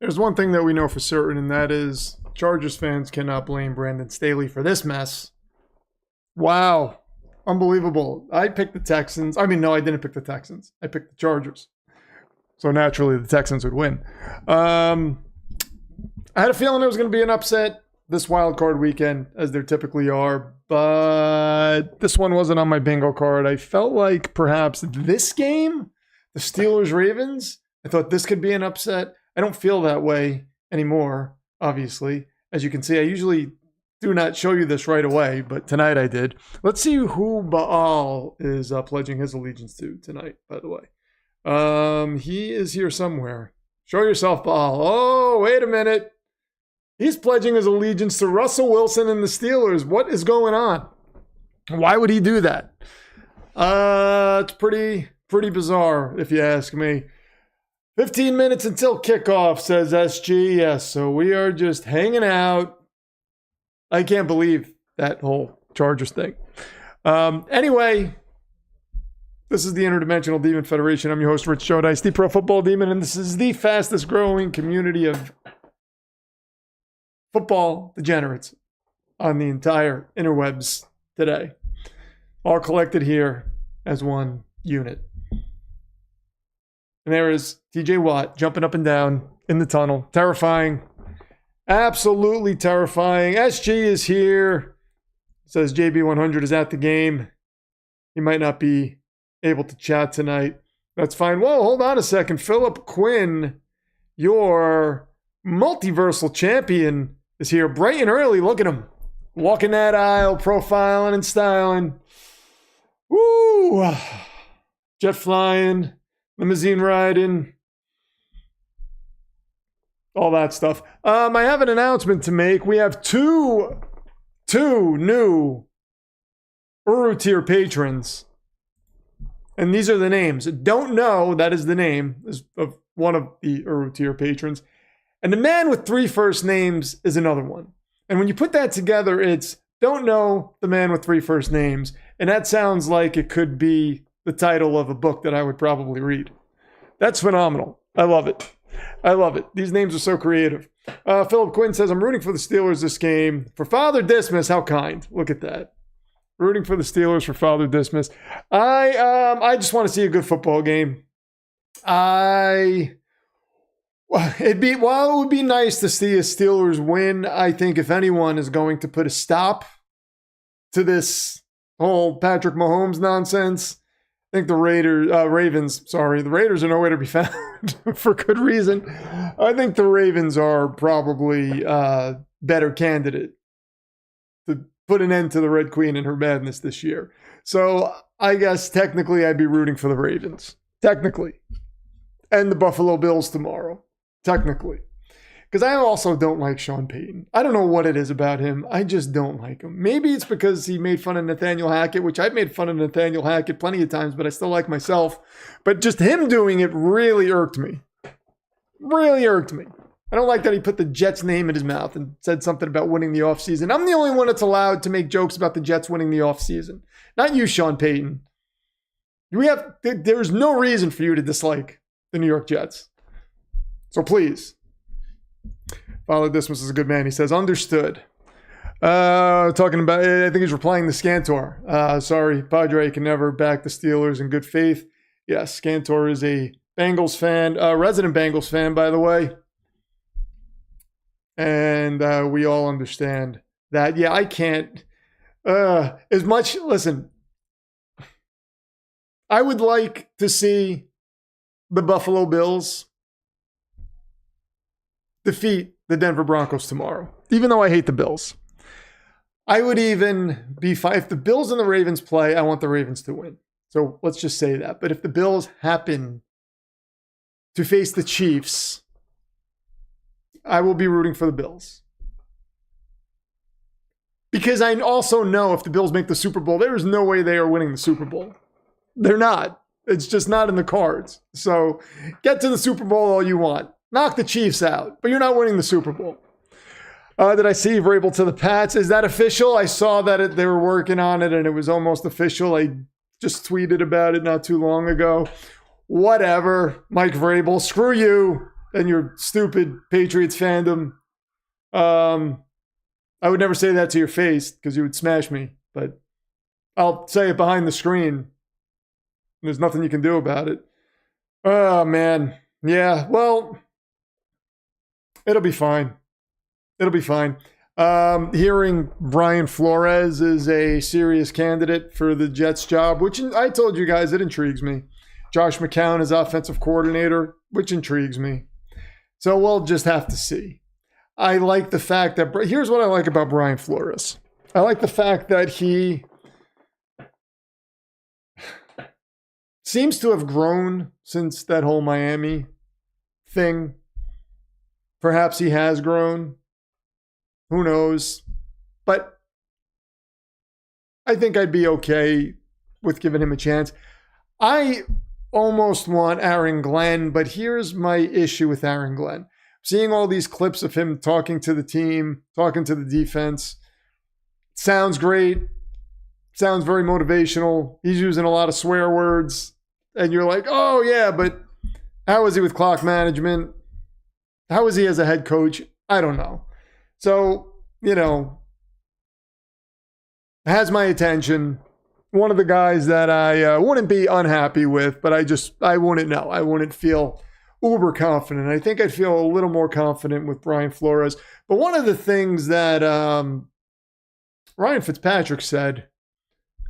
There's one thing that we know for certain, and that is Chargers fans cannot blame Brandon Staley for this mess. Wow. Unbelievable. I picked the Texans. I mean, no, I didn't pick the Texans. I picked the Chargers. So naturally, the Texans would win. I had a feeling there was going to be an upset this wildcard weekend, as there typically are, but this one wasn't on my bingo card. I felt like perhaps this game, the Steelers-Ravens, I thought this could be an upset. I don't feel that way anymore, obviously. As you can see, I usually do not show you this right away, but tonight I did. Let's see who Baal is pledging his allegiance to tonight, by the way. He is here somewhere. Show yourself, Baal. Oh, wait a minute. He's pledging his allegiance to Russell Wilson and the Steelers. What is going on? Why would he do that? It's pretty bizarre, if you ask me. 15 minutes until kickoff, says SG. Yes, so we are just hanging out. I can't believe that whole Chargers thing. Anyway, this is the Interdimensional Demon Federation. I'm your host, Rich Jodice, the Pro Football Demon, and this is the fastest growing community of football degenerates on the entire interwebs today. All collected here as one unit. And there is TJ Watt jumping up and down in the tunnel. Terrifying. Absolutely terrifying. SG is here. Says JB100 is at the game. He might not be able to chat tonight. That's fine. Whoa, hold on a second. Philip Quinn, your multiversal champion, is here bright and early. Look at him. Walking that aisle, profiling and styling. Woo! Jet flying, limousine riding, all that stuff. I have an announcement to make. We have two new Uru tier patrons. And these are the names. Don't know, that is the name of one of the Uru tier patrons. And the man with 3 first names is another one. And when you put that together, it's don't know the man with 3 first names. And that sounds like it could be the title of a book that I would probably read. That's phenomenal. I love it. I love it. These names are so creative. Philip Quinn says, I'm rooting for the Steelers this game. For Father Dismas, how kind. Look at that. Rooting for the Steelers for Father Dismas. I just want to see a good football game. It would be nice to see a Steelers win. I think if anyone is going to put a stop to this whole Patrick Mahomes nonsense, I think the Ravens are nowhere to be found for good reason. I think the Ravens are probably a better candidate to put an end to the Red Queen and her madness this year. So I guess technically I'd be rooting for the Ravens. Technically. And the Buffalo Bills tomorrow. Technically. Because I also don't like Sean Payton. I don't know what it is about him. I just don't like him. Maybe it's because he made fun of Nathaniel Hackett, which I've made fun of Nathaniel Hackett plenty of times, but I still like myself. But just him doing it really irked me. Really irked me. I don't like that he put the Jets' name in his mouth and said something about winning the offseason. I'm the only one that's allowed to make jokes about the Jets winning the offseason. Not you, Sean Payton. There's no reason for you to dislike the New York Jets. So please. Father Dismas is a good man. He says, understood. Talking about, I think he's replying to Scantor. Sorry, Padre can never back the Steelers in good faith. Yes, Scantor is a Bengals fan, resident Bengals fan, by the way. And we all understand that. Yeah, I can't. Listen, I would like to see the Buffalo Bills defeat the Denver Broncos tomorrow, even though I hate the Bills. I would even be fine. If the Bills and the Ravens play, I want the Ravens to win. So let's just say that. But if the Bills happen to face the Chiefs, I will be rooting for the Bills. Because I also know if the Bills make the Super Bowl, there is no way they are winning the Super Bowl. They're not. It's just not in the cards. So get to the Super Bowl all you want. Knock the Chiefs out, but you're not winning the Super Bowl. Did I see Vrabel to the Pats? Is that official? I saw that they were working on it and it was almost official. I just tweeted about it not too long ago. Whatever, Mike Vrabel. Screw you. and your stupid Patriots fandom. I would never say that to your face because you would smash me, but I'll say it behind the screen. There's nothing you can do about it. Oh, man. Yeah, well, it'll be fine. It'll be fine. Hearing Brian Flores is a serious candidate for the Jets job, which I told you guys, it intrigues me. Josh McCown is offensive coordinator, which intrigues me. So we'll just have to see. I like the fact that, here's what I like about Brian Flores. I like the fact that he seems to have grown since that whole Miami thing. Perhaps he has grown. Who knows? But I think I'd be okay with giving him a chance. I almost want Aaron Glenn, but here's my issue with Aaron Glenn. Seeing all these clips of him talking to the team, talking to the defense, sounds great. Sounds very motivational. He's using a lot of swear words. And you're like, oh, yeah, but how is he with clock management? How is he as a head coach? I don't know. So, has my attention. One of the guys that I wouldn't be unhappy with, but I wouldn't know. I wouldn't feel uber confident. I think I'd feel a little more confident with Brian Flores. But one of the things that Ryan Fitzpatrick said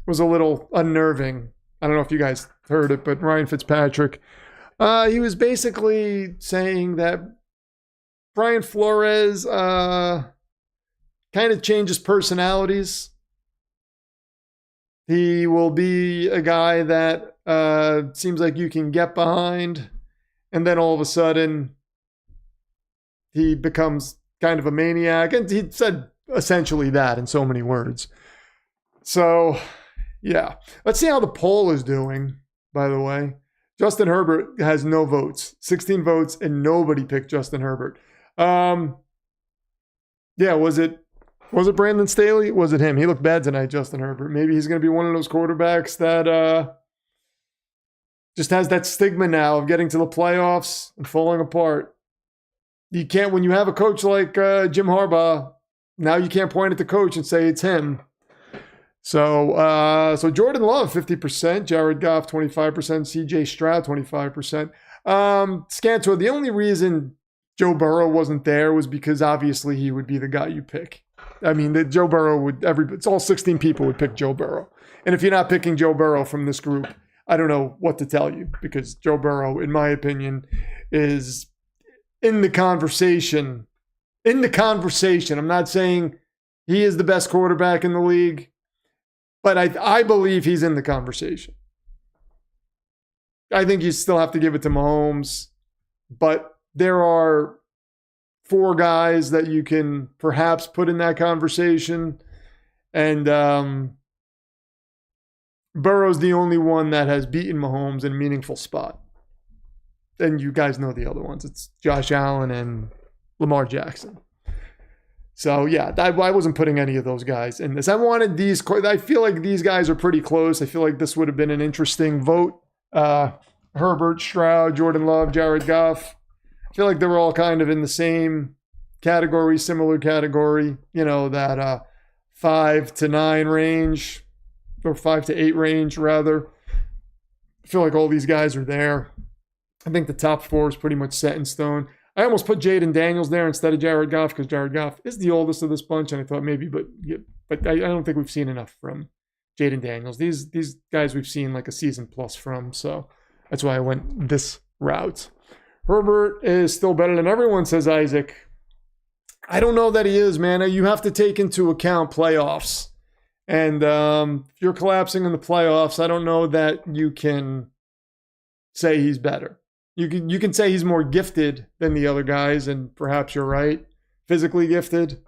was a little unnerving. I don't know if you guys heard it, but Ryan Fitzpatrick, he was basically saying that Brian Flores kind of changes personalities. He will be a guy that seems like you can get behind, and then all of a sudden he becomes kind of a maniac. And he said essentially that in so many words. So, yeah. Let's see how the poll is doing, by the way. Justin Herbert has no votes. 16 votes, and nobody picked Justin Herbert. Yeah, was it Brandon Staley? Was it him? He looked bad tonight, Justin Herbert. Maybe he's going to be one of those quarterbacks that just has that stigma now of getting to the playoffs and falling apart. You can't, when you have a coach like Jim Harbaugh, now you can't point at the coach and say it's him. So Jordan Love, 50%, Jared Goff, 25%, CJ Stroud, 25%. Scantor, the only reason Joe Burrow wasn't there was because obviously he would be the guy you pick. I mean, Joe Burrow it's all 16 people would pick Joe Burrow. And if you're not picking Joe Burrow from this group, I don't know what to tell you, because Joe Burrow, in my opinion, is in the conversation. In the conversation. I'm not saying he is the best quarterback in the league, but I believe he's in the conversation. I think you still have to give it to Mahomes, but there are 4 guys that you can perhaps put in that conversation. And Burrow's the only one that has beaten Mahomes in a meaningful spot. And you guys know the other ones. It's Josh Allen and Lamar Jackson. So, yeah, I wasn't putting any of those guys in this. I feel like these guys are pretty close. I feel like this would have been an interesting vote. Herbert, Stroud, Jordan Love, Jared Goff. I feel like they were all kind of in the same category, similar category, that 5 to 9 range, or 5 to 8 range, rather. I feel like all these guys are there. I think the top 4 is pretty much set in stone. I almost put Jaden Daniels there instead of Jared Goff because Jared Goff is the oldest of this bunch, and I thought maybe, but I don't think we've seen enough from Jaden Daniels. These guys we've seen like a season plus from, so that's why I went this route. Herbert is still better than everyone, says Isaac. I don't know that he is, man. You have to take into account playoffs. And if you're collapsing in the playoffs, I don't know that you can say he's better. You can say he's more gifted than the other guys, and perhaps you're right, physically gifted.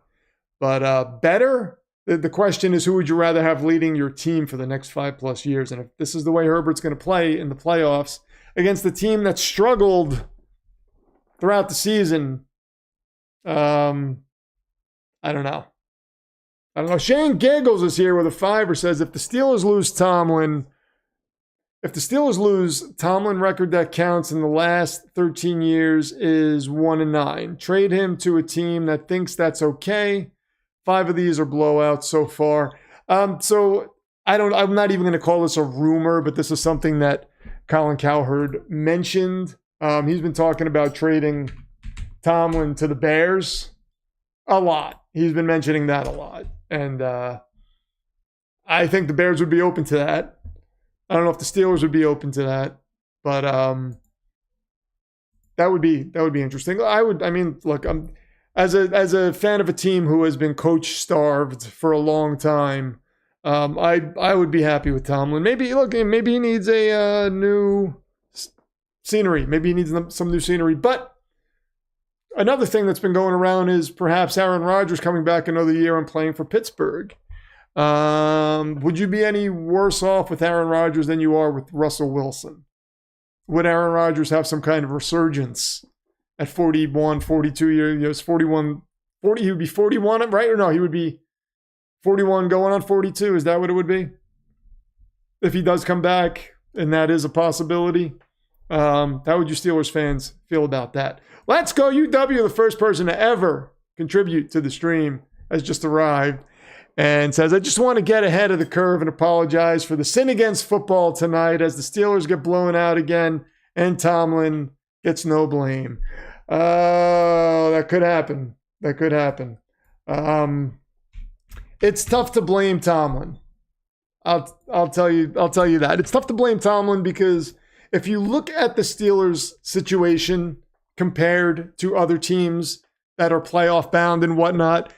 But better? The question is, who would you rather have leading your team for the next 5+ years? And if this is the way Herbert's going to play in the playoffs against the team that struggled throughout the season, I don't know. Shane Giggles is here with a 5, says, if the Steelers lose Tomlin, If the Steelers lose, Tomlin record that counts in the last 13 years is 1-9. Trade him to a team that thinks that's okay. 5 of these are blowouts so far. So I'm not even going to call this a rumor, but this is something that Colin Cowherd mentioned. He's been talking about trading Tomlin to the Bears a lot. He's been mentioning that a lot. And I think the Bears would be open to that. I don't know if the Steelers would be open to that, but that would be interesting. Look, I'm as a fan of a team who has been coach starved for a long time. I would be happy with Tomlin. Maybe he needs a new scenery. Maybe he needs some new scenery. But another thing that's been going around is perhaps Aaron Rodgers coming back another year and playing for Pittsburgh. Would you be any worse off with Aaron Rodgers than you are with Russell Wilson? Would Aaron Rodgers have some kind of resurgence at 41, 42 years, 41, 40? He would be 41, right? Or no, he would be 41 going on 42. Is that what it would be? If he does come back, and that is a possibility. How would you Steelers fans feel about that? Let's go UW, the first person to ever contribute to the stream, has just arrived. And says, I just want to get ahead of the curve and apologize for the sin against football tonight as the Steelers get blown out again and Tomlin gets no blame. Oh, that could happen. That could happen. It's tough to blame Tomlin. I'll tell you that. It's tough to blame Tomlin because if you look at the Steelers' situation compared to other teams that are playoff bound and whatnot,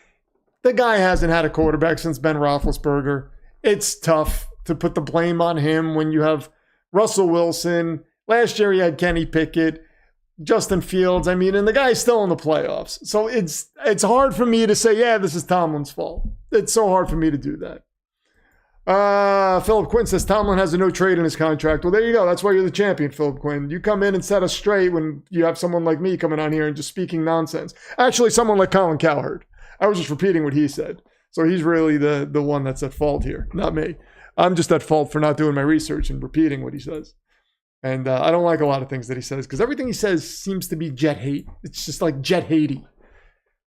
the guy hasn't had a quarterback since Ben Roethlisberger. It's tough to put the blame on him when you have Russell Wilson. Last year he had Kenny Pickett, Justin Fields. And the guy's still in the playoffs. So it's hard for me to say, yeah, this is Tomlin's fault. It's so hard for me to do that. Philip Quinn says Tomlin has a no trade in his contract. Well, there you go. That's why you're the champion, Philip Quinn. You come in and set us straight when you have someone like me coming on here and just speaking nonsense. Actually, someone like Colin Cowherd. I was just repeating what he said. So he's really the one that's at fault here, not me. I'm just at fault for not doing my research and repeating what he says. And I don't like a lot of things that he says because everything he says seems to be Jet hate. It's just like Jet hatey.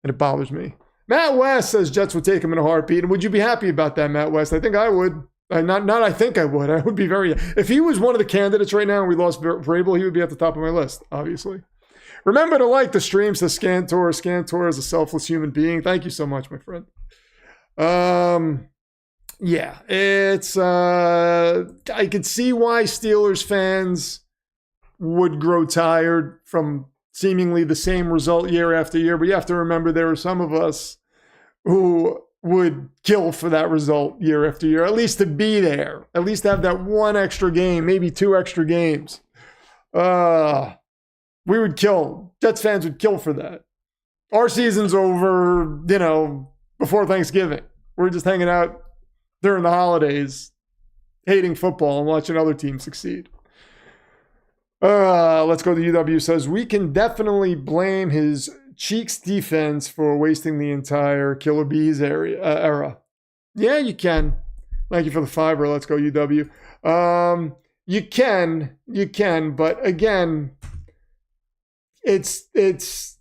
And it bothers me. Matt West says Jets would take him in a heartbeat. And would you be happy about that, Matt West? I think I would. Not I think I would. I would be very... If he was one of the candidates right now and we lost Vrabel, he would be at the top of my list, obviously. Remember to like the stream, says Scantor. Scantor is a selfless human being. Thank you so much, my friend. Yeah, it's... I could see why Steelers fans would grow tired from seemingly the same result year after year. But you have to remember there are some of us who would kill for that result year after year, at least to be there, at least have that one extra game, maybe 2 extra games. We would kill. Jets fans would kill for that. Our season's over, before Thanksgiving. We're just hanging out during the holidays, hating football and watching other teams succeed. Let's go to UW. Says, we can definitely blame his Cheeks defense for wasting the entire Killer Bees era. Yeah, you can. Thank you for the fiber. Let's go UW. You can, but again, it's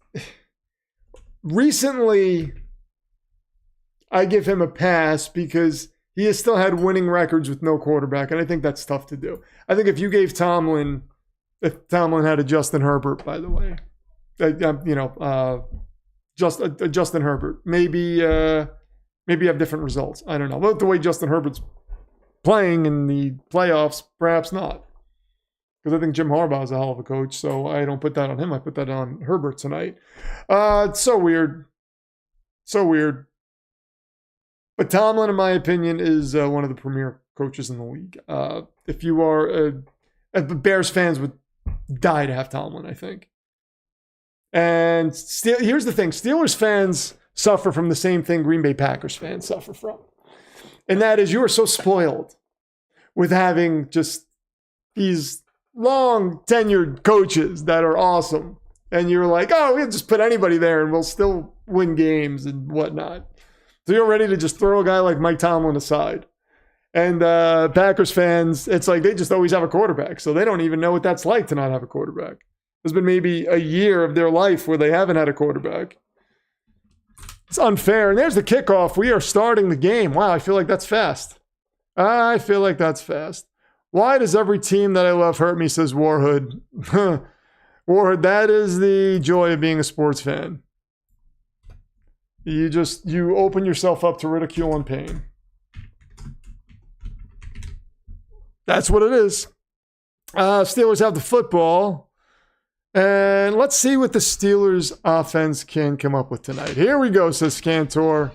recently I give him a pass because he has still had winning records with no quarterback, and I think that's tough to do. I think if Tomlin had a Justin Herbert, by the way, Justin Herbert, maybe you have different results. I don't know. But the way Justin Herbert's playing in the playoffs, perhaps not. Because I think Jim Harbaugh is a hell of a coach, so I don't put that on him. I put that on Herbert tonight. It's so weird. So weird. But Tomlin, in my opinion, is one of the premier coaches in the league. If you are Bears fans would die to have Tomlin, I think. And here's the thing. Steelers fans suffer from the same thing Green Bay Packers fans suffer from. And that is you are so spoiled with having just these long tenured coaches that are awesome. And you're like, oh, we'll just put anybody there and we'll still win games and whatnot. So you're ready to just throw a guy like Mike Tomlin aside. And Packers fans, it's like they just always have a quarterback. So they don't even know what that's like to not have a quarterback. There's been maybe a year of their life where they haven't had a quarterback. It's unfair. And there's the kickoff. We are starting the game. Wow, I feel like that's fast. I feel like that's fast. Why does every team that I love hurt me, says Warhood. Warhood, that is the joy of being a sports fan. You open yourself up to ridicule and pain. That's what it is. Steelers have the football. And let's see what the Steelers offense can come up with tonight. Here we go, says Scantor.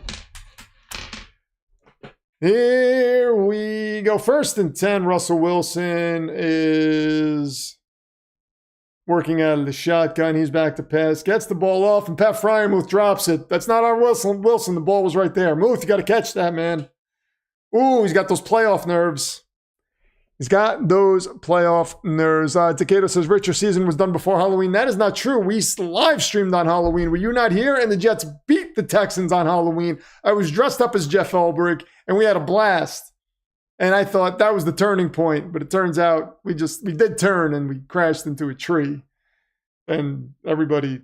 Here we go. 1st and 10. Russell Wilson is working out of the shotgun. He's back to pass. Gets the ball off, and Pat Fryermuth drops it. That's not our Wilson. The ball was right there. Muth, you got to catch that, man. Ooh, he's got those playoff nerves. He's got those playoff nerves. Takeda says, Rich, your season was done before Halloween. That is not true. We live streamed on Halloween. Were you not here? And the Jets beat the Texans on Halloween. I was dressed up as Jeff Elbrick, and we had a blast. And I thought that was the turning point. But it turns out we did turn, and we crashed into a tree. And everybody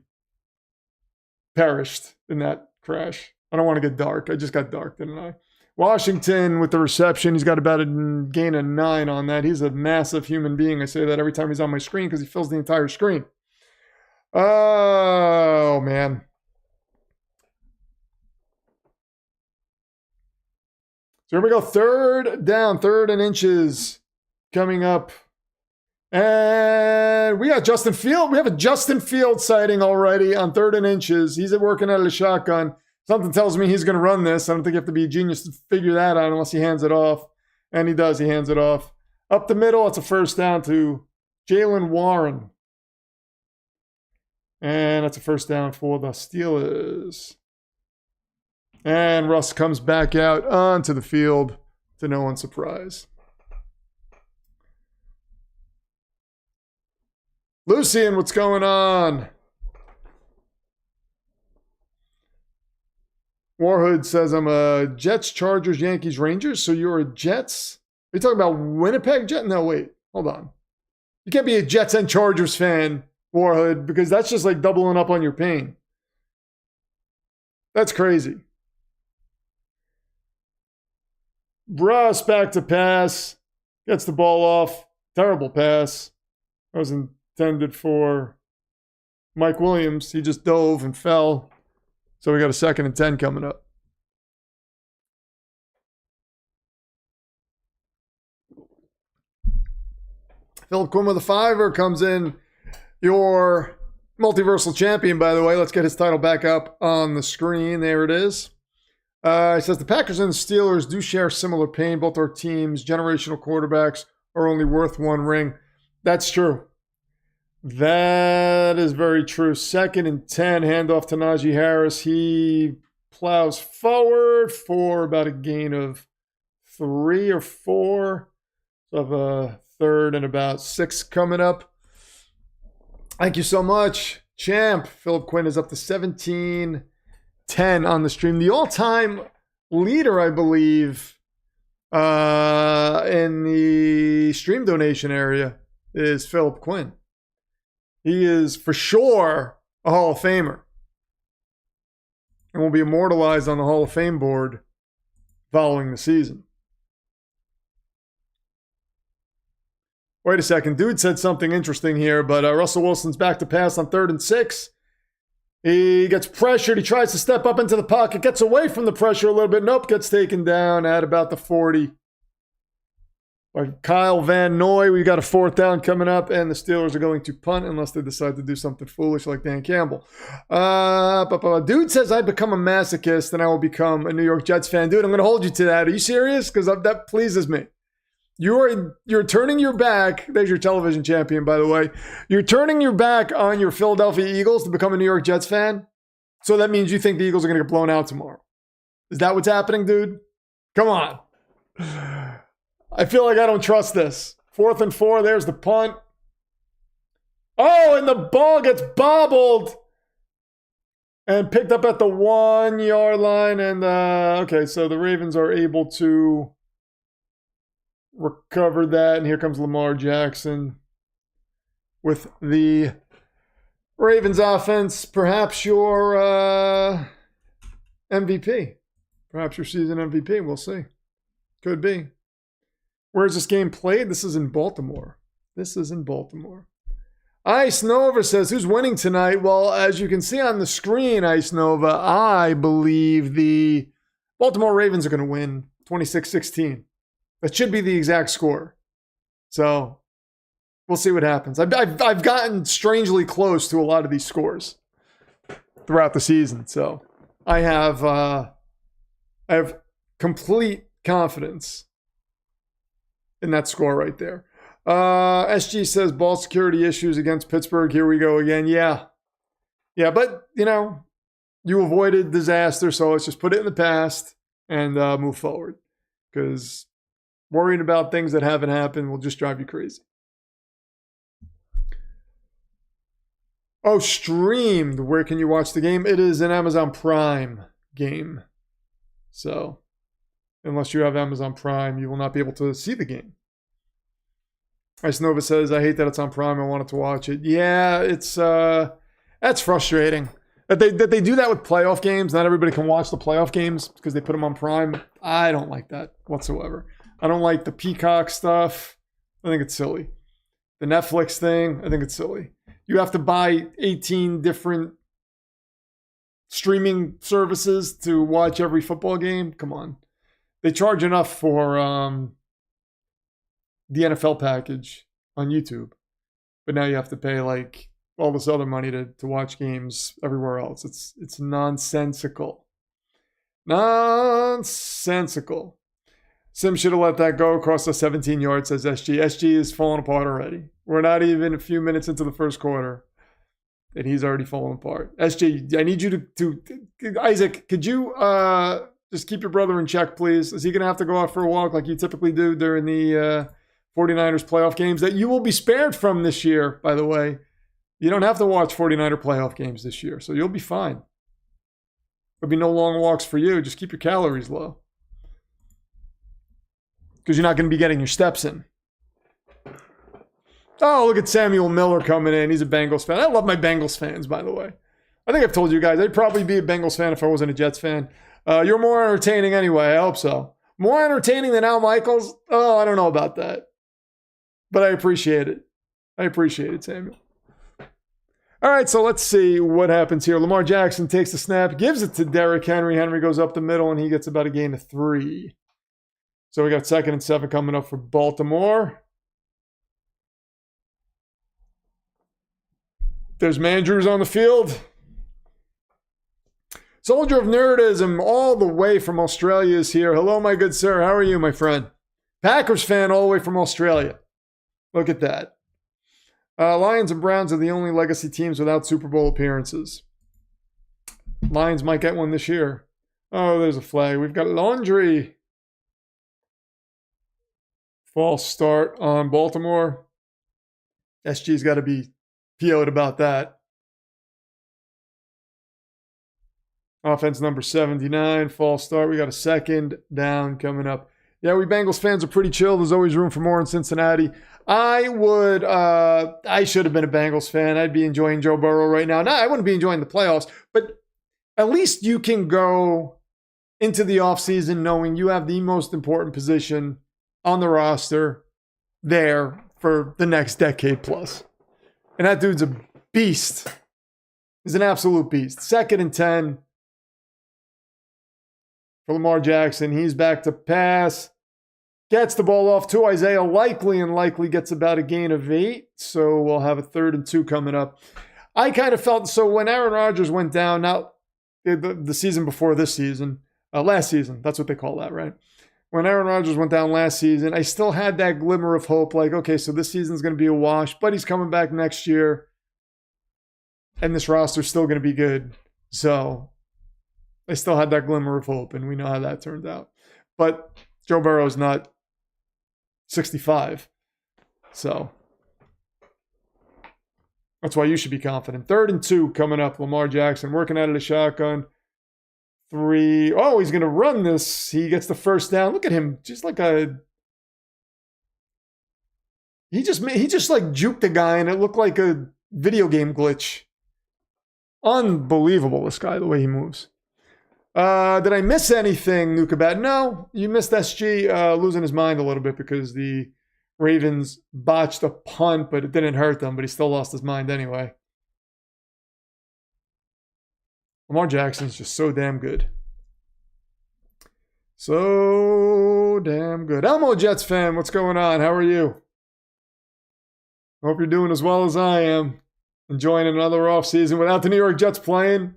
perished in that crash. I don't want to get dark. I just got dark, didn't I? Washington with the reception. He's got about a gain of 9 on that. He's a massive human being. I say that every time he's on my screen because he fills the entire screen. Oh, man. So here we go. 3rd down, 3rd and inches coming up. And we got Justin Field. We have a Justin Field sighting already on 3rd and inches. He's working out of the shotgun. Something tells me he's going to run this. I don't think you have to be a genius to figure that out unless he hands it off. And he does. He hands it off. Up the middle, it's a 1st down to Jaylen Warren. And that's a 1st down for the Steelers. And Russ comes back out onto the field to no one's surprise. Lucian, what's going on? Warhood says, I'm a Jets, Chargers, Yankees, Rangers. So you're a Jets? Are you talking about Winnipeg Jets? No, wait. Hold on. You can't be a Jets and Chargers fan, Warhood, because that's just like doubling up on your pain. That's crazy. Russ back to pass. Gets the ball off. Terrible pass. That was intended for Mike Williams. He just dove and fell. So we got a 2nd and 10 coming up. Philip Quinn with a 5er comes in. Your multiversal champion, by the way. Let's get his title back up on the screen. There it is. He says, the Packers and the Steelers do share similar pain. Both our teams, generational quarterbacks, are only worth 1 ring. That's true. That is very true. 2nd and 10, handoff to Najee Harris. He plows forward for about a gain of 3 or 4. So of a 3rd and about 6 coming up. Thank you so much, champ. Philip Quinn is up to 17-10 on the stream. The all-time leader, I believe, in the stream donation area is Philip Quinn. He is for sure a Hall of Famer and will be immortalized on the Hall of Fame board following the season. Wait a second. Dude said something interesting here, but Russell Wilson's back to pass on 3rd and 6. He gets pressured. He tries to step up into the pocket, gets away from the pressure a little bit. Nope, gets taken down at about the 40. By Kyle Van Noy. We got a 4th down coming up, and the Steelers are going to punt unless they decide to do something foolish like Dan Campbell. Dude says I become a masochist and I will become a New York Jets fan. Dude, I'm going to hold you to that. Are you serious? Because that pleases me. You're turning your back. There's your television champion, by the way. You're turning your back on your Philadelphia Eagles to become a New York Jets fan. So that means you think the Eagles are going to get blown out tomorrow. Is that what's happening, dude? Come on. I feel like I don't trust this. 4th and 4. There's the punt. Oh, and the ball gets bobbled and picked up at the 1 yard line. And okay, so the Ravens are able to recovered that, and here comes Lamar Jackson with the Ravens offense. Perhaps your MVP. Perhaps your season MVP. We'll see. Could be. Where's this game played? This is in Baltimore. Ice Nova says, who's winning tonight? Well, as you can see on the screen, Ice Nova, I believe the Baltimore Ravens are going to win 26-16. That should be the exact score. So we'll see what happens. I've gotten strangely close to a lot of these scores throughout the season. So I have complete confidence in that score right there. SG says ball security issues against Pittsburgh. Here we go again. Yeah, but you avoided disaster, so let's just put it in the past and move forward, because worrying about things that haven't happened will just drive you crazy. Oh, streamed. Where can you watch the game? It is an Amazon Prime game. So unless you have Amazon Prime, you will not be able to see the game. Ice Nova says, I hate that it's on Prime. I wanted to watch it. Yeah, it's that's frustrating. That they do that with playoff games. Not everybody can watch the playoff games because they put them on Prime. I don't like that whatsoever. I don't like the Peacock stuff. I think it's silly. The Netflix thing, I think it's silly. You have to buy 18 different streaming services to watch every football game. Come on. They charge enough for the NFL package on YouTube. But now you have to pay like all this other money to watch games everywhere else. It's nonsensical. Nonsensical. Sim should have let that go. Cost us 17 yards, says SG. SG is falling apart already. We're not even a few minutes into the first quarter, and he's already fallen apart. SG, I need you to Isaac, could you just keep your brother in check, please? Is he going to have to go out for a walk like you typically do during the 49ers playoff games that you will be spared from this year, by the way? You don't have to watch 49er playoff games this year, so you'll be fine. There'll be no long walks for you. Just keep your calories low, because you're not going to be getting your steps in. Oh, look at Samuel Miller coming in. He's a Bengals fan. I love my Bengals fans, by the way. I think I've told you guys, I'd probably be a Bengals fan if I wasn't a Jets fan. You're more entertaining anyway. I hope so. More entertaining than Al Michaels? Oh, I don't know about that. But I appreciate it. Samuel. All right, so let's see what happens here. Lamar Jackson takes the snap, gives it to Derrick Henry. Henry goes up the middle, and he gets about a gain of 3. So we got 2nd and 7 coming up for Baltimore. There's Mandrews on the field. Soldier of Nerdism all the way from Australia is here. Hello, my good sir. How are you, my friend? Packers fan all the way from Australia. Look at that. Lions and Browns are the only legacy teams without Super Bowl appearances. Lions might get one this year. Oh, there's a flag. We've got laundry. False start on Baltimore. SG's got to be PO'd about that. Offense number 79, false start. We got a 2nd down coming up. Yeah, we Bengals fans are pretty chill. There's always room for more in Cincinnati. I should have been a Bengals fan. I'd be enjoying Joe Burrow right now. No, I wouldn't be enjoying the playoffs, but at least you can go into the offseason knowing you have the most important position on the roster there for the next decade plus. And that dude's a beast. He's an absolute beast. 2nd and 10 for Lamar Jackson. He's back to pass. Gets the ball off to Isaiah Likely, and Likely gets about a gain of 8. So we'll have a 3rd and 2 coming up. I kind of felt, so when Aaron Rodgers went down, now the season before this season, last season, that's what they call that, right? When Aaron Rodgers went down last season, I still had that glimmer of hope, like, okay, so this season's going to be a wash, but he's coming back next year, and this roster's still going to be good. So I still had that glimmer of hope, and we know how that turned out. But Joe Burrow's not 65, so that's why you should be confident. 3rd and 2 coming up. Lamar Jackson working out of the shotgun. 3. Oh, he's going to run this. He gets the 1st down. Look at him, just like a He just like juked the guy and it looked like a video game glitch. Unbelievable, this guy, the way he moves. Did I miss anything, Nukabat? No, you missed SG losing his mind a little bit because the Ravens botched a punt, but it didn't hurt them, but he still lost his mind anyway. Lamar Jackson's just so damn good. So damn good. Elmo Jets fan, what's going on? How are you? Hope you're doing as well as I am. Enjoying another offseason without the New York Jets playing.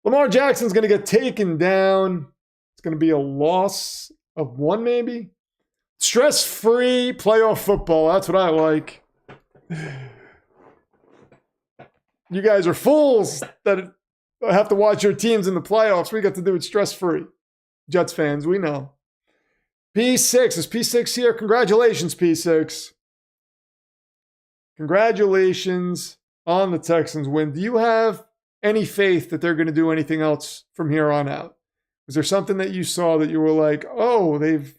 Lamar Jackson's going to get taken down. It's going to be a loss of 1 maybe. Stress-free playoff football. That's what I like. You guys are fools that have to watch your teams in the playoffs. We got to do it stress-free. Jets fans, we know. P6. Is P6 here? Congratulations, P6. Congratulations on the Texans win. Do you have any faith that they're going to do anything else from here on out? Was there something that you saw that you were like, oh, they've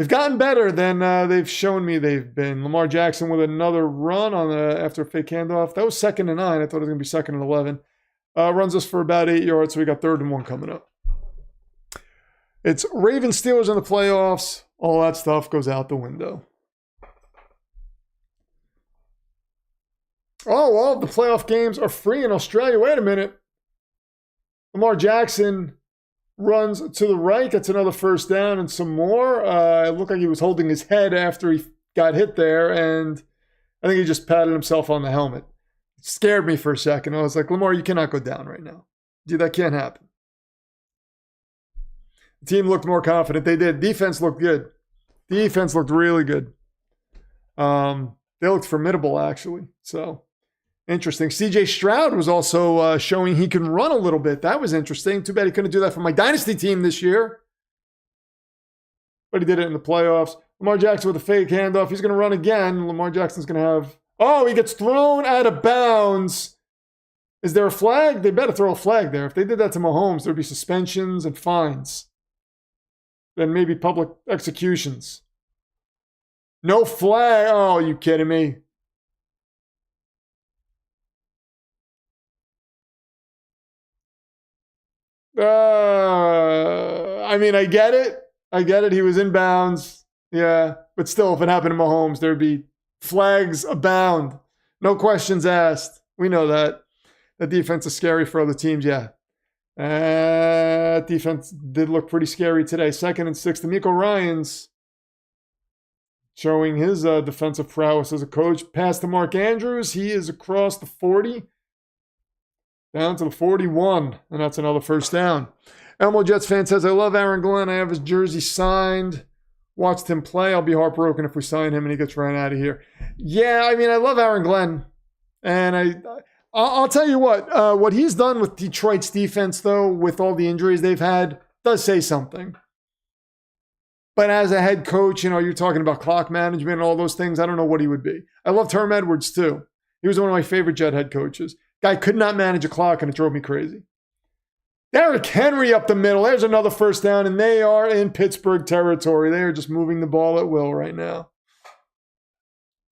gotten better than they've shown me they've been? Lamar Jackson with another run on after a fake handoff. That was 2nd and 9. I thought it was going to be 2nd and 11. Runs us for about 8 yards, so we got 3rd and 1 coming up. It's Ravens Steelers in the playoffs. All that stuff goes out the window. Oh, all of the playoff games are free in Australia. Wait a minute. Lamar Jackson runs to the right. That's another first down and some more. It looked like he was holding his head after he got hit there, and I think he just patted himself on the helmet. It scared me for a second. I was like, Lamar, you cannot go down right now. Dude, that can't happen. The team looked more confident. They did. Defense looked good. Defense looked really good. They looked formidable, actually. So, interesting. CJ Stroud was also showing he can run a little bit. That was interesting. Too bad he couldn't do that for my dynasty team this year. But he did it in the playoffs. Lamar Jackson with a fake handoff. He's going to run again. Lamar Jackson's going to have... Oh, he gets thrown out of bounds. Is there a flag? They better throw a flag there. If they did that to Mahomes, there'd be suspensions and fines. Then maybe public executions. No flag. Oh, you kidding me? I mean, I get it. I get it. He was in bounds. Yeah. But still, if it happened to Mahomes, there'd be flags abound. No questions asked. We know that. That defense is scary for other teams. Yeah. Defense did look pretty scary today. 2nd and 6. D'Amico Ryans showing his defensive prowess as a coach. Pass to Mark Andrews. He is across the 40. Down to the 41. And that's another first down. Elmo Jets fan says, I love Aaron Glenn. I have his jersey signed. Watched him play. I'll be heartbroken if we sign him and he gets ran out of here. Yeah, I mean, I love Aaron Glenn. And I'll tell you what he's done with Detroit's defense, though, with all the injuries they've had, does say something. But as a head coach, you're talking about clock management and all those things. I don't know what he would be. I loved Herm Edwards, too. He was one of my favorite Jet head coaches. Guy could not manage a clock, and it drove me crazy. Derrick Henry up the middle. There's another first down, and they are in Pittsburgh territory. They are just moving the ball at will right now.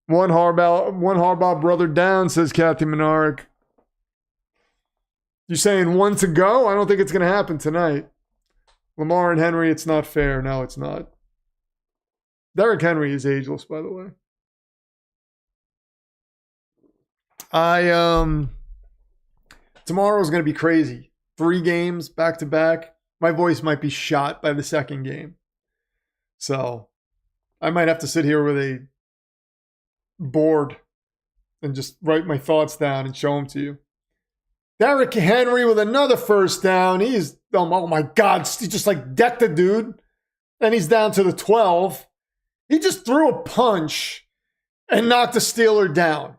One Harbaugh brother down, says Kathy Menarek. You saying 1 to go? I don't think it's going to happen tonight. Lamar and Henry, it's not fair. No, it's not. Derrick Henry is ageless, by the way. Tomorrow is going to be crazy. 3 games back to back. My voice might be shot by the 2nd game. So I might have to sit here with a board and just write my thoughts down and show them to you. Derrick Henry with another first down. He's, oh my God, he just like decked the dude. Then he's down to the 12. He just threw a punch and knocked the Steeler down.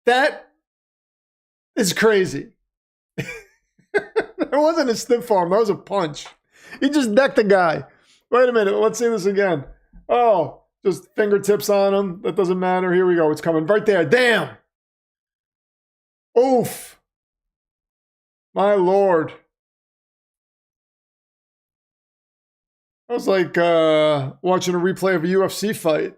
That is crazy. That wasn't a stiff arm. That was a punch. He just decked the guy. Wait a minute. Let's see this again. Oh, just fingertips on him. That doesn't matter. Here we go. It's coming right there. Damn. Oof. My Lord. I was like watching a replay of a UFC fight.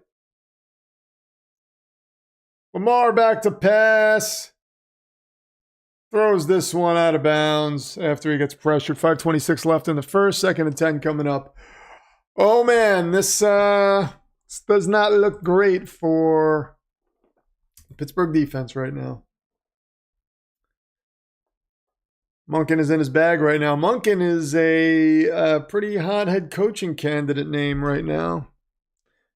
Lamar back to pass. Throws this one out of bounds after he gets pressured. 5:26 left in the first. 2nd and 10 coming up. Oh, man. This does not look great for the Pittsburgh defense right now. Monken is in his bag right now. Monken is a pretty hot head coaching candidate name right now.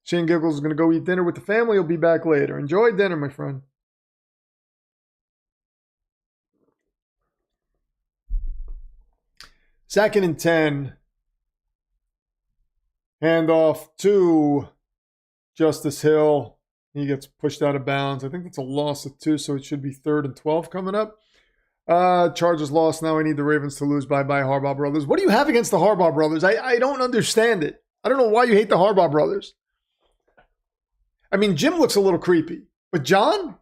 Shane Giggles is going to go eat dinner with the family. He'll be back later. Enjoy dinner, my friend. Second and 10. Handoff to Justice Hill. He gets pushed out of bounds. I think that's a loss of 2, so it should be 3rd and 12 coming up. Chargers lost. Now I need the Ravens to lose. Bye-bye, Harbaugh brothers. What do you have against the Harbaugh brothers? I don't understand it. I don't know why you hate the Harbaugh brothers. I mean, Jim looks a little creepy. But John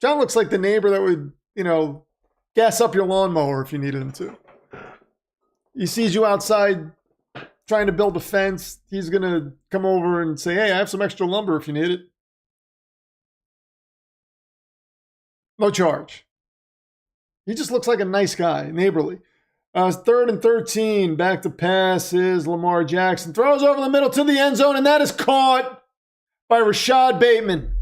looks like the neighbor that would, gas up your lawnmower if you needed him to. He sees you outside trying to build a fence. He's going to come over and say, hey, I have some extra lumber if you need it. No charge. He just looks like a nice guy, neighborly. 3rd and 13, back to pass is Lamar Jackson. Throws over the middle to the end zone, and that is caught by Rashad Bateman.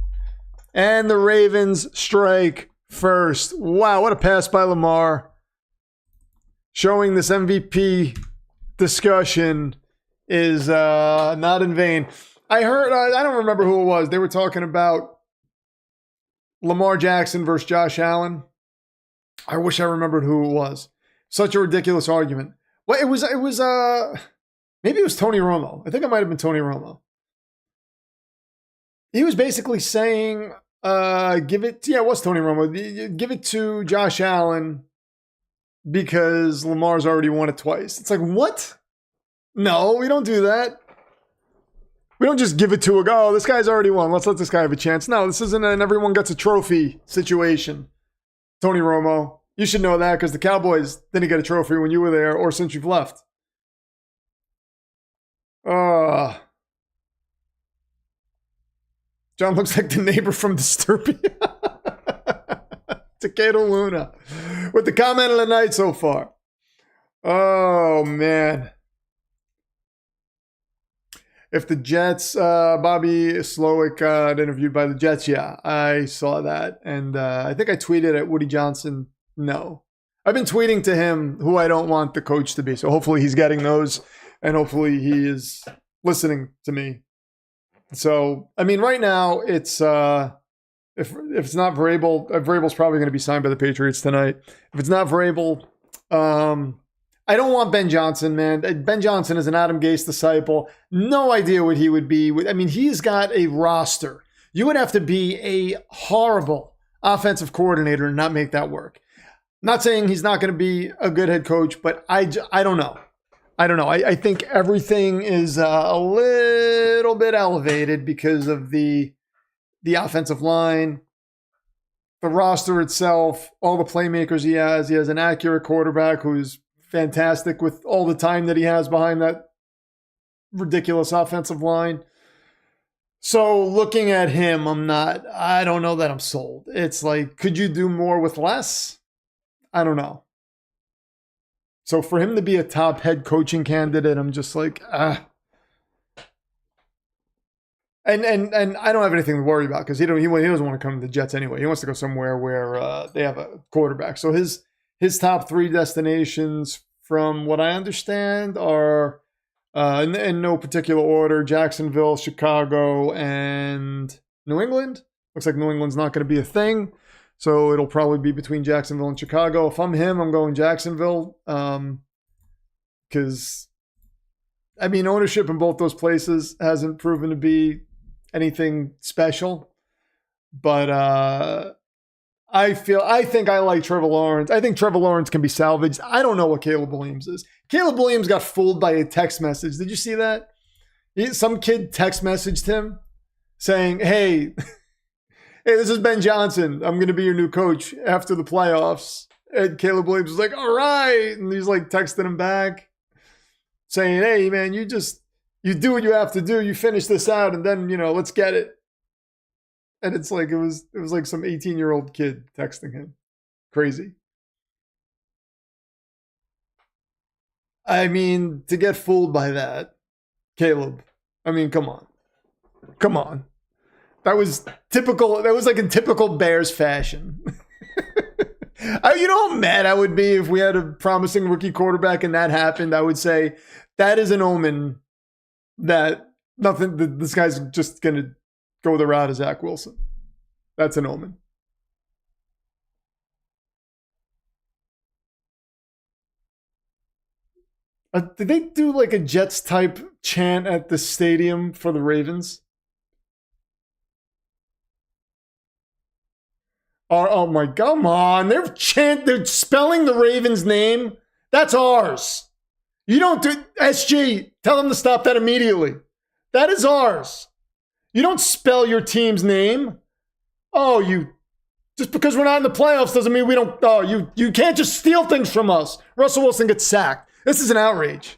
And the Ravens strike first. Wow, what a pass by Lamar. Showing this MVP discussion is not in vain. I heard, I don't remember who it was. They were talking about Lamar Jackson versus Josh Allen. I wish I remembered who it was. Such a ridiculous argument. Well, it was maybe it was Tony Romo. I think it might have been Tony Romo. He was basically saying, it was Tony Romo. Give it to Josh Allen because Lamar's already won it twice. It's like, what? No, we don't do that. We don't just give it to a guy. Oh, this guy's already won. Let's let this guy have a chance. No, this isn't an everyone gets a trophy situation. Tony Romo, you should know that because the Cowboys didn't get a trophy when you were there or since you've left. John looks like the neighbor from Disturbia. Takeda Luna with the comment of the night so far. Oh, man. If the Jets, Bobby Slowick got interviewed by the Jets, yeah, I saw that. And I think I tweeted at Woody Johnson, no. I've been tweeting to him who I don't want the coach to be. So hopefully he's getting those and hopefully he is listening to me. So, I mean, right now it's, if it's not Vrabel, Vrabel's probably going to be signed by the Patriots tonight. If it's not Vrabel, I don't want Ben Johnson, man. Ben Johnson is an Adam Gase disciple. No idea what he would be. I mean, he's got a roster. You would have to be a horrible offensive coordinator and not make that work. Not saying he's not going to be a good head coach, but I don't know. I think everything is a little bit elevated because of the offensive line, the roster itself, all the playmakers he has. He has an accurate quarterback who's fantastic with all the time that he has behind that ridiculous offensive line. So looking at him, I don't know that I'm sold. It's like, could you do more with less? I don't know. So for him to be a top head coaching candidate, I'm just like, And I don't have anything to worry about because he doesn't want to come to the Jets anyway. He wants to go somewhere where they have a quarterback. So his top 3 destinations, from what I understand, are in no particular order: Jacksonville, Chicago, and New England. Looks like New England's not going to be a thing, so it'll probably be between Jacksonville and Chicago. If I'm him, I'm going Jacksonville because, I mean, ownership in both those places hasn't proven to be anything special. But I think I like Trevor Lawrence. I think Trevor Lawrence can be salvaged. I don't know what Caleb Williams is. Caleb Williams got fooled by a text message. Did you see that? Some kid text messaged him saying, hey, this is Ben Johnson. I'm going to be your new coach after the playoffs. And Caleb Williams was like, all right. And he's like texting him back saying, hey, man, you just You do what you have to do. You finish this out, and then, let's get it. And it's like, it was like some 18-year-old kid texting him. Crazy. I mean, to get fooled by that, Caleb. I mean, come on. Come on. That was typical. That was like in typical Bears fashion. You know how mad I would be if we had a promising rookie quarterback and that happened? I would say that is an omen that this guy's just going to go the route of Zach Wilson. That's an omen. Did they do like a Jets type chant at the stadium for the Ravens? Oh my, come on. They're spelling the Ravens' name. That's ours. You don't do, SG, tell them to stop that immediately. That is ours. You don't spell your team's name. Just because we're not in the playoffs doesn't mean we don't, you can't just steal things from us. Russell Wilson gets sacked. This is an outrage.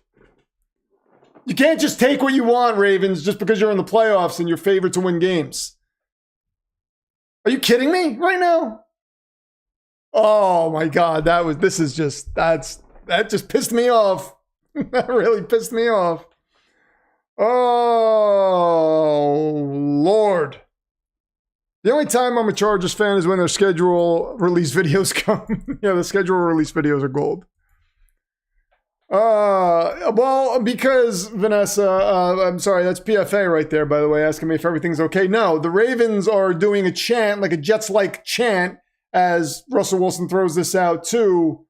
You can't just take what you want, Ravens, just because you're in the playoffs and you're favored to win games. Are you kidding me right now? Oh my God, that just pissed me off. That really pissed me off. Oh, Lord. The only time I'm a Chargers fan is when their schedule release videos come. Yeah, the schedule release videos are gold. Well, because Vanessa, I'm sorry, that's PFA right there, by the way, asking me if everything's okay. No, the Ravens are doing a chant, like a Jets-like chant, as Russell Wilson throws this out to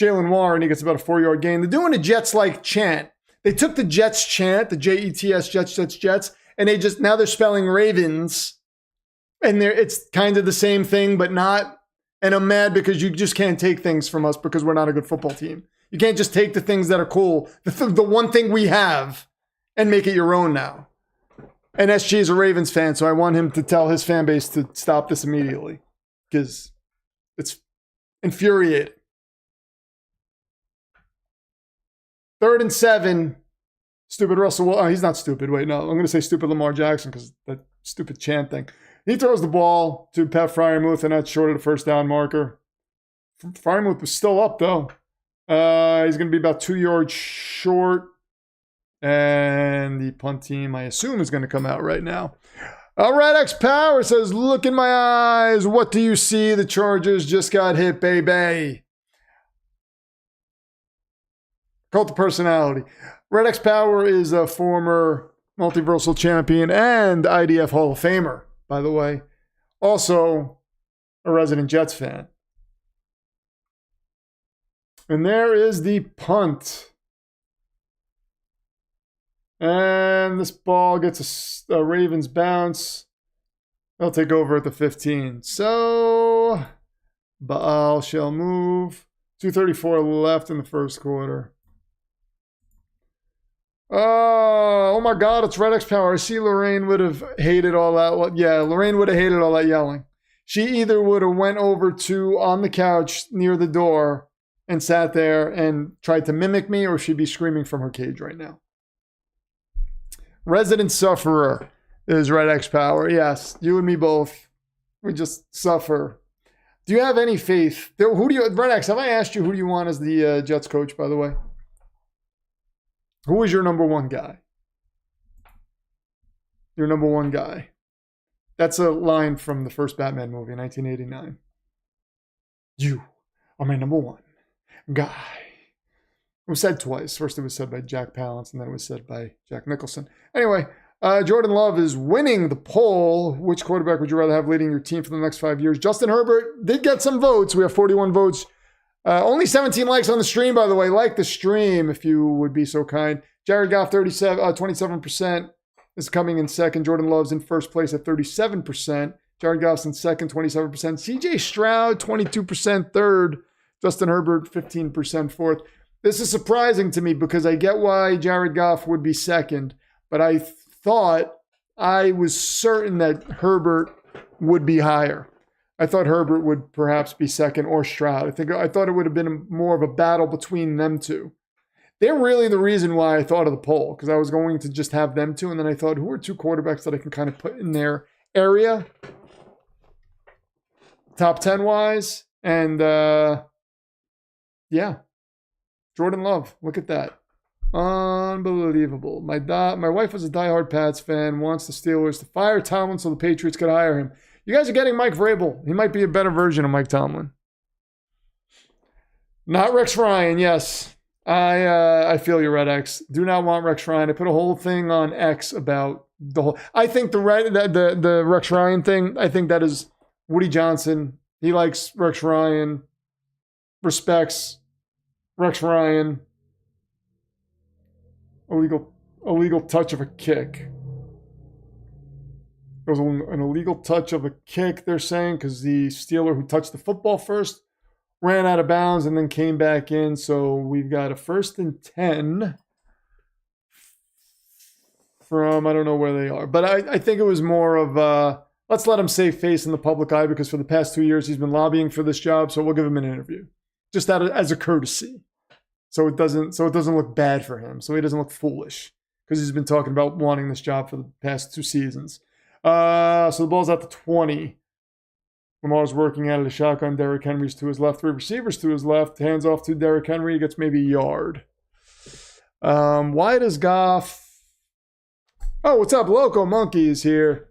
Jalen Warren. He gets about a 4-yard gain. They're doing a Jets-like chant. They took the Jets chant, the Jets, Jets, and now they're spelling Ravens, and it's kind of the same thing, but not. And I'm mad because you just can't take things from us because we're not a good football team. You can't just take the things that are cool, the one thing we have, and make it your own now. And SG is a Ravens fan, so I want him to tell his fan base to stop this immediately because it's infuriating. 3rd and 7. Stupid Russell. Oh, he's not stupid. Wait, no. I'm going to say stupid Lamar Jackson because that stupid chant thing. He throws the ball to Pat Freiermuth, and that's short of the first down marker. Freiermuth was still up, though. He's going to be about 2 yards short. And the punt team, I assume, is going to come out right now. Red X Power says, look in my eyes. What do you see? The Chargers just got hit, baby. Cult of personality. Red X Power is a former multiversal champion and IDF Hall of Famer, by the way. Also, a resident Jets fan. And there is the punt. And this ball gets a Ravens bounce. They'll take over at the 15. So, Baal shall move. 2:34 left in the first quarter. Oh my God, it's Red X Power. I see Lorraine would have hated all that. Yeah, Lorraine would have hated all that yelling. She either would have went over to on the couch near the door and sat there and tried to mimic me, or she'd be screaming from her cage right now. Resident sufferer is Red X Power. Yes, you and me both. We just suffer. Do you have any faith? Red X, have I asked you who do you want as the Jets coach, by the way? Who is your number one guy? Your number one guy. That's a line from the first Batman movie in 1989. You are my number one guy. It was said twice. First it was said by Jack Palance, and then it was said by Jack Nicholson. Anyway, Jordan Love is winning the poll. Which quarterback would you rather have leading your team for the next 5 years? Justin Herbert did get some votes. We have 41 votes. Only 17 likes on the stream, by the way. Like the stream if you would be so kind. Jared Goff, 27% is coming in second. Jordan Love's in first place at 37%. Jared Goff's in second, 27%. CJ Stroud, 22% third. Justin Herbert, 15% fourth. This is surprising to me because I get why Jared Goff would be second, but I was certain that Herbert would be higher. I thought Herbert would perhaps be second or Stroud. I thought it would have been more of a battle between them two. They're really the reason why I thought of the poll, because I was going to just have them two, and then I thought, who are two quarterbacks that I can kind of put in their area, top 10 wise, and yeah, Jordan Love. Look at that, unbelievable. My wife was a diehard Pats fan, wants the Steelers to fire Tomlin so the Patriots could hire him. You guys are getting Mike Vrabel. He might be a better version of Mike Tomlin. Not Rex Ryan, yes. I feel you, Red X. Do not want Rex Ryan. I put a whole thing on X about the whole. I think the Rex Ryan thing, I think that is Woody Johnson. He likes Rex Ryan, respects Rex Ryan. Illegal touch of a kick. It was an illegal touch of a kick, they're saying, because the Steeler who touched the football first ran out of bounds and then came back in. So we've got a 1st and 10 from, I don't know where they are. But I think it was more of, let's let him save face in the public eye, because for the past 2 years he's been lobbying for this job. So we'll give him an interview, just as a courtesy. So it doesn't look bad for him. So he doesn't look foolish, because he's been talking about wanting this job for the past 2 seasons. So the ball's out to 20. Lamar's working out of the shotgun. Derrick Henry's to his left. 3 receivers to his left. Hands off to Derrick Henry. He gets maybe a yard. Why does Goff... Oh, what's up? Loco Monkey is here.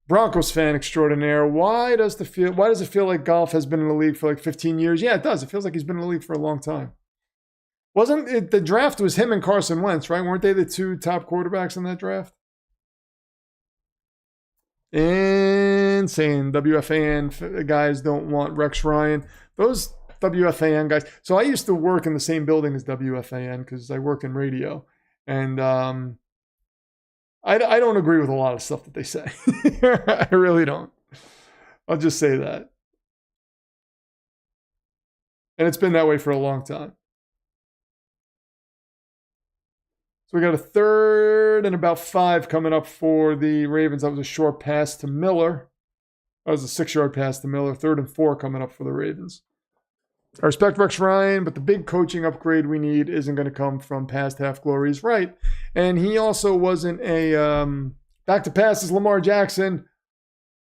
Broncos fan extraordinaire. Why does it feel like Goff has been in the league for like 15 years? Yeah, it does. It feels like he's been in the league for a long time. Wasn't it, the draft was him and Carson Wentz, right? Weren't they the 2 top quarterbacks in that draft? Insane. WFAN guys don't want Rex Ryan. Those WFAN guys. So I used to work in the same building as WFAN because I work in radio. And I don't agree with a lot of stuff that they say. I really don't. I'll just say that. And it's been that way for a long time. So we got a 3rd and about 5 coming up for the Ravens. That was a short pass to Miller. That was a 6-yard pass to Miller. 3rd and 4 coming up for the Ravens. I respect Rex Ryan, but the big coaching upgrade we need isn't going to come from past half glories. Right. And he also wasn't a back to passes. Lamar Jackson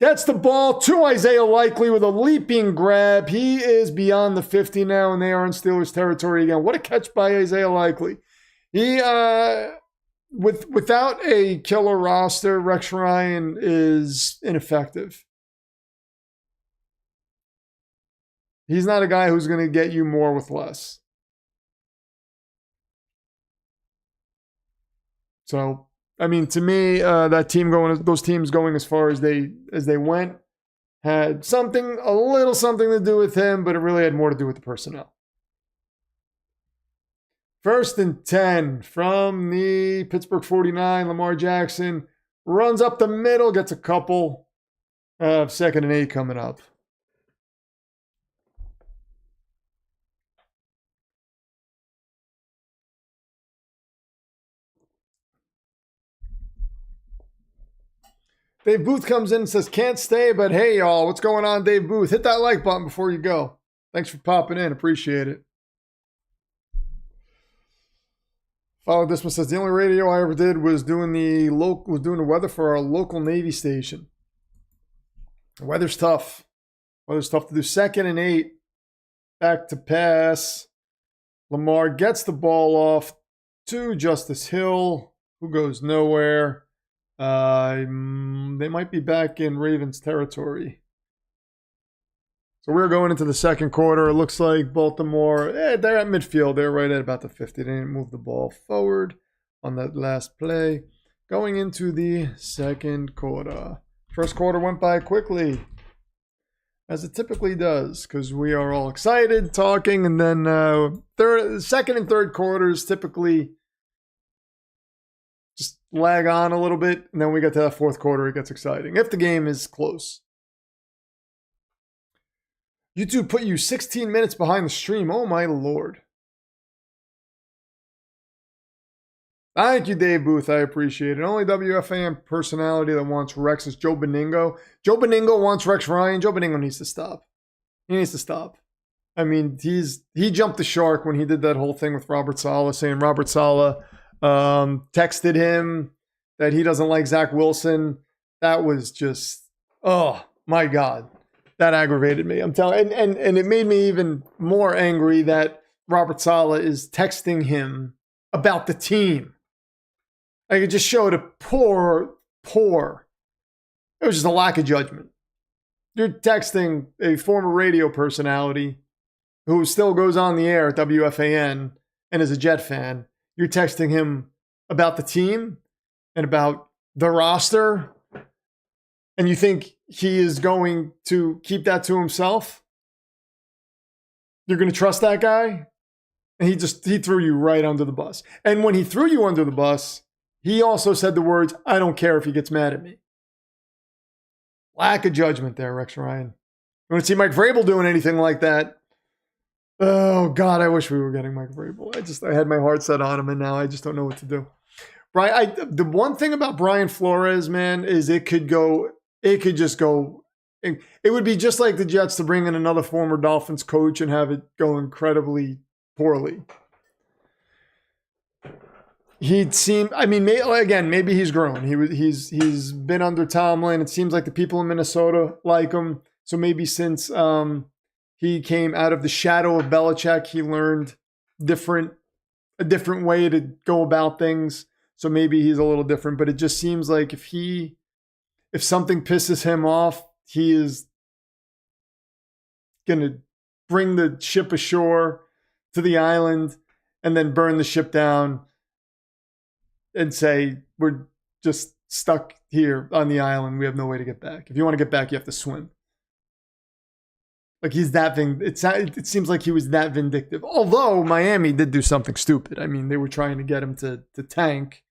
gets the ball to Isaiah Likely with a leaping grab. He is beyond the 50 now, and they are in Steelers territory again. What a catch by Isaiah Likely. He, without a killer roster, Rex Ryan is ineffective. He's not a guy who's going to get you more with less. So, I mean, to me, those teams going as far as they went had a little something to do with him, but it really had more to do with the personnel. 1st and 10 from the Pittsburgh 49. Lamar Jackson runs up the middle, gets a couple. 2nd and 8 coming up. Dave Booth comes in and says, can't stay, but hey, y'all, what's going on, Dave Booth? Hit that like button before you go. Thanks for popping in. Appreciate it. Follow this one says, the only radio I ever did was doing the weather for our local Navy station. The weather's tough. Weather's tough to do. 2nd and 8. Back to pass. Lamar gets the ball off to Justice Hill, who goes nowhere. They might be back in Ravens territory. So we're going into the 2nd quarter. It looks like Baltimore, they're at midfield. They're right at about the 50. They didn't move the ball forward on that last play. Going into the 2nd quarter. 1st quarter went by quickly, as it typically does, because we are all excited, talking, and then 2nd and 3rd quarters typically just lag on a little bit, and then we get to that 4th quarter, it gets exciting, if the game is close. YouTube put you 16 minutes behind the stream. Oh, my Lord. Thank you, Dave Booth. I appreciate it. Only WFAN personality that wants Rex is Joe Beningo. Joe Beningo wants Rex Ryan. Joe Beningo needs to stop. He needs to stop. I mean, he jumped the shark when he did that whole thing with Robert Saleh, saying Robert Saleh texted him that he doesn't like Zach Wilson. That was just, oh my God, that aggravated me. I'm telling, and it made me even more angry that Robert Saleh is texting him about the team. Like, it just showed a poor. It was just a lack of judgment. You're texting a former radio personality who still goes on the air at WFAN and is a Jet fan. You're texting him about the team and about the roster, and you think he is going to keep that to himself? You're going to trust that guy? And he threw you right under the bus. And when he threw you under the bus, he also said the words, "I don't care if he gets mad at me." Lack of judgment there, Rex Ryan. You want to see Mike Vrabel doing anything like that? Oh, God, I wish we were getting Mike Vrabel. I had my heart set on him, and now I just don't know what to do. The one thing about Brian Flores, man, is it could just go. It would be just like the Jets to bring in another former Dolphins coach and have it go incredibly poorly. He'd seem, I mean, again, maybe he's grown. He's been under Tomlin. It seems like the people in Minnesota like him. So maybe since he came out of the shadow of Belichick, he learned a different way to go about things. So maybe he's a little different. But it just seems like if something pisses him off, he is going to bring the ship ashore to the island and then burn the ship down and say, we're just stuck here on the island. We have no way to get back. If you want to get back, you have to swim. Like, he's that thing. It seems like he was that vindictive. Although Miami did do something stupid. I mean, they were trying to get him to tank,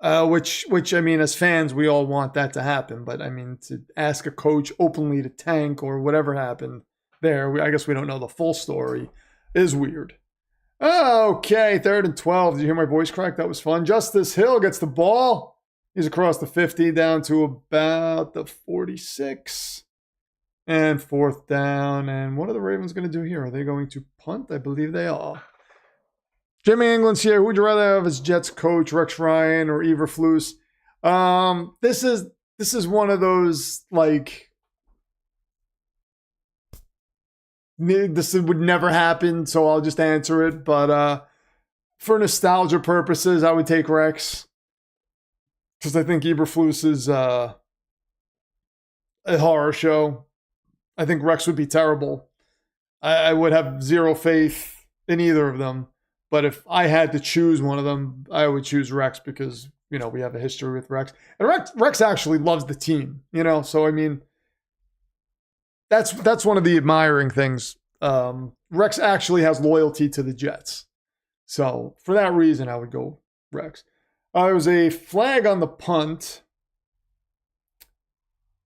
which I mean, as fans, we all want that to happen. But I mean, to ask a coach openly to tank or whatever happened there, I guess we don't know the full story, is weird. Okay, 3rd and 12. Did you hear my voice crack? That was fun. Justice Hill gets the ball. He's across the 50 down to about the 46. And 4th down. And what are the Ravens going to do here? Are they going to punt? I believe they are. Jimmy England's here. Who would you rather have as Jets coach, Rex Ryan or Eberflus? This is one of those, like, this would never happen, so I'll just answer it. But for nostalgia purposes, I would take Rex. Because I think Eberflus is a horror show. I think Rex would be terrible. I would have zero faith in either of them. But if I had to choose one of them, I would choose Rex because, you know, we have a history with Rex. And Rex actually loves the team, you know. So, I mean, that's one of the admiring things. Rex actually has loyalty to the Jets. So, for that reason, I would go Rex. There was a flag on the punt.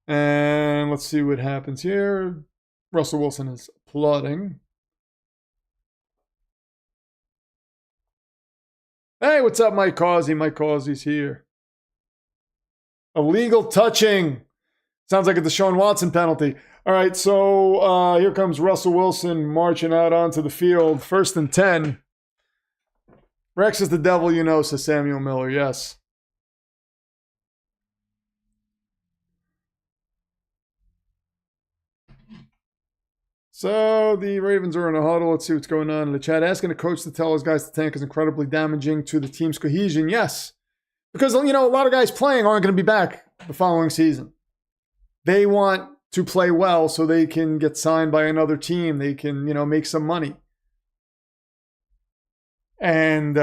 And let's see what happens here. Russell Wilson is applauding. Hey, what's up, Mike Causey? Mike Causey's here. Illegal touching. Sounds like a Deshaun Watson penalty. All right, so here comes Russell Wilson marching out onto the field. 1st and 10. Rex is the devil you know, says Samuel Miller. Yes. So the Ravens are in a huddle. Let's see what's going on in the chat. Asking the coach to tell his guys to tank is incredibly damaging to the team's cohesion. Yes. Because, you know, a lot of guys playing aren't going to be back the following season. They want to play well so they can get signed by another team. They can, you know, make some money. And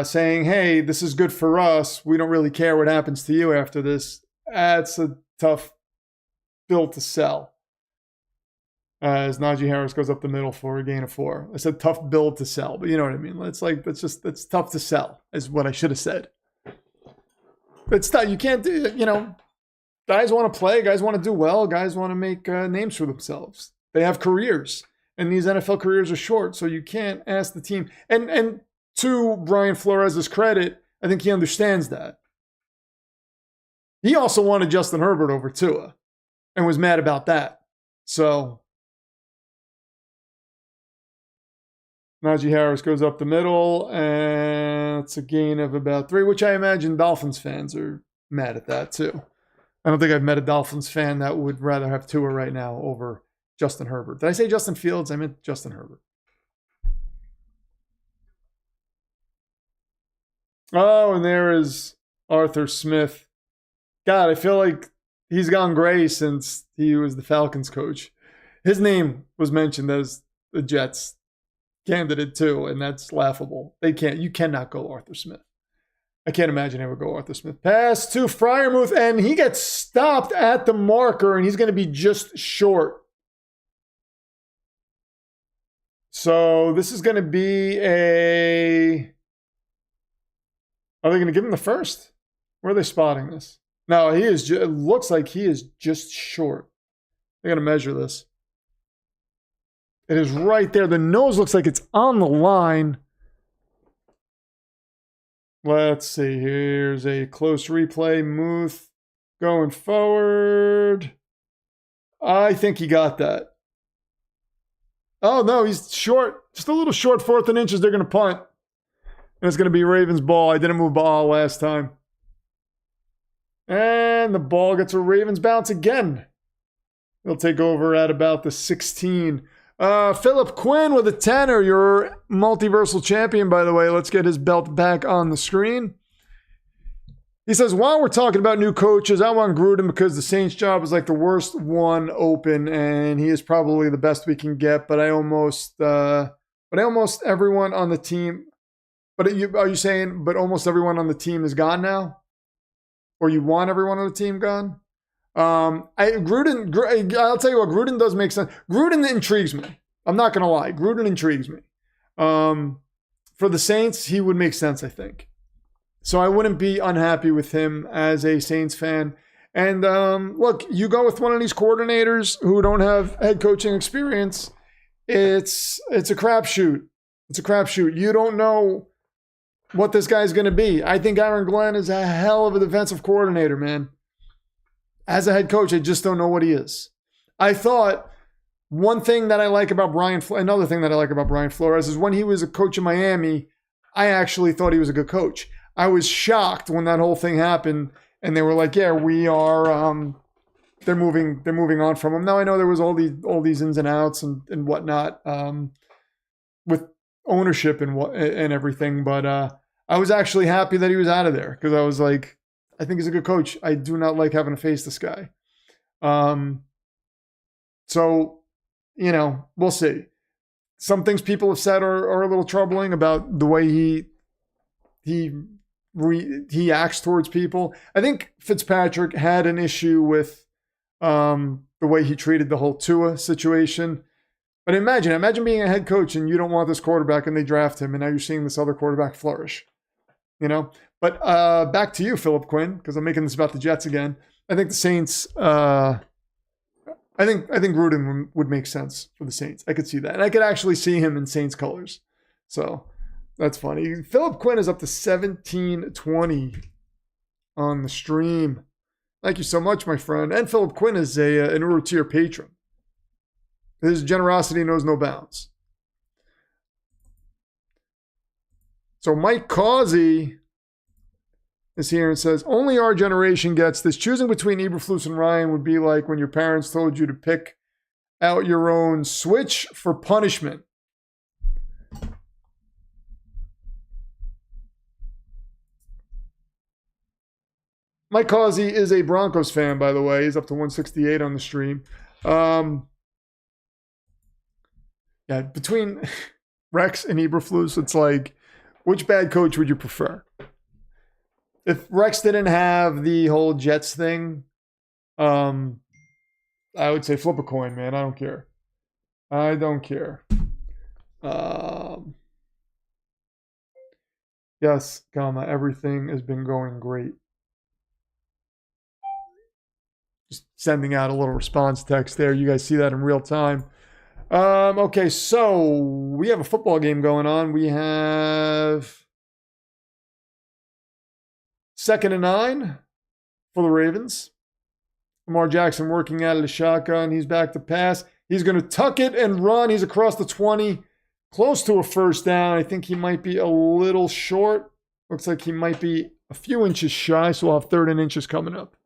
saying, hey, this is good for us. We don't really care what happens to you after this. That's a tough bill to sell. As Najee Harris goes up the middle for a gain of 4. I said tough bill to sell, but you know what I mean. It's tough to sell is what I should have said. It's tough. You can't do, you know, guys want to play, guys want to do well, guys want to make names for themselves. They have careers, and these NFL careers are short, so you can't ask the team. And to Brian Flores' credit, I think he understands that. He also wanted Justin Herbert over Tua and was mad about that. So Najee Harris goes up the middle, and it's a gain of about 3, which I imagine Dolphins fans are mad at that too. I don't think I've met a Dolphins fan that would rather have Tua right now over Justin Herbert. Did I say Justin Fields? I meant Justin Herbert. Oh, and there is Arthur Smith. God, I feel like he's gone gray since he was the Falcons coach. His name was mentioned as the Jets candidate too, and that's laughable. You cannot go Arthur Smith. I can't imagine he would go Arthur Smith. Pass to Freiermuth, and he gets stopped at the marker, and he's going to be just short. So this is going to be a... Are they going to give him the first? Where are they spotting this? No, it looks like he is just short. I got to measure this. It is right there. The nose looks like it's on the line. Let's see. Here's a close replay. Muth going forward. I think he got that. Oh, no, he's short. Just a little short, 4th and inches. They're going to punt. And it's going to be Ravens ball. I didn't move ball last time. And the ball gets a Ravens bounce again. They'll take over at about the 16. Philip Quinn with a 10er, your multiversal champion, by the way. Let's get his belt back on the screen. He says, while we're talking about new coaches, I want Gruden because the Saints job is like the worst one open, and he is probably the best we can get. But almost everyone on the team. But are you saying, but almost everyone on the team is gone now? Or you want everyone on the team gone? I'll tell you what, Gruden does make sense. Gruden intrigues me. I'm not going to lie. Gruden intrigues me. For the Saints, he would make sense, I think. So I wouldn't be unhappy with him as a Saints fan. And look, you go with one of these coordinators who don't have head coaching experience, it's a crapshoot. It's a crapshoot. You don't know what this guy's going to be. I think Aaron Glenn is a hell of a defensive coordinator, man. As a head coach, I just don't know what he is. I thought another thing that I like about Brian Flores is when he was a coach in Miami, I actually thought he was a good coach. I was shocked when that whole thing happened and they were like, yeah, we are, they're moving on from him. Now I know there was all these ins and outs and whatnot, with ownership and everything, but I was actually happy that he was out of there because I was like, I think he's a good coach. I do not like having to face this guy. So, we'll see. Some things people have said are a little troubling about the way he acts towards people. I think Fitzpatrick had an issue with the way he treated the whole Tua situation. But imagine being a head coach and you don't want this quarterback and they draft him and now you're seeing this other quarterback flourish. But back to you, Philip Quinn, because I'm making this about the Jets again. I think the Saints, I think Gruden would make sense for the Saints. I could see that. And I could actually see him in Saints colors. So that's funny. Philip Quinn is up to 1720 on the stream. Thank you so much, my friend. And Philip Quinn is an Uru tier patron. His generosity knows no bounds. So Mike Causey is here and says, only our generation gets this. Choosing between Eberflus and Ryan would be like when your parents told you to pick out your own switch for punishment. Mike Causey is a Broncos fan, by the way. He's up to 168 on the stream. Yeah, between Rex and Eberflus, it's like, which bad coach would you prefer? If Rex didn't have the whole Jets thing, I would say flip a coin, man. I don't care. I don't care. Yes, everything has been going great. Just sending out a little response text there. You guys see that in real time. Okay, so we have a football game going on. We have 2nd and 9 for the Ravens. Lamar Jackson working out of the shotgun. He's back to pass. He's going to tuck it and run. He's across the 20. close to a first down. I think he might be a little short. Looks like he might be a few inches shy, so we'll have 3rd and inches coming up.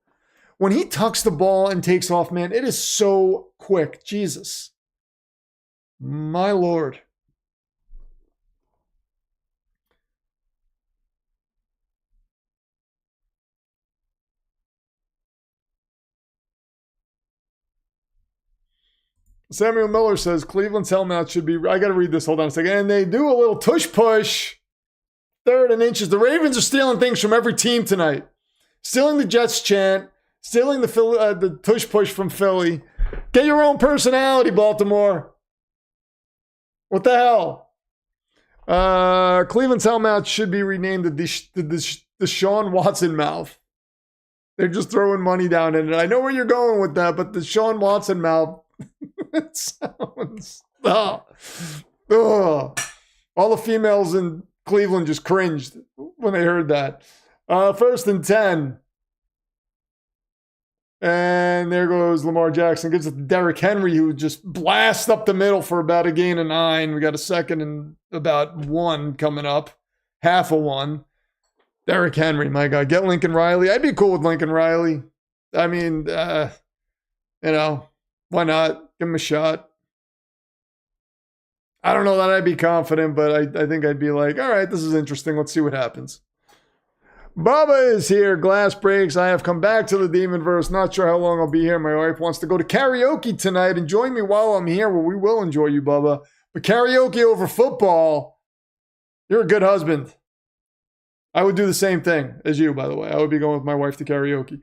When he tucks the ball and takes off, man, it is so quick. Jesus. My Lord. Samuel Miller says Cleveland's helmet should be. I got to read this. Hold on a second. And they do a little tush push. 3rd and inches. The Ravens are stealing things from every team tonight. Stealing the Jets chant. Stealing the tush push from Philly. Get your own personality, Baltimore. What the hell? Cleveland's helmet should be renamed the Deshaun Watson mouth. They're just throwing money down in it. I know where you're going with that, but the Deshaun Watson mouth. It sounds. All the females in Cleveland just cringed when they heard that. 1st and 10. And there goes Lamar Jackson. Gives it to Derrick Henry, who just blasts up the middle for about a gain of 9. We got a 2nd and about 1 coming up. Half a 1. Derrick Henry, my God. Get Lincoln Riley. I'd be cool with Lincoln Riley. I mean, why not? Give him a shot. I don't know that I'd be confident, but I think I'd be like, all right, this is interesting. Let's see what happens. Bubba is here. Glass breaks. I have come back to the Demonverse. Not sure how long I'll be here. My wife wants to go to karaoke tonight and join me while I'm here. Well, we will enjoy you, Bubba. But karaoke over football, you're a good husband. I would do the same thing as you, by the way. I would be going with my wife to karaoke.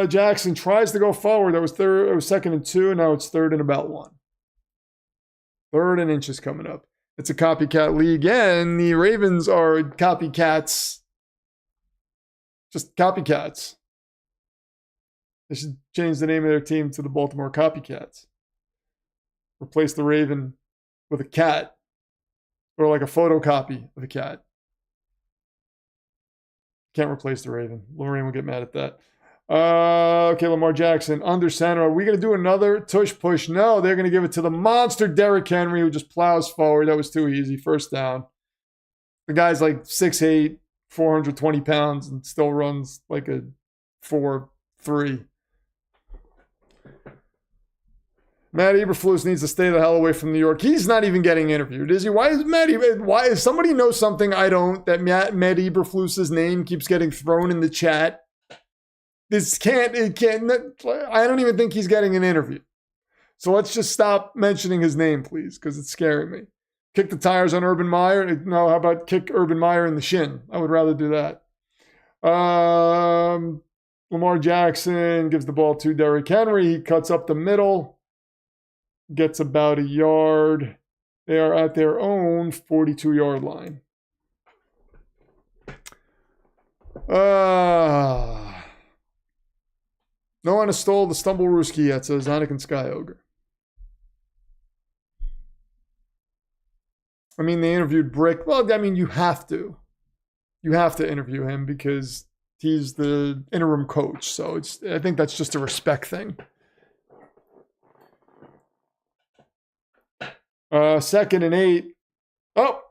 Jackson tries to go forward. That was 2nd and 2. Now it's 3rd and about 1. 3rd and inches coming up. It's a copycat league, and the Ravens are copycats. Just copycats. They should change the name of their team to the Baltimore Copycats. Replace the Raven with a cat. Or like a photocopy of a cat. Can't replace the Raven. Lorraine will get mad at that. Okay, Lamar Jackson, under center. Are we going to do another tush push? No, they're going to give it to the monster Derrick Henry, who just plows forward. That was too easy. First down. The guy's like 6'8", 420 pounds, and still runs like a 4.3. Matt Eberflus needs to stay the hell away from New York. He's not even getting interviewed, is he? Why if somebody knows something I don't, that Matt Eberflus's name keeps getting thrown in the chat? I don't even think he's getting an interview. So let's just stop mentioning his name, please, because it's scaring me. Kick the tires on Urban Meyer. No, how about kick Urban Meyer in the shin? I would rather do that. Lamar Jackson gives the ball to Derrick Henry. He cuts up the middle. Gets about a yard. They are at their own 42-yard line. No one has stole the Stumble Rooski yet, says Anakin Sky Ogre. I mean, they interviewed Brick. Well, I mean, you have to. You have to interview him because he's the interim coach. So I think that's just a respect thing. 2nd and 8. Oh!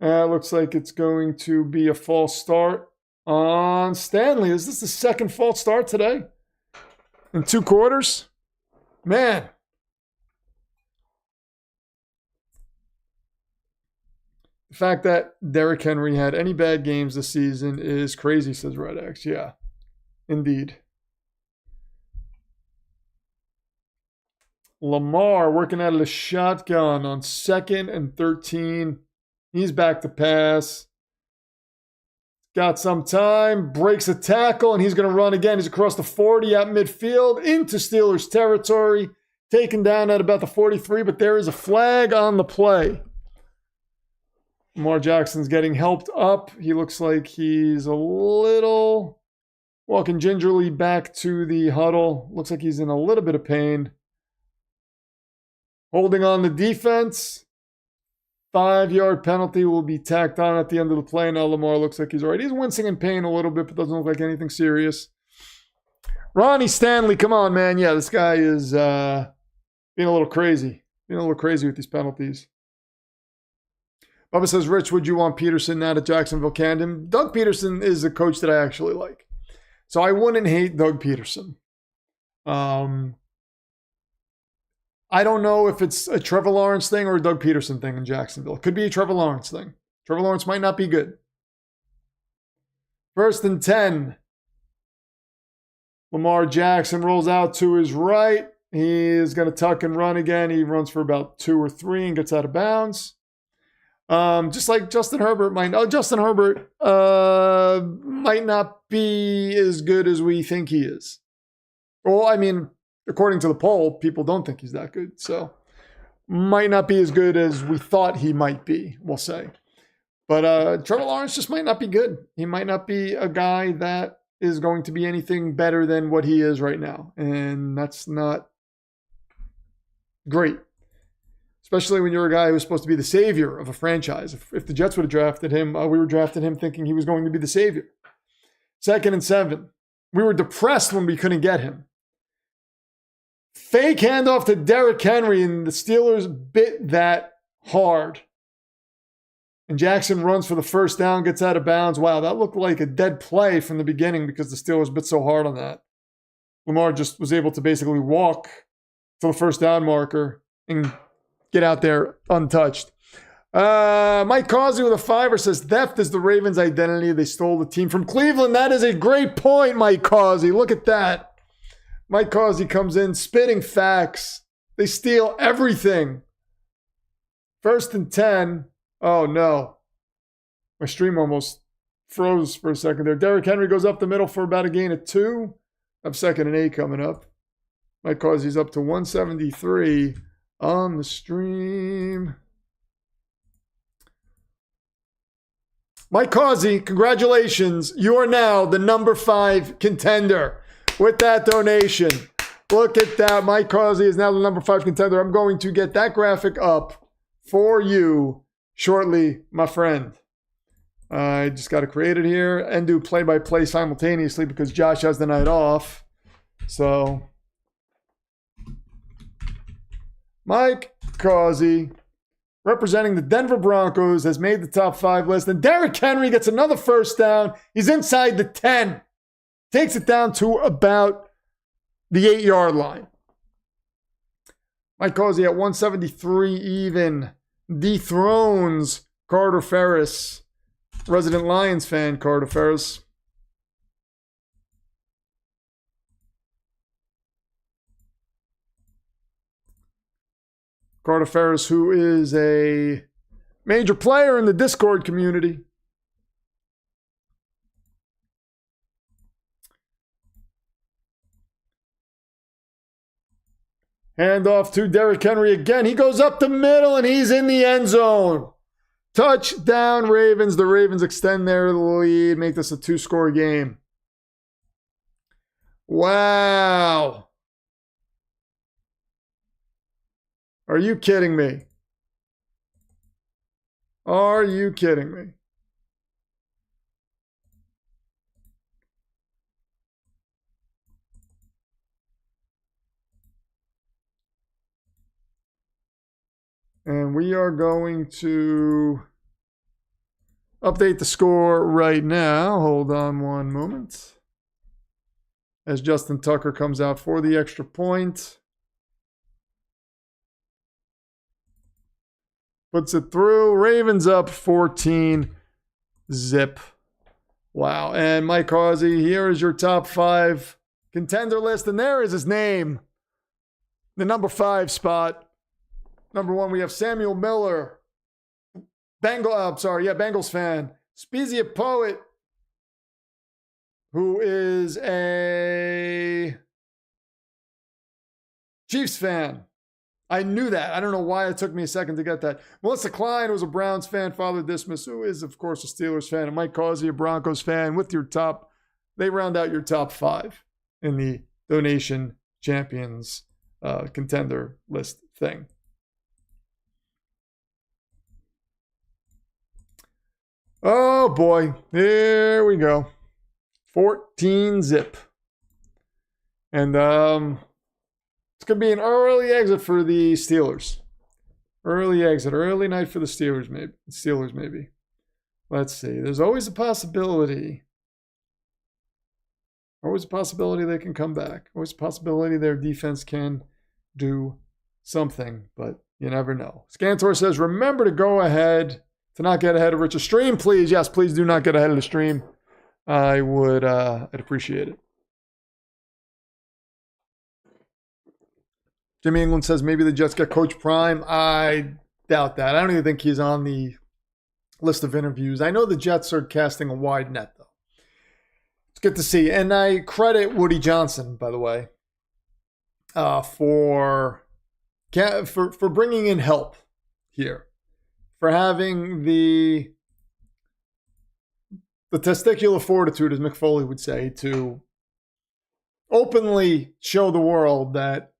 Looks like it's going to be a false start on Stanley. Is this the 2nd false start today? In 2 quarters? Man. The fact that Derrick Henry had any bad games this season is crazy, says Red X. Yeah, indeed. Lamar working out of the shotgun on 2nd and 13. He's back to pass. Got some time. Breaks a tackle, and he's going to run again. He's across the 40 at midfield into Steelers territory. Taken down at about the 43, but there is a flag on the play. Lamar Jackson's getting helped up. He looks like he's a little walking gingerly back to the huddle. Looks like he's in a little bit of pain. Holding on the defense. 5-yard penalty will be tacked on at the end of the play. Now Lamar looks like he's all right. He's wincing in pain a little bit, but doesn't look like anything serious. Ronnie Stanley, come on, man. Yeah, this guy is being a little crazy. Being a little crazy with these penalties. Bubba says, Rich, would you want Peterson now to Jacksonville Camden? Doug Peterson is a coach that I actually like. So I wouldn't hate Doug Peterson. I don't know if it's a Trevor Lawrence thing or a Doug Peterson thing in Jacksonville. It could be a Trevor Lawrence thing. Trevor Lawrence might not be good. 1st and 10. Lamar Jackson rolls out to his right. He is going to tuck and run again. He runs for about 2 or 3 and gets out of bounds. Just like Justin Herbert might. Oh, Justin Herbert might not be as good as we think he is. Well, I mean, according to the poll, people don't think he's that good. So might not be as good as we thought he might be, we'll say. But Trevor Lawrence just might not be good. He might not be a guy that is going to be anything better than what he is right now. And that's not great. Especially when you're a guy who's supposed to be the savior of a franchise. If the Jets would have drafted him, we were drafting him thinking he was going to be the savior. 2nd and 7. We were depressed when we couldn't get him. Fake handoff to Derrick Henry, and the Steelers bit that hard. And Jackson runs for the 1st down, gets out of bounds. Wow, that looked like a dead play from the beginning because the Steelers bit so hard on that. Lamar just was able to basically walk to the 1st down marker and get out there untouched. Mike Causey with a 5er says, theft is the Ravens' identity. They stole the team from Cleveland. That is a great point, Mike Causey. Look at that. Mike Causey comes in spitting facts. They steal everything. 1st and 10. Oh, no. My stream almost froze for a second there. Derrick Henry goes up the middle for about a gain of 2. I have 2nd and 8 coming up. Mike Causey's up to 173 on the stream. Mike Causey, congratulations. You are now the number 5 contender with that donation. Look at that. Mike Causey is now the number 5 contender. I'm going to get that graphic up for you shortly, my friend. I just got to create it here and do play-by-play simultaneously because Josh has the night off. So, Mike Causey, representing the Denver Broncos, has made the top 5 list. And Derrick Henry gets another 1st down. He's inside the 10. Takes it down to about the 8-yard line. Mike Causey at 173 even. Dethrones Carter Ferris. Resident Lions fan, Carter Ferris. Carter Ferris, who is a major player in the Discord community. Hand off to Derrick Henry again. He goes up the middle and he's in the end zone. Touchdown Ravens. The Ravens extend their lead, make this a 2-score game. Wow. Are you kidding me? Are you kidding me? And we are going to update the score right now. Hold on one moment. As Justin Tucker comes out for the extra point. Puts it through. Ravens up 14-zip. Wow. And Mike Causey, here is your top 5 contender list. And there is his name. The number 5 spot. Number 1, we have Samuel Miller. Bengals fan. Spezia Poet, who is a Chiefs fan. I knew that. I don't know why it took me a second to get that. Melissa Klein was a Browns fan. Father Dismas, who is, of course, a Steelers fan. And Mike Causey, a Broncos fan. With your top, they round out your top 5 in the donation champions contender list thing. Oh, boy. Here we go. 14-zip. And it's going to be an early exit for the Steelers. Early exit, early night for the Steelers, maybe. Steelers, maybe. Let's see. There's always a possibility. Always a possibility they can come back. Always a possibility their defense can do something, but you never know. Scantor says, remember to go ahead, to not get ahead of Rich's stream, please. Yes, please do not get ahead of the stream. I'd appreciate it. Jimmy England says maybe the Jets get Coach Prime. I doubt that. I don't even think he's on the list of interviews. I know the Jets are casting a wide net, though. It's good to see. And I credit Woody Johnson, by the way, for bringing in help here, for having the testicular fortitude, as Mick Foley would say, to openly show the world that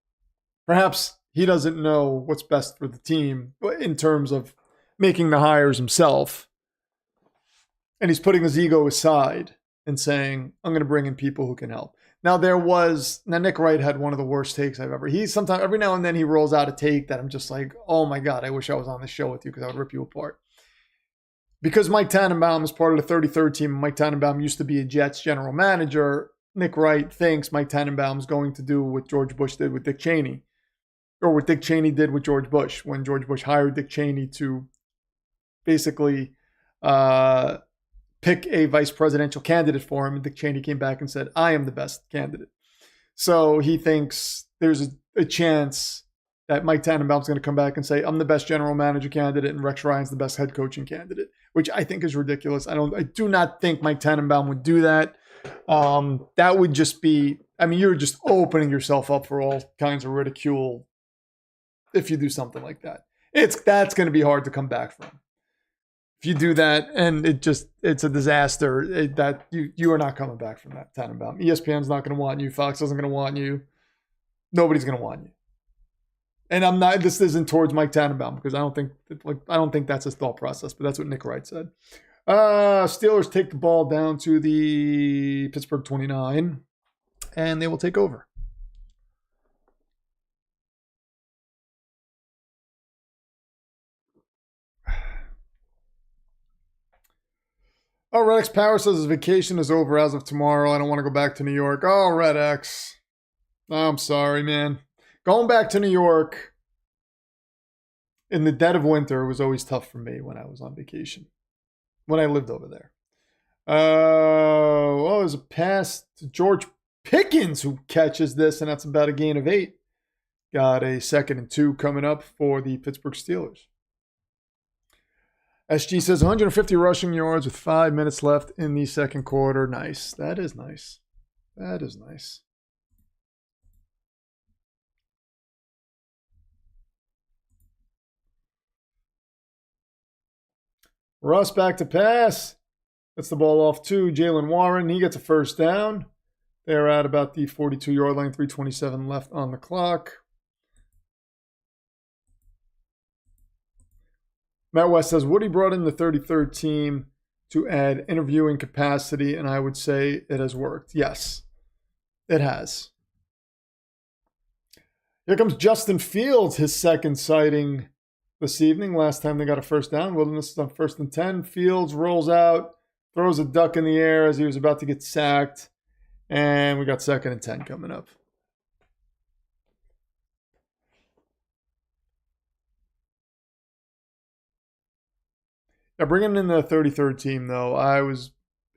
perhaps he doesn't know what's best for the team in terms of making the hires himself. And he's putting his ego aside and saying, I'm going to bring in people who can help. Now, Nick Wright had one of the worst takes I've ever. Every now and then he rolls out a take that I'm just like, oh my God, I wish I was on this show with you because I would rip you apart. Because Mike Tannenbaum is part of the 33rd team, Mike Tannenbaum used to be a Jets general manager, Nick Wright thinks Mike Tannenbaum is going to do what George Bush did with Dick Cheney, or what Dick Cheney did with George Bush, when George Bush hired Dick Cheney to basically pick a vice presidential candidate for him, and Dick Cheney came back and said, I am the best candidate. So he thinks there's a chance that Mike Tannenbaum's going to come back and say, I'm the best general manager candidate and Rex Ryan's the best head coaching candidate, which I think is ridiculous. I do not think Mike Tannenbaum would do that. That would just be, you're just opening yourself up for all kinds of ridicule if you do something like that. That's going to be hard to come back from. If you do that, and it's a disaster, that you are not coming back from that, Tannenbaum. ESPN's not going to want you. Fox isn't going to want you. Nobody's going to want you. And this isn't towards Mike Tannenbaum, because I don't think that's his thought process, but that's what Nick Wright said. Steelers take the ball down to the Pittsburgh 29, and they will take over. Oh, Red X Power says his vacation is over as of tomorrow. I don't want to go back to New York. Oh, Red X. I'm sorry, man. Going back to New York in the dead of winter was always tough for me when I was on vacation, when I lived over there. There's a pass to George Pickens who catches this, and that's about a gain of 8. Got a 2nd and 2 coming up for the Pittsburgh Steelers. SG says 150 rushing yards with 5 minutes left in the second quarter. Nice. That is nice. That is nice. Russ back to pass. That's the ball off to Jalen Warren. He gets a first down. They're at about the 42-yard line, 3:27 left on the clock. Matt West says, Woody brought in the 33rd team to add interviewing capacity, and I would say it has worked. Yes, it has. Here comes Justin Fields, his second sighting this evening. Last time they got a first down. Wilderness is on 1st and 10. Fields rolls out, throws a duck in the air as he was about to get sacked, and we got 2nd and 10 coming up. Now, bringing in the 33rd team, though, I was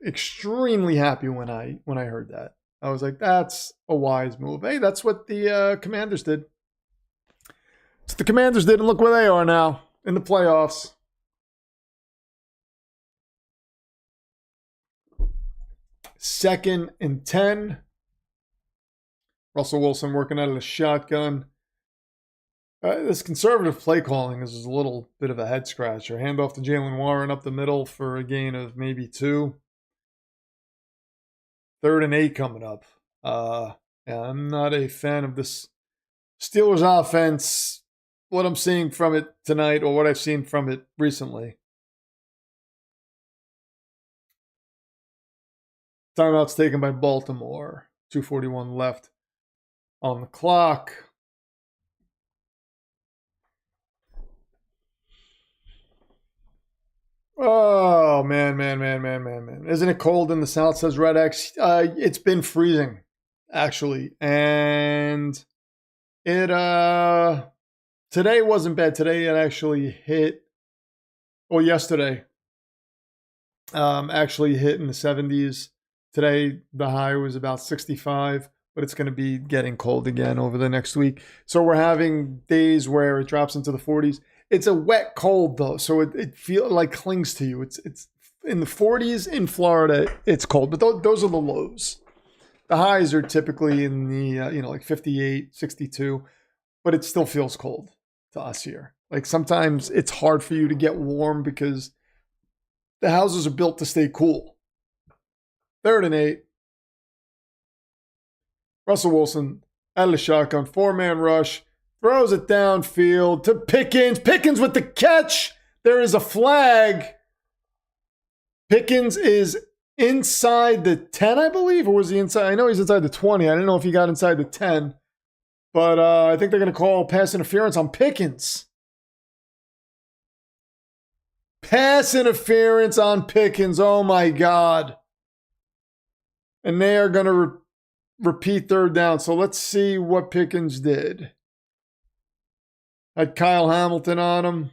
extremely happy when I heard that. I was like, that's a wise move. Hey, that's what the Commanders did. That's what the Commanders did, and look where they are now in the playoffs. Second and 10. Russell Wilson working out of the shotgun. This conservative play calling is a little bit of a head scratcher. Handoff to Jalen Warren up the middle for a gain of maybe 2. 3rd and 8 coming up. I'm not a fan of this Steelers offense, what I'm seeing from it tonight or what I've seen from it recently. Timeout's taken by Baltimore. 2:41 left on the clock. Oh, man. Isn't it cold in the south, says Red X? It's been freezing, actually. And it, today wasn't bad. Today it actually hit, well, yesterday, actually hit in the 70s. Today, the high was about 65, but it's going to be getting cold again over the next week. So we're having days where it drops into the 40s. It's a wet cold though, so it feels like clings to you. It's in the 40s in Florida. It's cold, but those are the lows. The highs are typically in the like 58, 62, but it still feels cold to us here. Like sometimes it's hard for you to get warm because the houses are built to stay cool. 3rd and 8. Russell Wilson out of the shotgun, 4-man rush. Throws it downfield to Pickens. Pickens with the catch. There is a flag. Pickens is inside the 10, I believe, or was he inside? I know he's inside the 20. I didn't know if he got inside the 10. But I think they're going to call pass interference on Pickens. Pass interference on Pickens. Oh, my God. And they are going to repeat 3rd down. So let's see what Pickens did. Had Kyle Hamilton on him.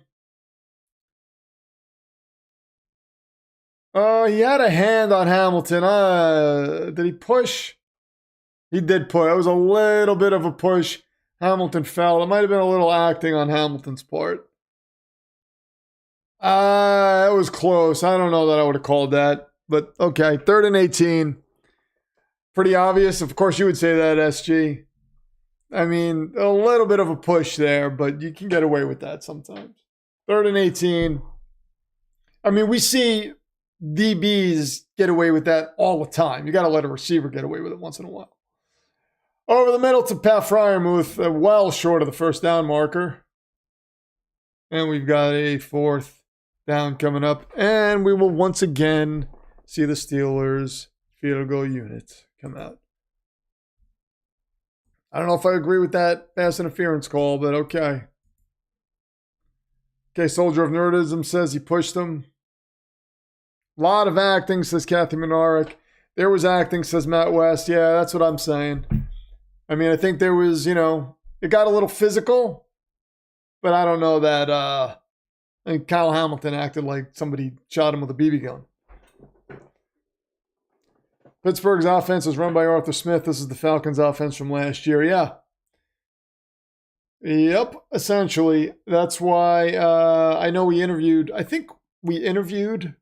He had a hand on Hamilton. Did he push? He did push. It was a little bit of a push. Hamilton fell. It might have been a little acting on Hamilton's part. It was close. I don't know that I would have called that. But okay, 3rd and 18. Pretty obvious. Of course, you would say that, SG. I mean, a little bit of a push there, but you can get away with that sometimes. 3rd and 18. I mean, we see DBs get away with that all the time. You got to let a receiver get away with it once in a while. Over the middle to Pat Freiermuth, well short of the 1st down marker. And we've got a 4th down coming up. And we will once again see the Steelers field goal unit come out. I don't know if I agree with that pass interference call, but okay. Okay, Soldier of Nerdism says he pushed him. A lot of acting, says Kathy Minaric. There was acting, says Matt West. Yeah, that's what I'm saying. I mean, I think there was, it got a little physical, but I don't know that, I think Kyle Hamilton acted like somebody shot him with a BB gun. Pittsburgh's offense is run by Arthur Smith. This is the Falcons' offense from last year. Yeah. Yep, essentially. That's why I know I think we interviewed,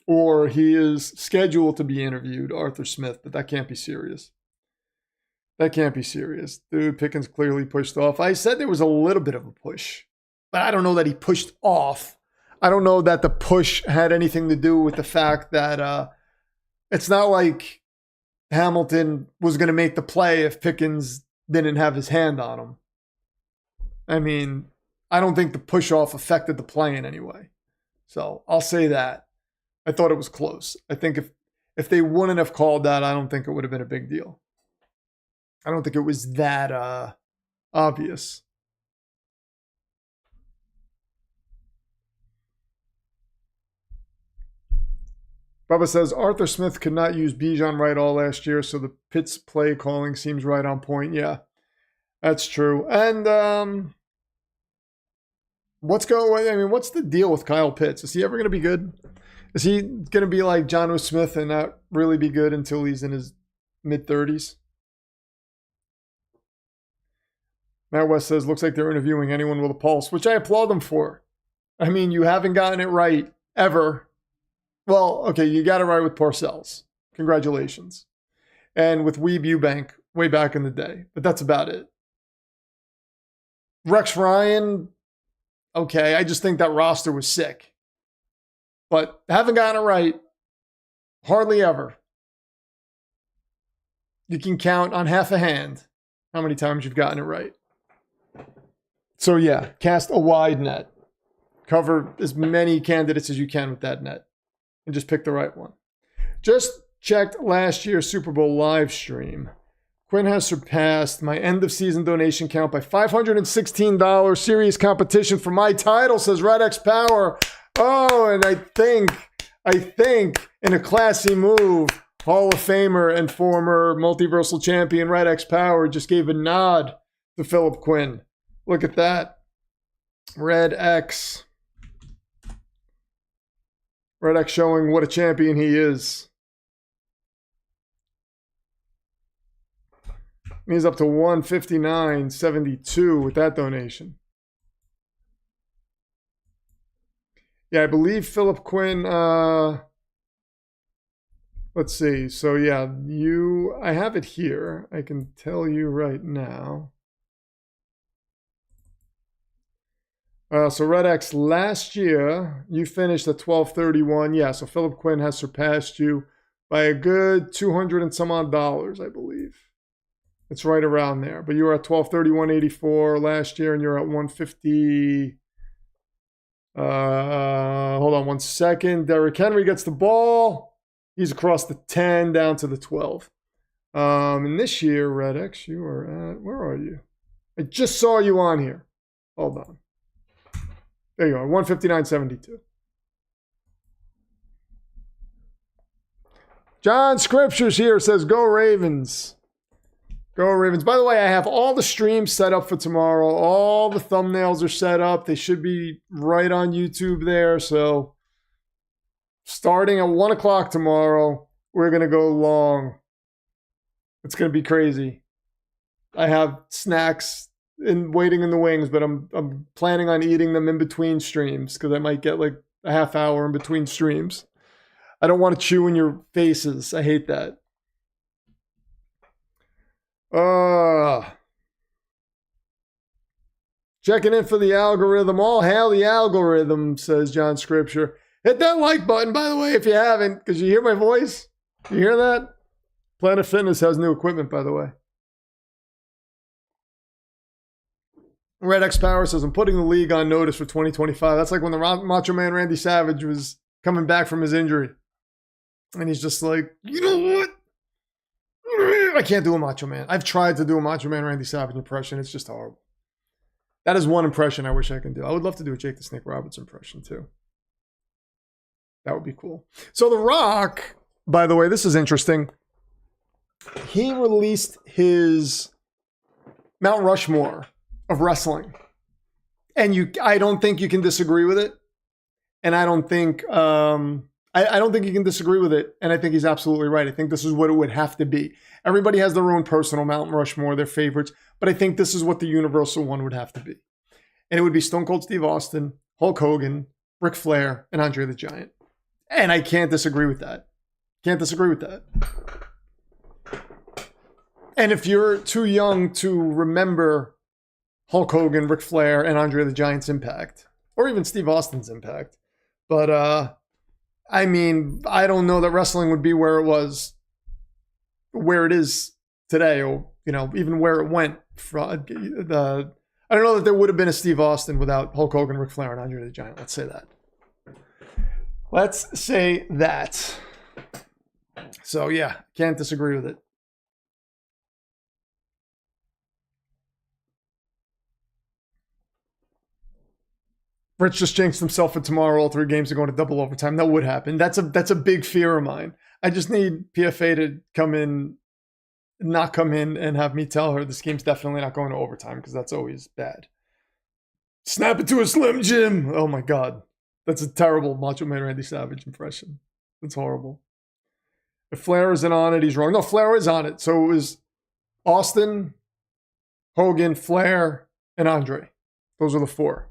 or he is scheduled to be interviewed, Arthur Smith, but that can't be serious. That can't be serious. Dude, Pickens clearly pushed off. I said there was a little bit of a push, but I don't know that he pushed off. I don't know that the push had anything to do with the fact that it's not like Hamilton was going to make the play if Pickens didn't have his hand on him. I mean, I don't think the push-off affected the play in any way. So I'll say that. I thought it was close. I think if they wouldn't have called that, I don't think it would have been a big deal. I don't think it was that obvious. Bubba says, Arthur Smith could not use Bijan right all last year, so the Pitts play calling seems right on point. Yeah, that's true. And what's the deal with Kyle Pitts? Is he ever going to be good? Is he going to be like Jonnu Smith and not really be good until he's in his mid-30s? Matt West says, looks like they're interviewing anyone with a pulse, which I applaud them for. I mean, you haven't gotten it right ever. Well, okay, you got it right with Parcells. Congratulations. And with Weeb Eubank way back in the day. But that's about it. Rex Ryan, okay, I just think that roster was sick. But haven't gotten it right. Hardly ever. You can count on half a hand how many times you've gotten it right. So yeah, cast a wide net. Cover as many candidates as you can with that net. And just pick the right one. Just checked last year's Super Bowl live stream. Quinn has surpassed my end-of-season donation count by $516. Serious competition for my title, says Red X Power. Oh, and I think in a classy move, Hall of Famer and former multiversal champion Red X Power just gave a nod to Philip Quinn. Look at that. Red X showing what a champion he is. He's up to 159.72 with that donation. Yeah, I believe Philip Quinn, let's see. So yeah, I have it here. I can tell you right now. So Red X, last year, you finished at 1231. Yeah, so Philip Quinn has surpassed you by a good 200 and some odd dollars, I believe. It's right around there. But you were at 1231.84 last year, and you're at 150. Hold on one second. Derrick Henry gets the ball. He's across the 10 down to the 12. And this year, Red X, you are at, where are you? I just saw you on here. Hold on. There you are, 159.72. John Scriptures here says, go Ravens. Go Ravens. By the way, I have all the streams set up for tomorrow. All the thumbnails are set up. They should be right on YouTube there. So starting at 1 o'clock tomorrow, we're going to go long. It's going to be crazy. I have snacks waiting in the wings, but I'm planning on eating them in between streams because I might get like a half hour in between streams. I don't want to chew in your faces. I hate that. Checking in for the algorithm. All hail the algorithm, says John Scripture. Hit that like button, by the way, if you haven't, because you hear my voice. You hear that? Planet Fitness has new equipment, by the way. Red X Power says, I'm putting the league on notice for 2025. That's like when the Macho Man Randy Savage was coming back from his injury. And he's just like, you know what? I can't do a Macho Man. I've tried to do a Macho Man Randy Savage impression. It's just horrible. That is one impression I wish I could do. I would love to do a Jake the Snake Roberts impression too. That would be cool. So The Rock, by the way, this is interesting. He released his Mount Rushmore of wrestling. And I don't think you can disagree with it. And I don't think I don't think you can disagree with it. And I think he's absolutely right. I think this is what it would have to be. Everybody has their own personal Mount Rushmore, their favorites, but I think this is what the universal one would have to be. And it would be Stone Cold Steve Austin, Hulk Hogan, Ric Flair, and Andre the Giant. And I can't disagree with that. Can't disagree with that. And if you're too young to remember Hulk Hogan, Ric Flair, and Andre the Giant's impact, or even Steve Austin's impact, but I mean, I don't know that wrestling would be where it is today, or even where it went. I don't know that there would have been a Steve Austin without Hulk Hogan, Ric Flair, and Andre the Giant. Let's say that. Let's say that. So yeah, can't disagree with it. Rich just jinxed himself for tomorrow. All 3 games are going to double overtime. That would happen. That's a big fear of mine. I just need PFA to not come in and have me tell her this game's definitely not going to overtime, because that's always bad. Snap it to a Slim Jim. Oh my God. That's a terrible Macho Man Randy Savage impression. That's horrible. If Flair isn't on it, he's wrong. No, Flair is on it. So it was Austin, Hogan, Flair, and Andre. Those are the 4.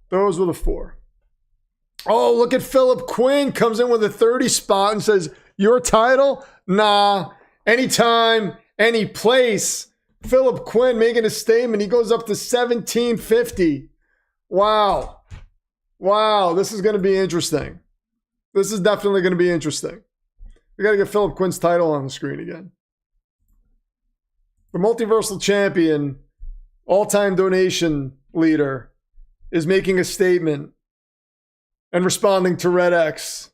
Those were the 4. Oh, look at Philip Quinn. Comes in with a 30 spot and says, your title? Nah. Anytime, any place. Philip Quinn making a statement. He goes up to 1750. Wow. Wow. This is going to be interesting. This is definitely going to be interesting. We got to get Philip Quinn's title on the screen again. The multiversal champion, all-time donation leader, is making a statement and responding to Red X.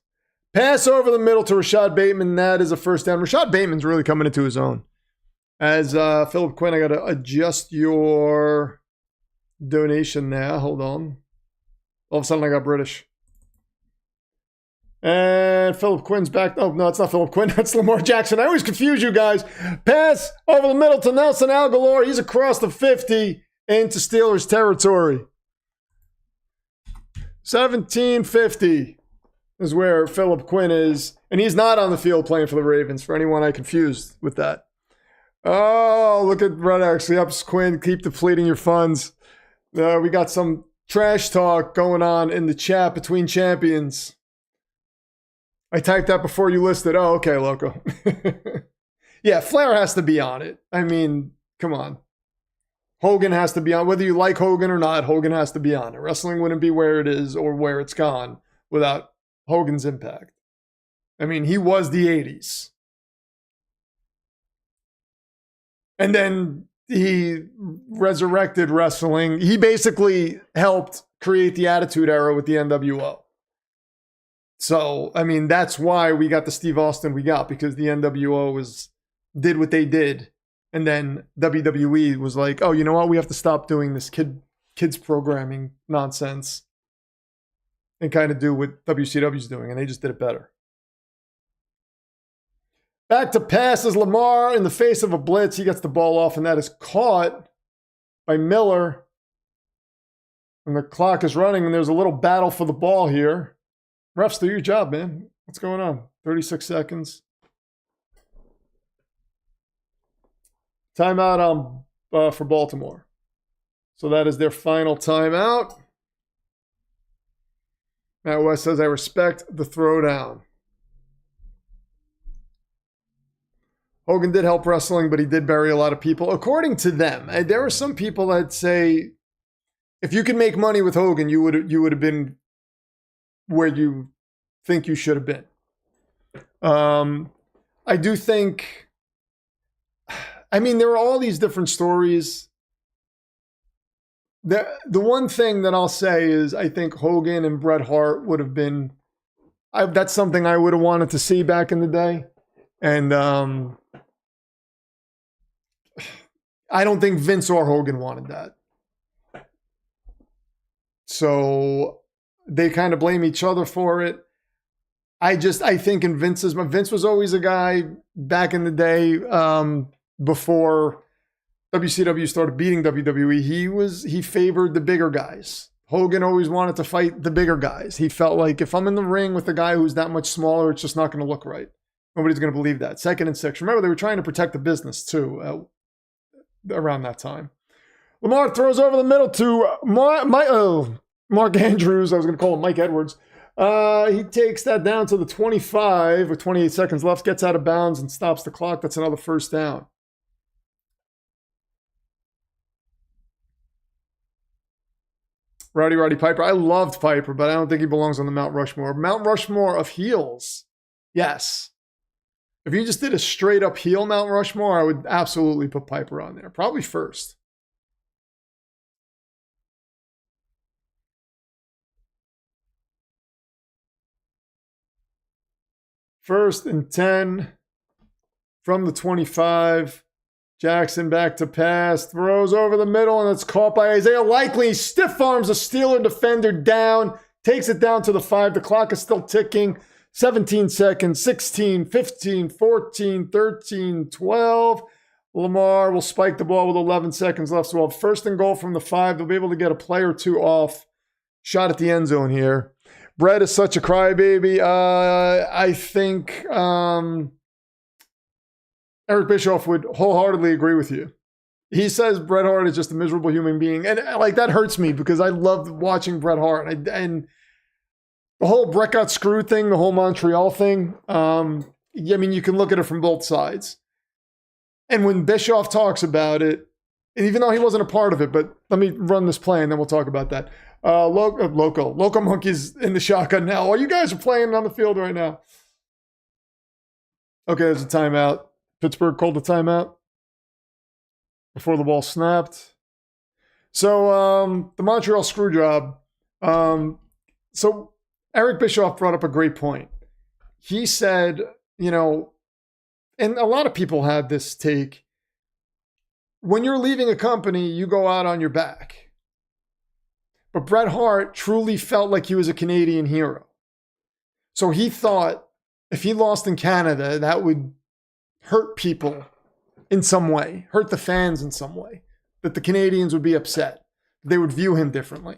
Pass over the middle to Rashad Bateman. That is a first down. Rashad Bateman's really coming into his own. As Philip Quinn, I got to adjust your donation there. Hold on. All of a sudden, I got British. And Philip Quinn's back. Oh, no, it's not Philip Quinn. That's Lamar Jackson. I always confuse you guys. Pass over the middle to Nelson Aguilar. He's across the 50 into Steelers territory. 1750 is where Philip Quinn is. And he's not on the field playing for the Ravens, for anyone I confused with that. Oh, look at Red X. Yep, Quinn, keep depleting your funds. We got some trash talk going on in the chat between champions. I typed that before you listed. Oh, okay, Loco. Yeah, Flair has to be on it. I mean, come on. Hogan has to be on. Whether you like Hogan or not, Hogan has to be on it. Wrestling wouldn't be where it is or where it's gone without Hogan's impact. I mean, he was the 80s. And then he resurrected wrestling. He basically helped create the Attitude Era with the NWO. So, I mean, that's why we got the Steve Austin we got, because the NWO did what they did. And then WWE was like, oh, you know what? We have to stop doing this kids programming nonsense and kind of do what WCW's doing. And they just did it better. Back to passes. Lamar in the face of a blitz. He gets the ball off, and that is caught by Miller. And the clock is running, and there's a little battle for the ball here. Refs, do your job, man. What's going on? 36 seconds. Timeout for Baltimore. So that is their final timeout. Matt West says, I respect the throwdown. Hogan did help wrestling, but he did bury a lot of people. According to them, there are some people that say, if you can make money with Hogan, you would have been where you think you should have been. I do think, I mean, there are all these different stories. The one thing that I'll say is I think Hogan and Bret Hart would have been, that's something I would have wanted to see back in the day. And I don't think Vince or Hogan wanted that. So they kind of blame each other for it. I think in Vince was always a guy back in the day, before WCW started beating WWE, he favored the bigger guys. Hogan always wanted to fight the bigger guys. He felt like, if I'm in the ring with a guy who's that much smaller, it's just not going to look right. Nobody's going to believe that. 2nd and 6. Remember, they were trying to protect the business too around that time. Lamar throws over the middle to Mark Andrews. I was going to call him Mike Edwards. He takes that down to the 25 with 28 seconds left, gets out of bounds and stops the clock. That's another first down. Roddy Piper. I loved Piper, but I don't think he belongs on the Mount Rushmore. Mount Rushmore of heels. Yes. If you just did a straight up heel Mount Rushmore, I would absolutely put Piper on there. Probably first. First and 10 from the 25. Jackson back to pass. Throws over the middle, and it's caught by Isaiah Likely. Stiff arms a Steeler defender down. Takes it down to the 5. The clock is still ticking. 17 seconds. 16, 15, 14, 13, 12. Lamar will spike the ball with 11 seconds left. So we'll have first and goal from the 5. They'll be able to get a play or two off. Shot at the end zone here. Brett is such a crybaby. I think Eric Bischoff would wholeheartedly agree with you. He says Bret Hart is just a miserable human being. And like that hurts me because I loved watching Bret Hart. And the whole Bret got screwed thing, the whole Montreal thing, I mean, you can look at it from both sides. And when Bischoff talks about it, and even though he wasn't a part of it, but let me run this play and then we'll talk about that. Loco Monkey's in the shotgun now. Oh, you guys are playing on the field right now. Okay, there's a timeout. Pittsburgh called the timeout before the ball snapped. So the Montreal screw job. So Eric Bischoff brought up a great point. He said, you know, and a lot of people had this take, when you're leaving a company, you go out on your back. But Bret Hart truly felt like he was a Canadian hero. So he thought if he lost in Canada, that would hurt people in some way, hurt the fans in some way, that the Canadians would be upset. They would view him differently.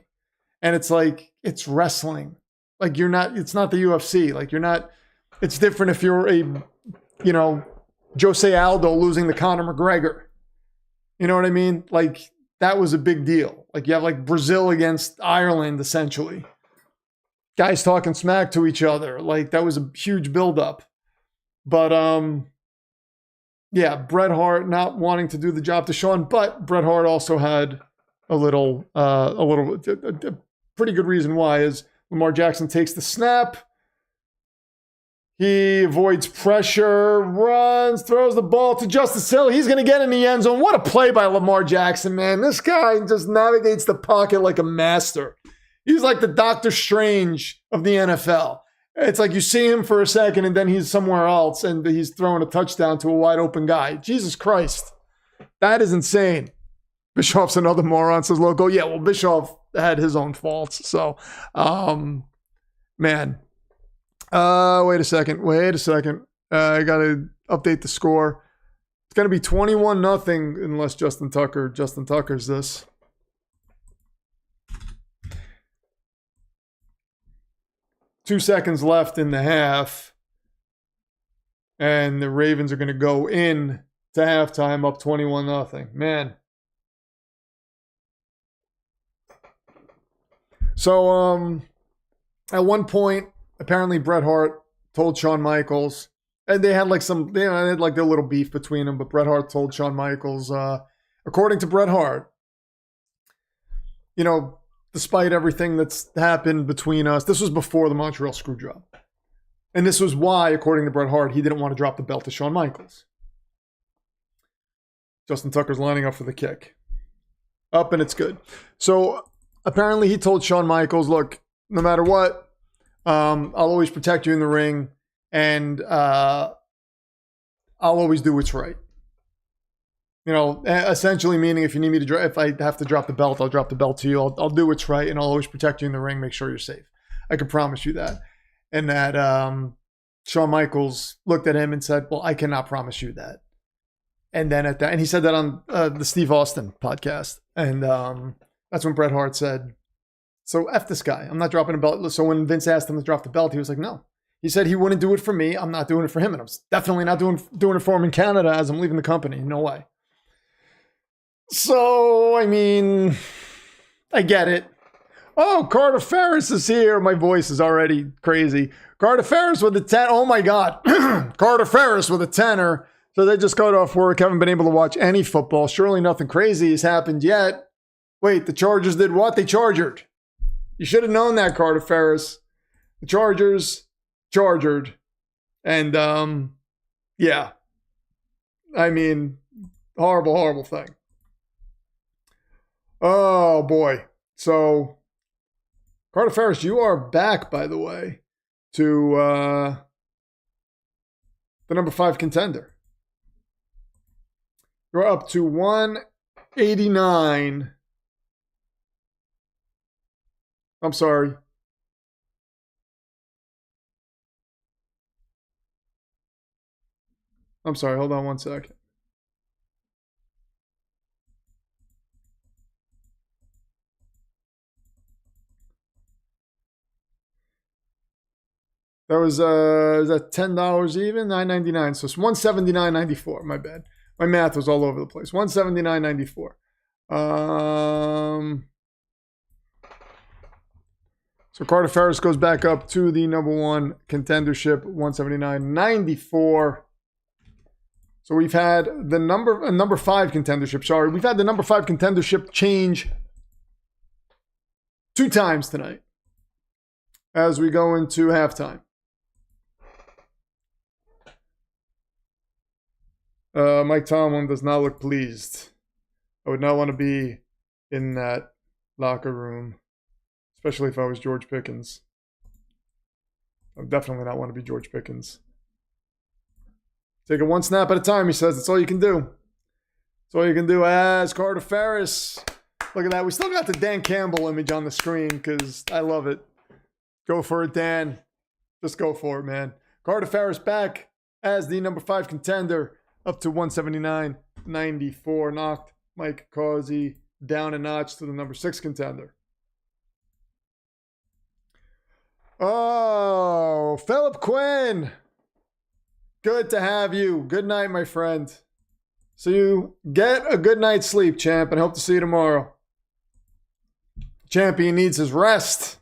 And it's like, it's wrestling. Like it's not the UFC. Like it's different if you're Jose Aldo losing to Conor McGregor. You know what I mean? Like that was a big deal. Like you have like Brazil against Ireland, essentially. Guys talking smack to each other. Like that was a huge buildup. But yeah, Bret Hart not wanting to do the job to Sean, but Bret Hart also had a pretty good reason why is Lamar Jackson takes the snap. He avoids pressure, runs, throws the ball to Justice Hill. He's going to get in the end zone. What a play by Lamar Jackson, man. This guy just navigates the pocket like a master. He's like the Doctor Strange of the NFL. It's like you see him for a second and then he's somewhere else and he's throwing a touchdown to a wide open guy. Jesus Christ. That is insane. Bischoff's another moron, says Loco. Yeah, well, Bischoff had his own faults. So, man. Wait a second. I got to update the score. It's going to be 21-0 unless Justin Tucker's this. Two seconds left in the half. And the Ravens are going to go in to halftime up 21-0. Man. So, at one point, apparently Bret Hart told Shawn Michaels, and they had like they had like their little beef between them, but Bret Hart told Shawn Michaels, according to Bret Hart, despite everything that's happened between us, this was before the Montreal screw job. And this was why, according to Bret Hart, he didn't want to drop the belt to Shawn Michaels. Justin Tucker's lining up for the kick. Up and it's good. So apparently he told Shawn Michaels, look, no matter what, I'll always protect you in the ring, and I'll always do what's right. Essentially meaning if you need me to if I have to drop the belt, I'll drop the belt to you. I'll do what's right, and I'll always protect you in the ring, make sure you're safe. I can promise you that. And that Shawn Michaels looked at him and said, well, I cannot promise you that. And then and he said that on the Steve Austin podcast. And that's when Bret Hart said, so F this guy. I'm not dropping a belt. So when Vince asked him to drop the belt, he was like, no. He said he wouldn't do it for me. I'm not doing it for him. And I'm definitely not doing it for him in Canada as I'm leaving the company. No way. So, I mean, I get it. Oh, Carter Ferris is here. My voice is already crazy. Carter Ferris with a 10. Oh, my God. Carter Ferris with a 10er. So they just got off work. Haven't been able to watch any football. Surely nothing crazy has happened yet. Wait, the Chargers did what? They chargered. You should have known that, Carter Ferris. The Chargers chargered. And, yeah. I mean, horrible, horrible thing. Oh, boy. So, Carter Ferris, you are back, by the way, to the number 5 contender. You're up to 189. I'm sorry. Hold on one second. That was is that $10 even? $9.99. So it's $179.94. My bad. My math was all over the place. $179.94. So Carter Ferris goes back up to the number 1 contendership, $179.94. So we've had the number 5 contendership. Sorry, we've had the number 5 contendership change 2 times tonight as we go into halftime. Mike Tomlin does not look pleased. I would not want to be in that locker room, especially if I was George Pickens. I would definitely not want to be George Pickens. Take it one snap at a time, he says. That's all you can do. That's all you can do as Carter Ferris. Look at that. We still got the Dan Campbell image on the screen because I love it. Go for it, Dan. Just go for it, man. Carter Ferris back as the number 5 contender, up to 179.94. Knocked Mike Causey down a notch to the number 6 contender. Oh, Philip Quinn. Good to have you. Good night, my friend. So you get a good night's sleep, champ, and hope to see you tomorrow. Champion needs his rest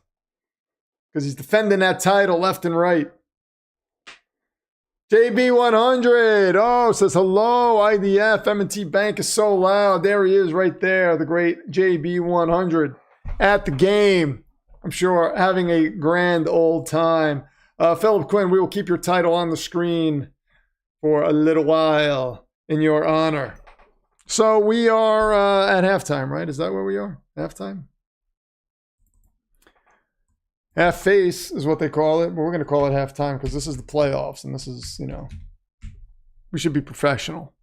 because he's defending that title left and right. JB100. Oh, says hello, IDF. M&T Bank is so loud. There he is right there, the great JB100 at the game. I'm sure having a grand old time. Philip Quinn, we will keep your title on the screen for a little while in your honor. So we are at halftime, right? Is that where we are? Halftime? Half face is what they call it, but we're going to call it halftime because this is the playoffs, and this is, you know, we should be professional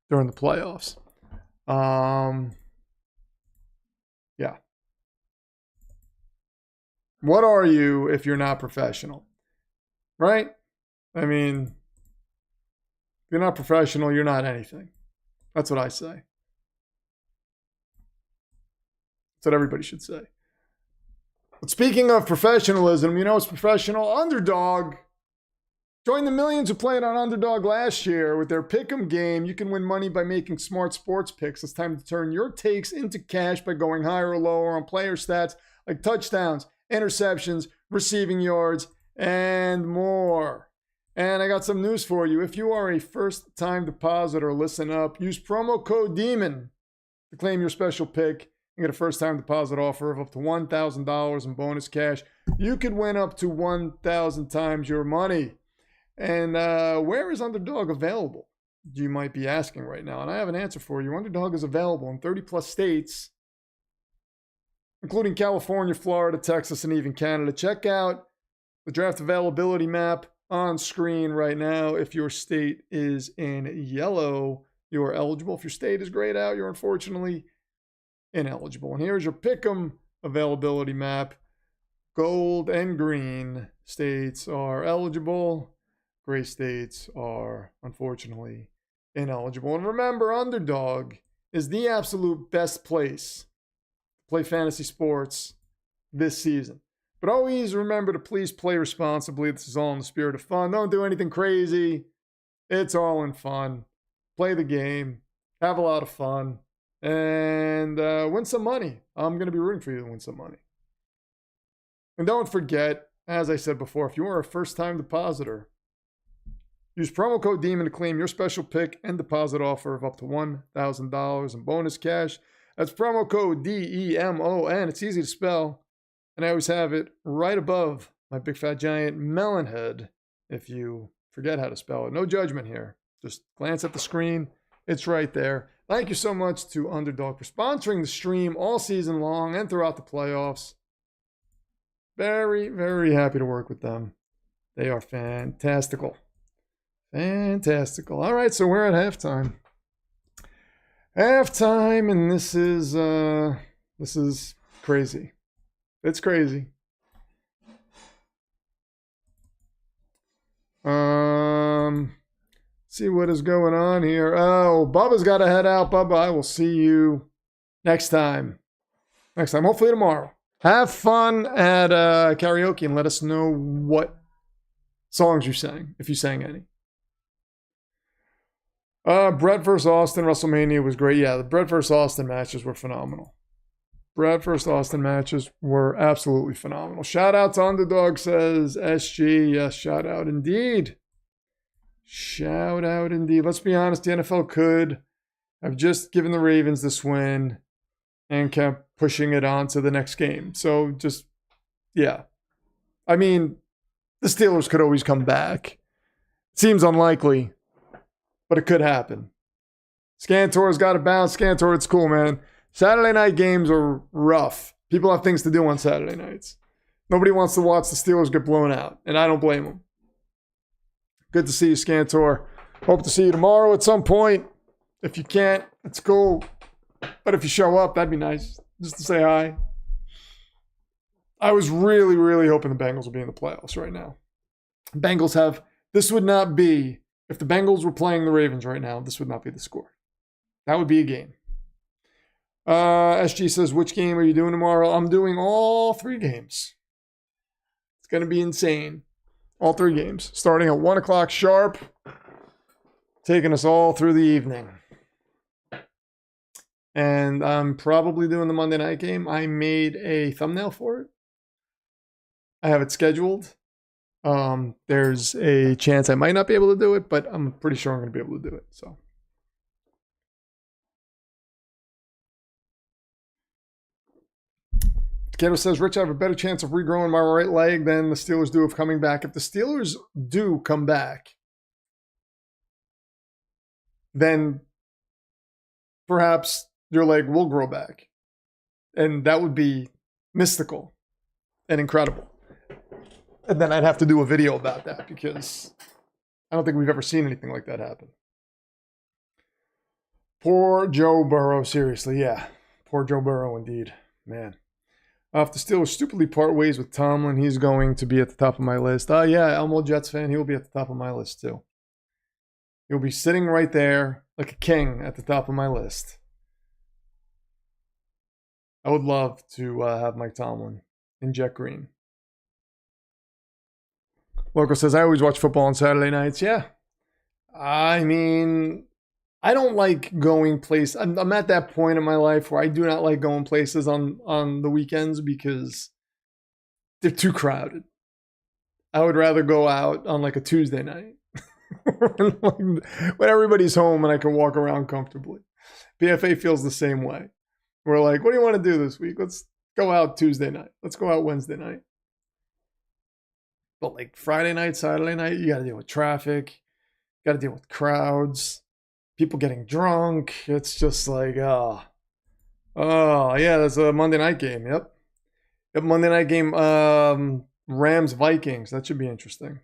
during the playoffs. Yeah. What are you if you're not professional? Right? I mean, if you're not professional, you're not anything. That's what I say. That's what everybody should say. But speaking of professionalism, you know what's professional? Underdog. Join the millions who played on Underdog last year with their Pick'em game. You can win money by making smart sports picks. It's time to turn your takes into cash by going higher or lower on player stats like touchdowns, interceptions, receiving yards, and more. And I got some news for you. If you are a first-time depositor, listen up. Use promo code DEMON to claim your special pick. You get a first-time deposit offer of up to $1,000 in bonus cash. You could win up to 1,000 times your money. And where is Underdog available? You might be asking right now. And I have an answer for you. Underdog is available in 30-plus states, including California, Florida, Texas, and even Canada. Check out the draft availability map on screen right now. If your state is in yellow, you are eligible. If your state is grayed out, you're unfortunately ineligible. And here's your Pick'em availability map. Gold and green states are eligible. Gray states are unfortunately ineligible. And remember, Underdog is the absolute best place to play fantasy sports this season. But always remember to please play responsibly. This is all in the spirit of fun. Don't do anything crazy. It's all in fun. Play the game. Have a lot of fun. And win some money. I'm going to be rooting for you to win some money. And don't forget, as I said before, if you are a first-time depositor, use promo code DEMON to claim your special pick and deposit offer of up to $1,000 in bonus cash. That's promo code DEMON. It's easy to spell. And I always have it right above my big fat giant melon head if you forget how to spell it. No judgment here. Just glance at the screen. It's right there. Thank you so much to Underdog for sponsoring the stream all season long and throughout the playoffs. Very, very happy to work with them. They are fantastical. Fantastical. All right, so we're at halftime. Halftime, and this is crazy. It's crazy. See what is going on here. Oh, Bubba's got to head out. Bubba, I will see you next time. Hopefully tomorrow. Have fun at karaoke and let us know what songs you sang, if you sang any. Brett versus Austin, WrestleMania was great. Yeah, the Brett versus Austin matches were phenomenal. Brett versus Austin matches were absolutely phenomenal. Shout out to Underdog, says SG. Yes, shout out indeed. Shout out indeed. Let's be honest, the NFL could have just given the Ravens this win and kept pushing it on to the next game. So just, yeah. I mean, the Steelers could always come back. Seems unlikely, but it could happen. Scantor's got to bounce. Scantor, it's cool, man. Saturday night games are rough. People have things to do on Saturday nights. Nobody wants to watch the Steelers get blown out, and I don't blame them. Good to see you, Scantor. Hope to see you tomorrow at some point. If you can't, it's cool. But if you show up, that'd be nice. Just to say hi. I was really, really hoping the Bengals would be in the playoffs right now. Bengals have, this would not be, if the Bengals were playing the Ravens right now, this would not be the score. That would be a game. SG says, which game are you doing tomorrow? I'm doing all 3 games. It's going to be insane. All 3 games. Starting at 1 o'clock sharp. Taking us all through the evening. And I'm probably doing the Monday night game. I made a thumbnail for it. I have it scheduled. There's a chance I might not be able to do it, but I'm pretty sure I'm going to be able to do it. So. Kato says, Rich, I have a better chance of regrowing my right leg than the Steelers do of coming back. If the Steelers do come back, then perhaps your leg will grow back. And that would be mystical and incredible. And then I'd have to do a video about that because I don't think we've ever seen anything like that happen. Poor Joe Burrow, seriously, yeah. Poor Joe Burrow indeed, man. If the Steelers stupidly part ways with Tomlin, he's going to be at the top of my list. Yeah, Elmo Jets fan, he will be at the top of my list too. He'll be sitting right there like a king at the top of my list. I would love to have Mike Tomlin in jet green. Loco says, I always watch football on Saturday nights. Yeah. I mean, I don't like going places. I'm at that point in my life where I do not like going places on the weekends because they're too crowded. I would rather go out on like a Tuesday night when everybody's home and I can walk around comfortably. PFA feels the same way. We're like, what do you want to do this week? Let's go out Tuesday night. Let's go out Wednesday night. But like Friday night, Saturday night, you got to deal with traffic. You got to deal with crowds. People getting drunk. It's just like, yeah, that's a Monday night game. Yep. Monday night game, Rams Vikings. That should be interesting.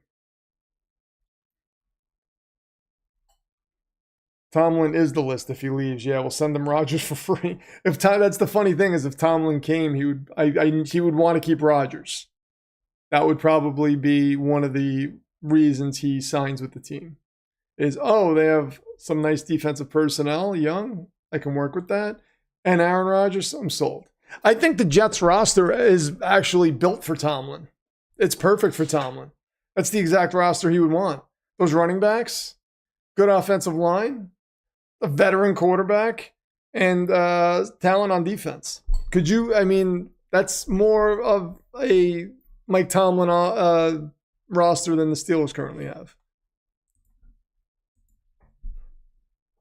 Tomlin is the list if he leaves. Yeah, we'll send him Rodgers for free. That's the funny thing is if Tomlin came, he would want to keep Rodgers. That would probably be one of the reasons he signs with the team. Is, they have some nice defensive personnel, young. I can work with that. And Aaron Rodgers, I'm sold. I think the Jets roster is actually built for Tomlin. It's perfect for Tomlin. That's the exact roster he would want. Those running backs, good offensive line, a veteran quarterback, and talent on defense. That's more of a Mike Tomlin roster than the Steelers currently have.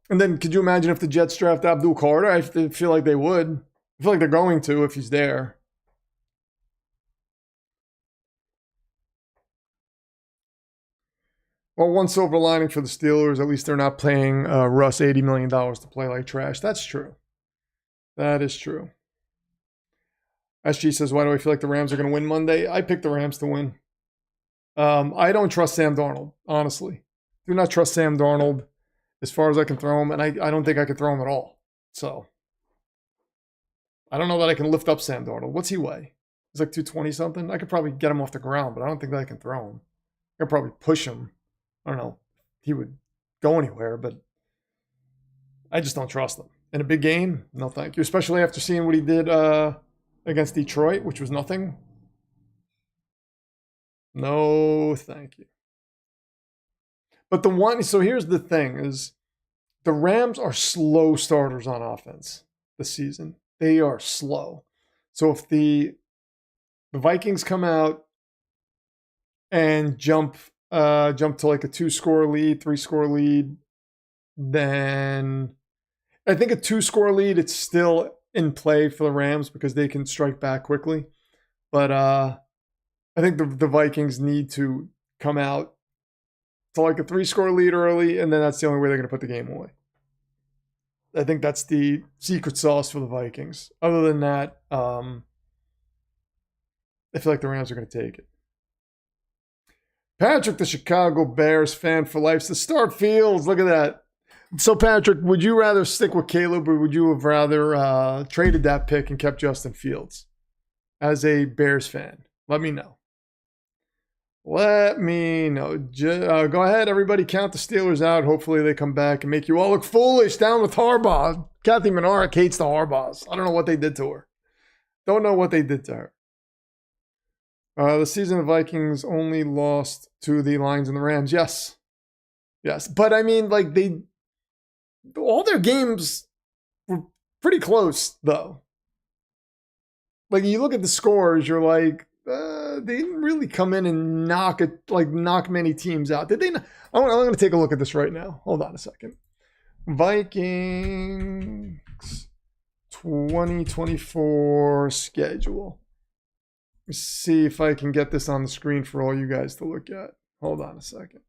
And then could you imagine if the Jets draft Abdul Carter? I feel like they would. I feel like they're going to if he's there. Well, one silver lining for the Steelers, at least they're not paying Russ $80 million to play like trash. That's true. That is true. SG says, why do I feel like the Rams are going to win Monday? I picked the Rams to win. I don't trust Sam Darnold, honestly. Do not trust Sam Darnold as far as I can throw him, and I don't think I could throw him at all. So, I don't know that I can lift up Sam Darnold. What's he weigh? He's like 220-something? I could probably get him off the ground, but I don't think that I can throw him. I could probably push him. I don't know if he would go anywhere, but I just don't trust him. In a big game, no thank you. Especially after seeing what he did against Detroit, which was nothing. No thank you. But so here's the thing is the Rams are slow starters on offense this season. They are slow. So if the Vikings come out and jump to like a 2-score lead, 3-score lead, then I think a 2-score lead, it's still in play for the Rams because they can strike back quickly. But I think the Vikings need to come out to like a 3-score lead early, and then that's the only way they're going to put the game away. I think that's the secret sauce for the Vikings. Other than that, I feel like the Rams are going to take it. Patrick, the Chicago Bears fan for life, says start Fields. Look at that. So, Patrick, would you rather stick with Caleb or would you have rather traded that pick and kept Justin Fields? As a Bears fan, let me know. Let me know. Go ahead, everybody. Count the Steelers out. Hopefully they come back and make you all look foolish. Down with Harbaugh. Kathy Menard hates the Harbaughs. I don't know what they did to her. Don't know what they did to her. The season of Vikings only lost to the Lions and the Rams. Yes. Yes. But I mean, like, all their games were pretty close, though. Like, you look at the scores, you're like, they didn't really come in and knock many teams out. Did they not? I'm going to take a look at this right now. Hold on a second. Vikings 2024 schedule. Let's see if I can get this on the screen for all you guys to look at. Hold on a second.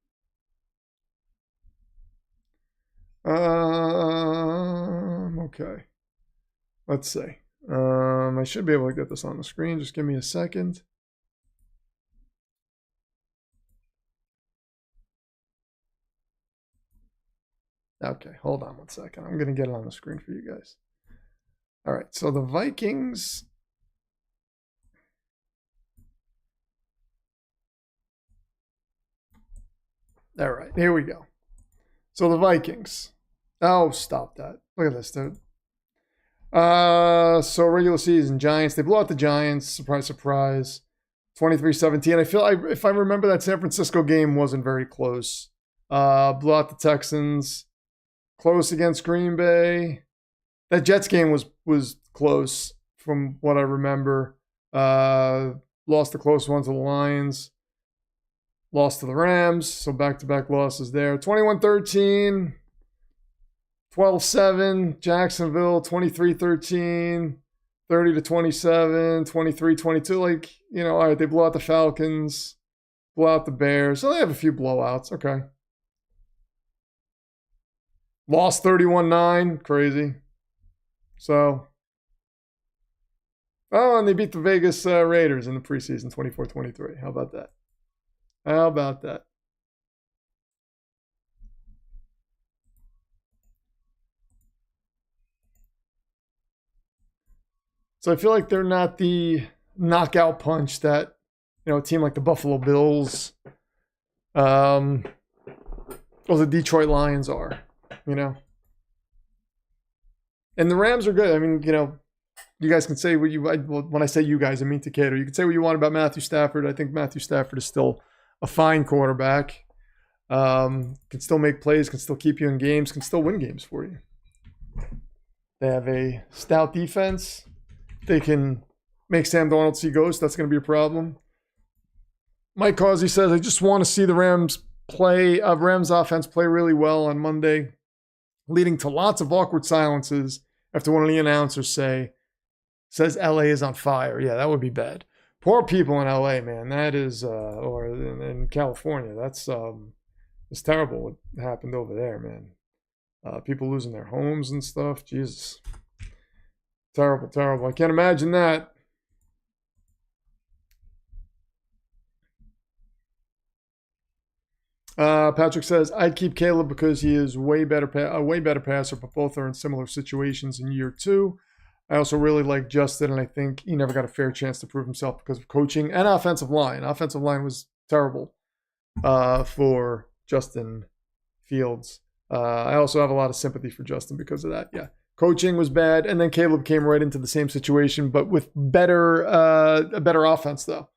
Okay. Let's see. I should be able to get this on the screen. Just give me a second. Okay, hold on one second. I'm going to get it on the screen for you guys. All right, so the Vikings. All right, here we go. So the Vikings. Oh, stop that. Look at this, dude. So regular season, Giants. They blew out the Giants. Surprise, surprise. 23-17. I feel if I remember, that San Francisco game wasn't very close. Blew out the Texans. Close against Green Bay. That Jets game was close from what I remember. Lost the close one to the Lions. Lost to the Rams. So back-to-back losses there. 21-13. 12-7. Jacksonville. 23-13. 30-27. 23-22. Like, you know, all right, they blow out the Falcons. Blow out the Bears. So they have a few blowouts. Okay. Lost 31-9. Crazy. So. Oh, and they beat the Vegas Raiders in the preseason, 24-23. How about that? How about that? So I feel like they're not the knockout punch that, you know, a team like the Buffalo Bills or the Detroit Lions are, you know. And the Rams are good. I mean, you know, you guys can say what you, when I say you guys, I mean Takeda. You can say what you want about Matthew Stafford. I think Matthew Stafford is still a fine quarterback. Can still make plays, can still keep you in games, can still win games for you. They have a stout defense. They can make Sam Darnold see ghosts. That's going to be a problem. Mike Causey says, I just want to see the Rams offense play really well on Monday, leading to lots of awkward silences after one of the announcers says LA is on fire. Yeah, that would be bad. Poor people in LA, man. That is, or in California. That's it's terrible what happened over there, man. People losing their homes and stuff. Jesus. Terrible, terrible. I can't imagine that. Patrick says, I'd keep Caleb because he is a way better passer, but both are in similar situations in year 2. I also really like Justin, and I think he never got a fair chance to prove himself because of coaching and offensive line. Offensive line was terrible for Justin Fields. I also have a lot of sympathy for Justin because of that. Yeah. Coaching was bad, and then Caleb came right into the same situation, but with a better offense, though.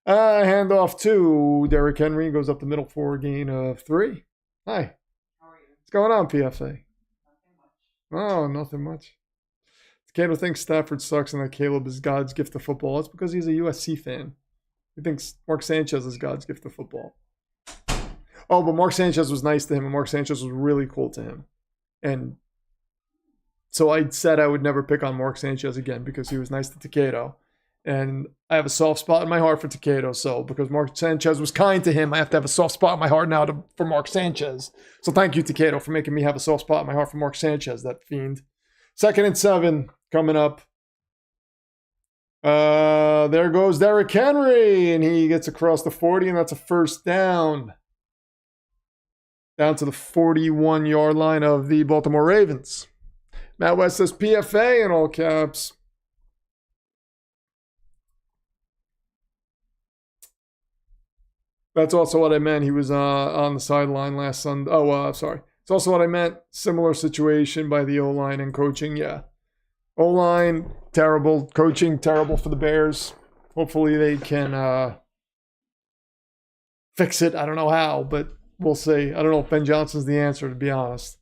Handoff to Derrick Henry, goes up the middle for a gain of 3. Hi. How are you? What's going on, PFA? Nothing much. Oh, nothing much. Caleb thinks Stafford sucks and that Caleb is God's gift to football. That's because he's a USC fan. He thinks Mark Sanchez is God's gift to football. Oh, but Mark Sanchez was nice to him, and Mark Sanchez was really cool to him. And so I said I would never pick on Mark Sanchez again because he was nice to Takeda. And I have a soft spot in my heart for Takeda. So because Mark Sanchez was kind to him, I have to have a soft spot in my heart now for Mark Sanchez. So thank you, Takeda, for making me have a soft spot in my heart for Mark Sanchez, that fiend. 2nd and 7 coming up. There goes Derrick Henry, and he gets across the 40, and that's a first down. Down to the 41-yard line of the Baltimore Ravens. Matt West says PFA in all caps. That's also what I meant. He was on the sideline last Sunday. Oh, sorry. It's also what I meant. Similar situation by the O-line and coaching. Yeah. O-line, terrible. Coaching, terrible for the Bears. Hopefully they can fix it. I don't know how, but we'll see. I don't know if Ben Johnson's the answer, to be honest.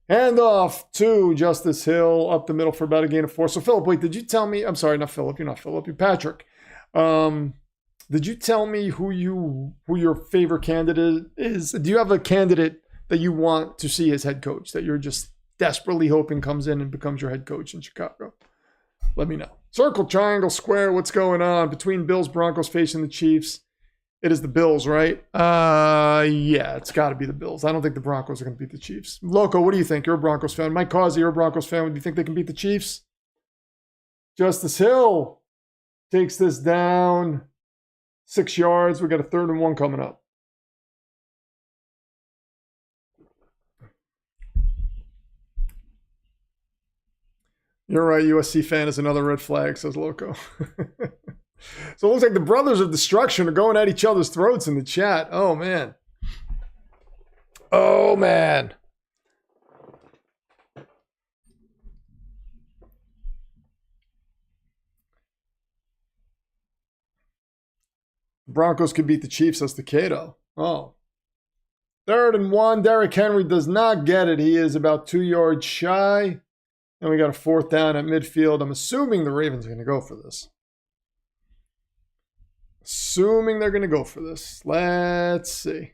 Hand off to Justice Hill up the middle for about a gain of 4. So, Philip, wait, did you tell me? I'm sorry, not Philip. You're not Philip. You're Patrick. Did you tell me who your favorite candidate is? Do you have a candidate that you want to see as head coach that you're just desperately hoping comes in and becomes your head coach in Chicago? Let me know. Circle, triangle, square. What's going on between Bills, Broncos facing the Chiefs? It is the Bills, right? Yeah, it's got to be the Bills. I don't think the Broncos are going to beat the Chiefs. Loco, what do you think? You're a Broncos fan. Mike Causey, you're a Broncos fan. Do you think they can beat the Chiefs? Justice Hill takes this down 6 yards. We got a 3rd and 1 coming up. You're right. USC fan is another red flag, says Loco. So it looks like the Brothers of Destruction are going at each other's throats in the chat. Oh, man. Oh, man. Broncos could beat the Chiefs. That's the Cato. Oh. 3rd and 1. Derrick Henry does not get it. He is about 2 yards shy. And we got a 4th down at midfield. I'm assuming the Ravens are going to go for this. Assuming they're going to go for this. Let's see.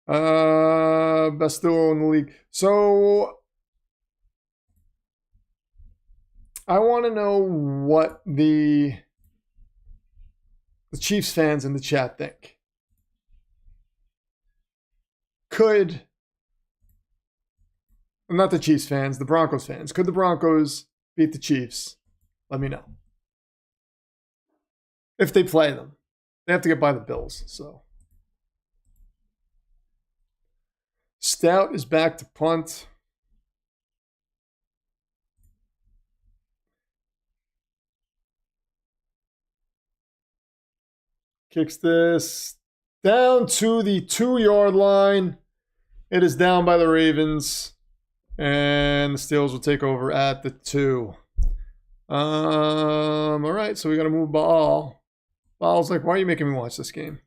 Best duo in the league. So I want to know what the Chiefs fans in the chat think. Not the Chiefs fans, the Broncos fans. Could the Broncos beat the Chiefs? Let me know. If they play them. They have to get by the Bills, so. Stout is back to punt. Kicks this down to the 2-yard line. It is down by the Ravens. And the Steelers will take over at the 2. All right, so we got to move ball. Ball's like, why are you making me watch this game?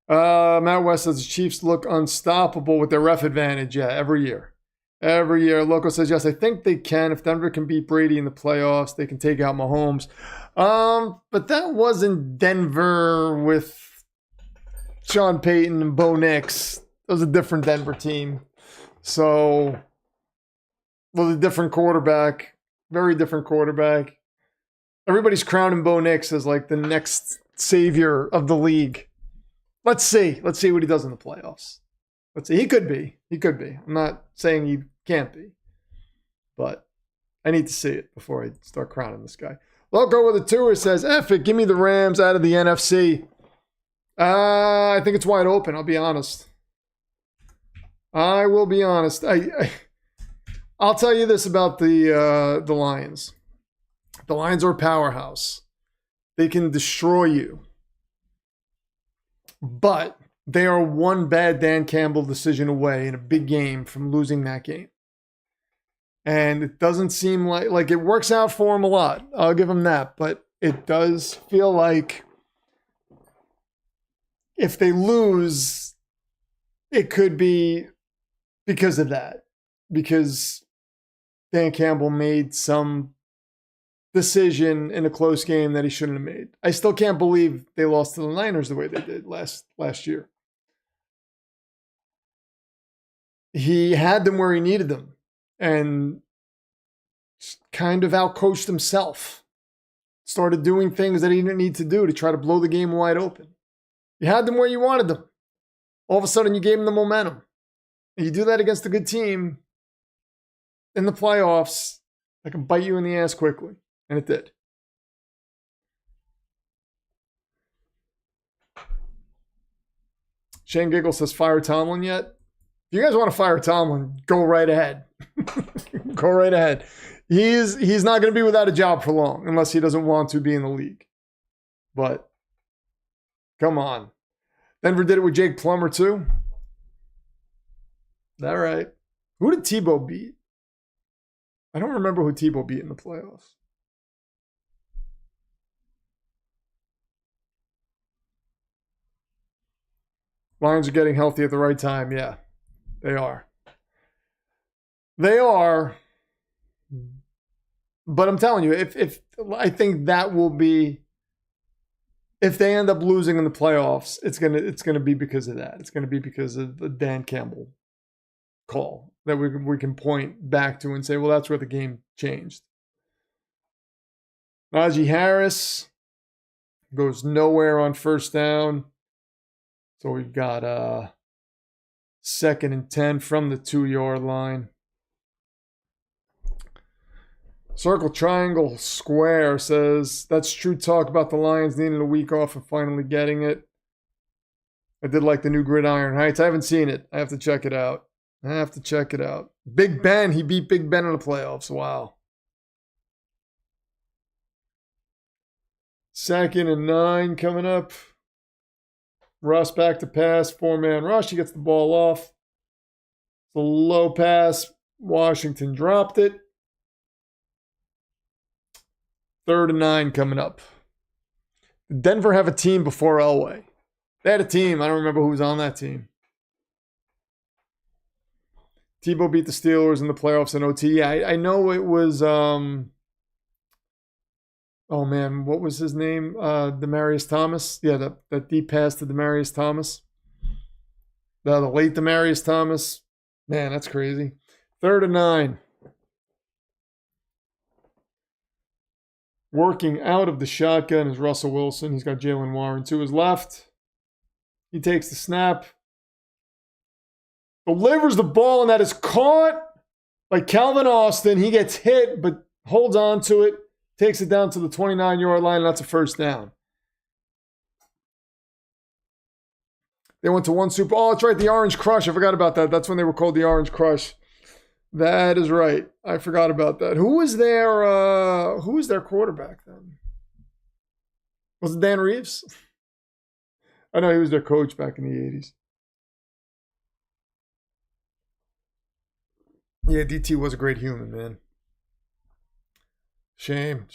Matt West says the Chiefs look unstoppable with their ref advantage. Yeah, every year. Every year. Loco says, yes, I think they can. If Denver can beat Brady in the playoffs, they can take out Mahomes. But that wasn't Denver with Sean Payton and Bo Nix. That was a different Denver team. So, with a different quarterback. Very different quarterback. Everybody's crowning Bo Nix as like the next savior of the league. Let's see. Let's see what he does in the playoffs. Let's see. He could be. He could be. I'm not saying he can't be. But I need to see it before I start crowning this guy. Loco with a 2 says, F it, give me the Rams out of the NFC. I think it's wide open, I'll be honest. I will be honest. I'll tell you this about the Lions. The Lions are a powerhouse. They can destroy you. But they are one bad Dan Campbell decision away in a big game from losing that game. And it doesn't seem like it works out for them a lot. I'll give them that. But it does feel like if they lose, it could be because of that. Because Dan Campbell made some decision in a close game that he shouldn't have made. I still can't believe they lost to the Niners the way they did last year. He had them where he needed them and kind of outcoached himself. Started doing things that he didn't need to do to try to blow the game wide open. You had them where you wanted them. All of a sudden, you gave them the momentum. And you do that against a good team in the playoffs, that can bite you in the ass quickly. And it did. Shane Giggle says, fire Tomlin yet? If you guys want to fire Tomlin, go right ahead. Go right ahead. He's not going to be without a job for long unless he doesn't want to be in the league. But Come on. Denver did it with Jake Plummer, too. All right. Who did Tebow beat? I don't remember who Tebow beat in the playoffs. Lions are getting healthy at the right time. Yeah, they are. They are. But I'm telling you, if I think that will be, if they end up losing in the playoffs, it's gonna be because of that. It's gonna be because of the Dan Campbell call that we can point back to and say, well, that's where the game changed. Najee Harris goes nowhere on first down. So we've got 2nd and 10 from the 2-yard line. Circle, triangle, square says, that's true talk about the Lions needing a week off and finally getting it. I did like the new Gridiron Heights. I haven't seen it. I have to check it out. Big Ben, he beat Big Ben in the playoffs. Wow. 2nd and 9 coming up. Russ back to pass, 4-man rush. He gets the ball off. It's a low pass. Washington dropped it. 3rd and 9 coming up. Did Denver have a team before Elway? They had a team. I don't remember who was on that team. Tebow beat the Steelers in the playoffs in OT. Yeah, I know it was, oh man, what was his name? Demaryius Thomas. Yeah, that deep pass to Demaryius Thomas. The late Demaryius Thomas. Man, that's crazy. 3rd and 9. Working out of the shotgun is Russell Wilson. He's got Jalen Warren to his left. He takes the snap. Delivers the ball, and that is caught by Calvin Austin. He gets hit, but holds on to it. Takes it down to the 29-yard line, and that's a first down. They went to one Super Bowl. Oh, that's right, the Orange Crush. I forgot about that. That's when they were called the Orange Crush. That is right. I forgot about that. Who was their quarterback then? Was it Dan Reeves? I know he was their coach back in the 80s. Yeah, DT was a great human, man. Shame.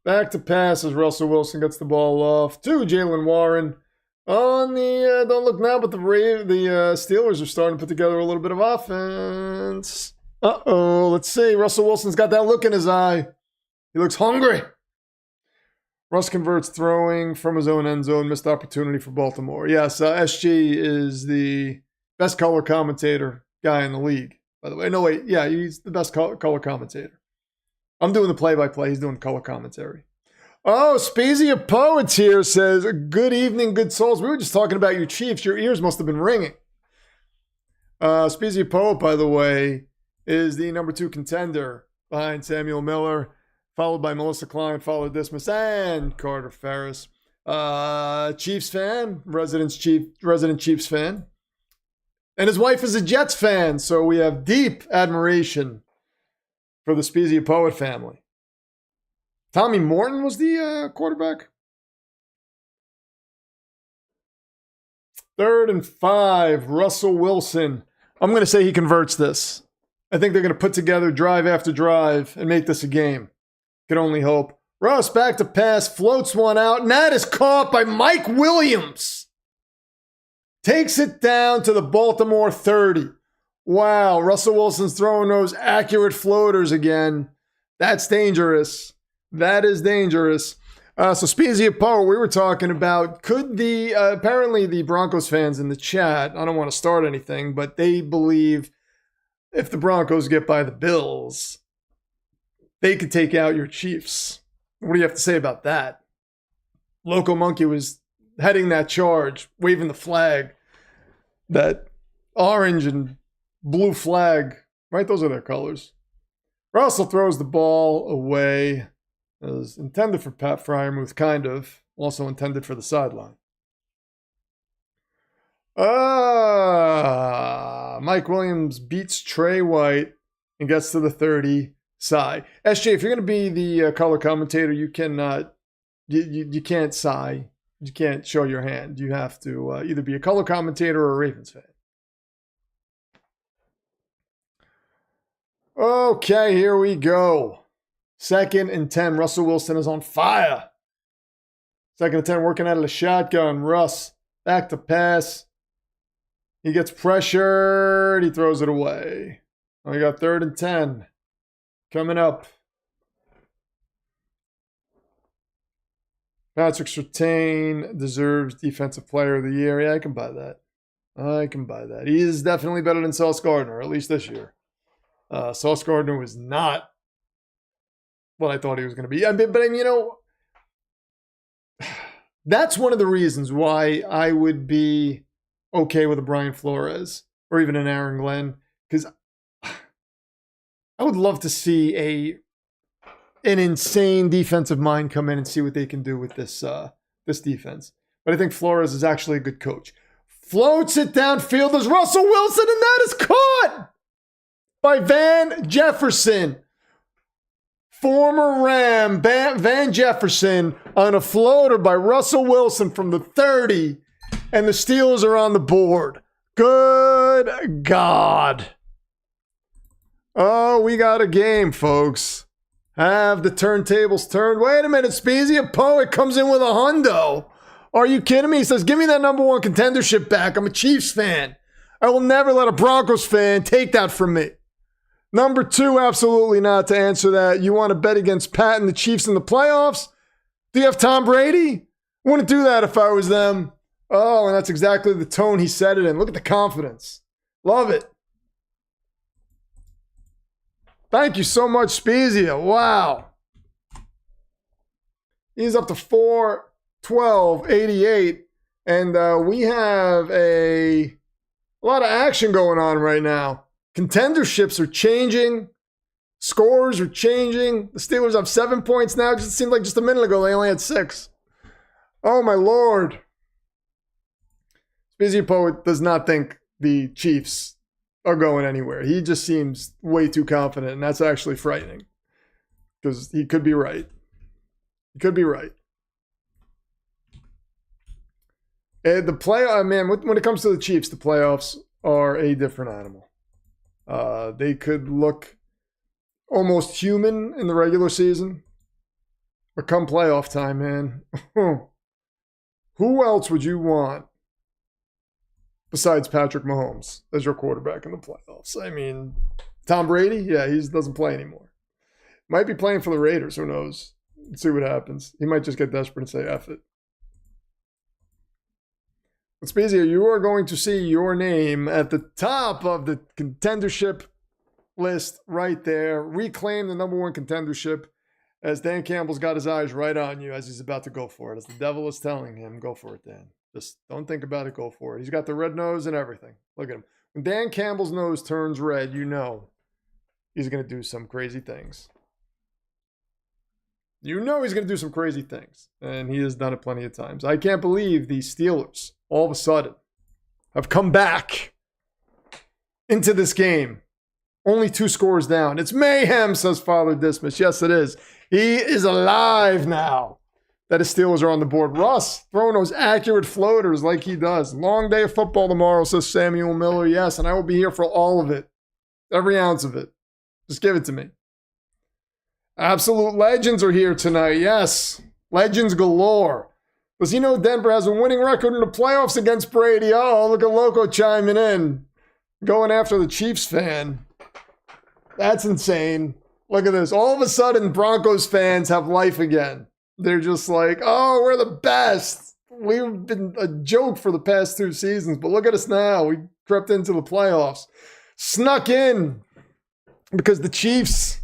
Back to pass as Russell Wilson gets the ball off to Jalen Warren. On the don't look now, but the Steelers are starting to put together a little bit of offense. Let's see. Russell Wilson's got that look in his eye. He looks hungry. Russ converts throwing from his own end zone. Missed opportunity for Baltimore. Yes, SG is the best color commentator guy in the league, by the way. No, wait. Yeah, he's the best color commentator. I'm doing the play-by-play. He's doing the color commentary. Oh, Speezy of Poets here says, good evening, good souls. We were just talking about your Chiefs. Your ears must have been ringing. Speezy of Poet, by the way, is the number 2 contender behind Samuel Miller, followed by Melissa Klein, followed Dismas, and Carter Ferris. Chiefs fan, resident Chiefs fan. And his wife is a Jets fan, so we have deep admiration for the Speezy of Poet family. Tommy Morton was the quarterback. 3rd and 5, Russell Wilson. I'm going to say he converts this. I think they're going to put together drive after drive and make this a game. Can only hope. Russ back to pass, floats one out, and that is caught by Mike Williams. Takes it down to the Baltimore 30. Wow, Russell Wilson's throwing those accurate floaters again. That's dangerous. That is dangerous. So Speezy of Poe, we were talking about, could apparently the Broncos fans in the chat, I don't want to start anything, but they believe if the Broncos get by the Bills, they could take out your Chiefs. What do you have to say about that? Loco Monkey was heading that charge, waving the flag, that orange and blue flag, right? Those are their colors. Russell throws the ball away. It was intended for Pat Fryermuth, kind of. Also intended for the sideline. Mike Williams beats Trey White and gets to the 30. SJ, if you're going to be the color commentator, you cannot You can't sigh. You can't show your hand. You have to either be a color commentator or a Ravens fan. Okay, here we go. 2nd and 10. Russell Wilson is on fire. 2nd and 10, working out of the shotgun. Russ, back to pass. He gets pressured. He throws it away. We got 3rd and 10 coming up. Patrick Surtain deserves Defensive Player of the Year. Yeah, I can buy that. I can buy that. He is definitely better than Sauce Gardner, at least this year. Sauce Gardner was not what I thought he was going to be. But that's one of the reasons why I would be okay with a Brian Flores or even an Aaron Glenn, because I would love to see an insane defensive mind come in and see what they can do with this defense. But I think Flores is actually a good coach. Floats it downfield as Russell Wilson, and that is caught by Van Jefferson. Former Ram Van Jefferson on a floater by Russell Wilson from the 30, and the Steelers are on the board. Good God. Oh, we got a game, folks. Have the turntables turned. Wait a minute, Speezy, a poet comes in with a hundo. Are you kidding me? He says, give me that #1 contendership back. I'm a Chiefs fan. I will never let a Broncos fan take that from me. Number 2, absolutely not to answer that. You want to bet against Pat and the Chiefs in the playoffs? Do you have Tom Brady? I wouldn't do that if I was them. Oh, and that's exactly the tone he said it in. Look at the confidence. Love it. Thank you so much, Spezia. Wow. He's up to 4-12-88. And we have a lot of action going on right now. Contenderships are changing. Scores are changing. The Steelers have 7 points now. It just seemed like just a minute ago they only had 6. Oh, my Lord. Spezia Poet does not think the Chiefs are going anywhere. He just seems way too confident, and that's actually frightening because he could be right. He could be right. And when it comes to the Chiefs, the playoffs are a different animal. They could look almost human in the regular season, but come playoff time, man, who else would you want besides Patrick Mahomes as your quarterback in the playoffs? I mean, Tom Brady? Yeah, he doesn't play anymore. Might be playing for the Raiders. Who knows? Let's see what happens. He might just get desperate and say, F it. But Spezia, you are going to see your name at the top of the contendership list right there. Reclaim the #1 contendership as Dan Campbell's got his eyes right on you as he's about to go for it. As the devil is telling him, go for it, Dan. Just don't think about it, go for it. He's got the red nose and everything. Look at him. When Dan Campbell's nose turns red, you know he's going to do some crazy things. You know he's going to do some crazy things. And he has done it plenty of times. I can't believe the Steelers, all of a sudden, have come back into this game. Only 2 scores down. It's mayhem, says Father Dismas. Yes, it is. He is alive now that his Steelers are on the board. Russ throwing those accurate floaters like he does. Long day of football tomorrow, says Samuel Miller. Yes, and I will be here for all of it. Every ounce of it. Just give it to me. Absolute legends are here tonight. Yes, legends galore. Does he know Denver has a winning record in the playoffs against Brady? Oh, look at Loco chiming in. Going after the Chiefs fan. That's insane. Look at this. All of a sudden, Broncos fans have life again. They're just like, oh, we're the best. We've been a joke for the past 2 seasons, but look at us now. We crept into the playoffs. Snuck in because the Chiefs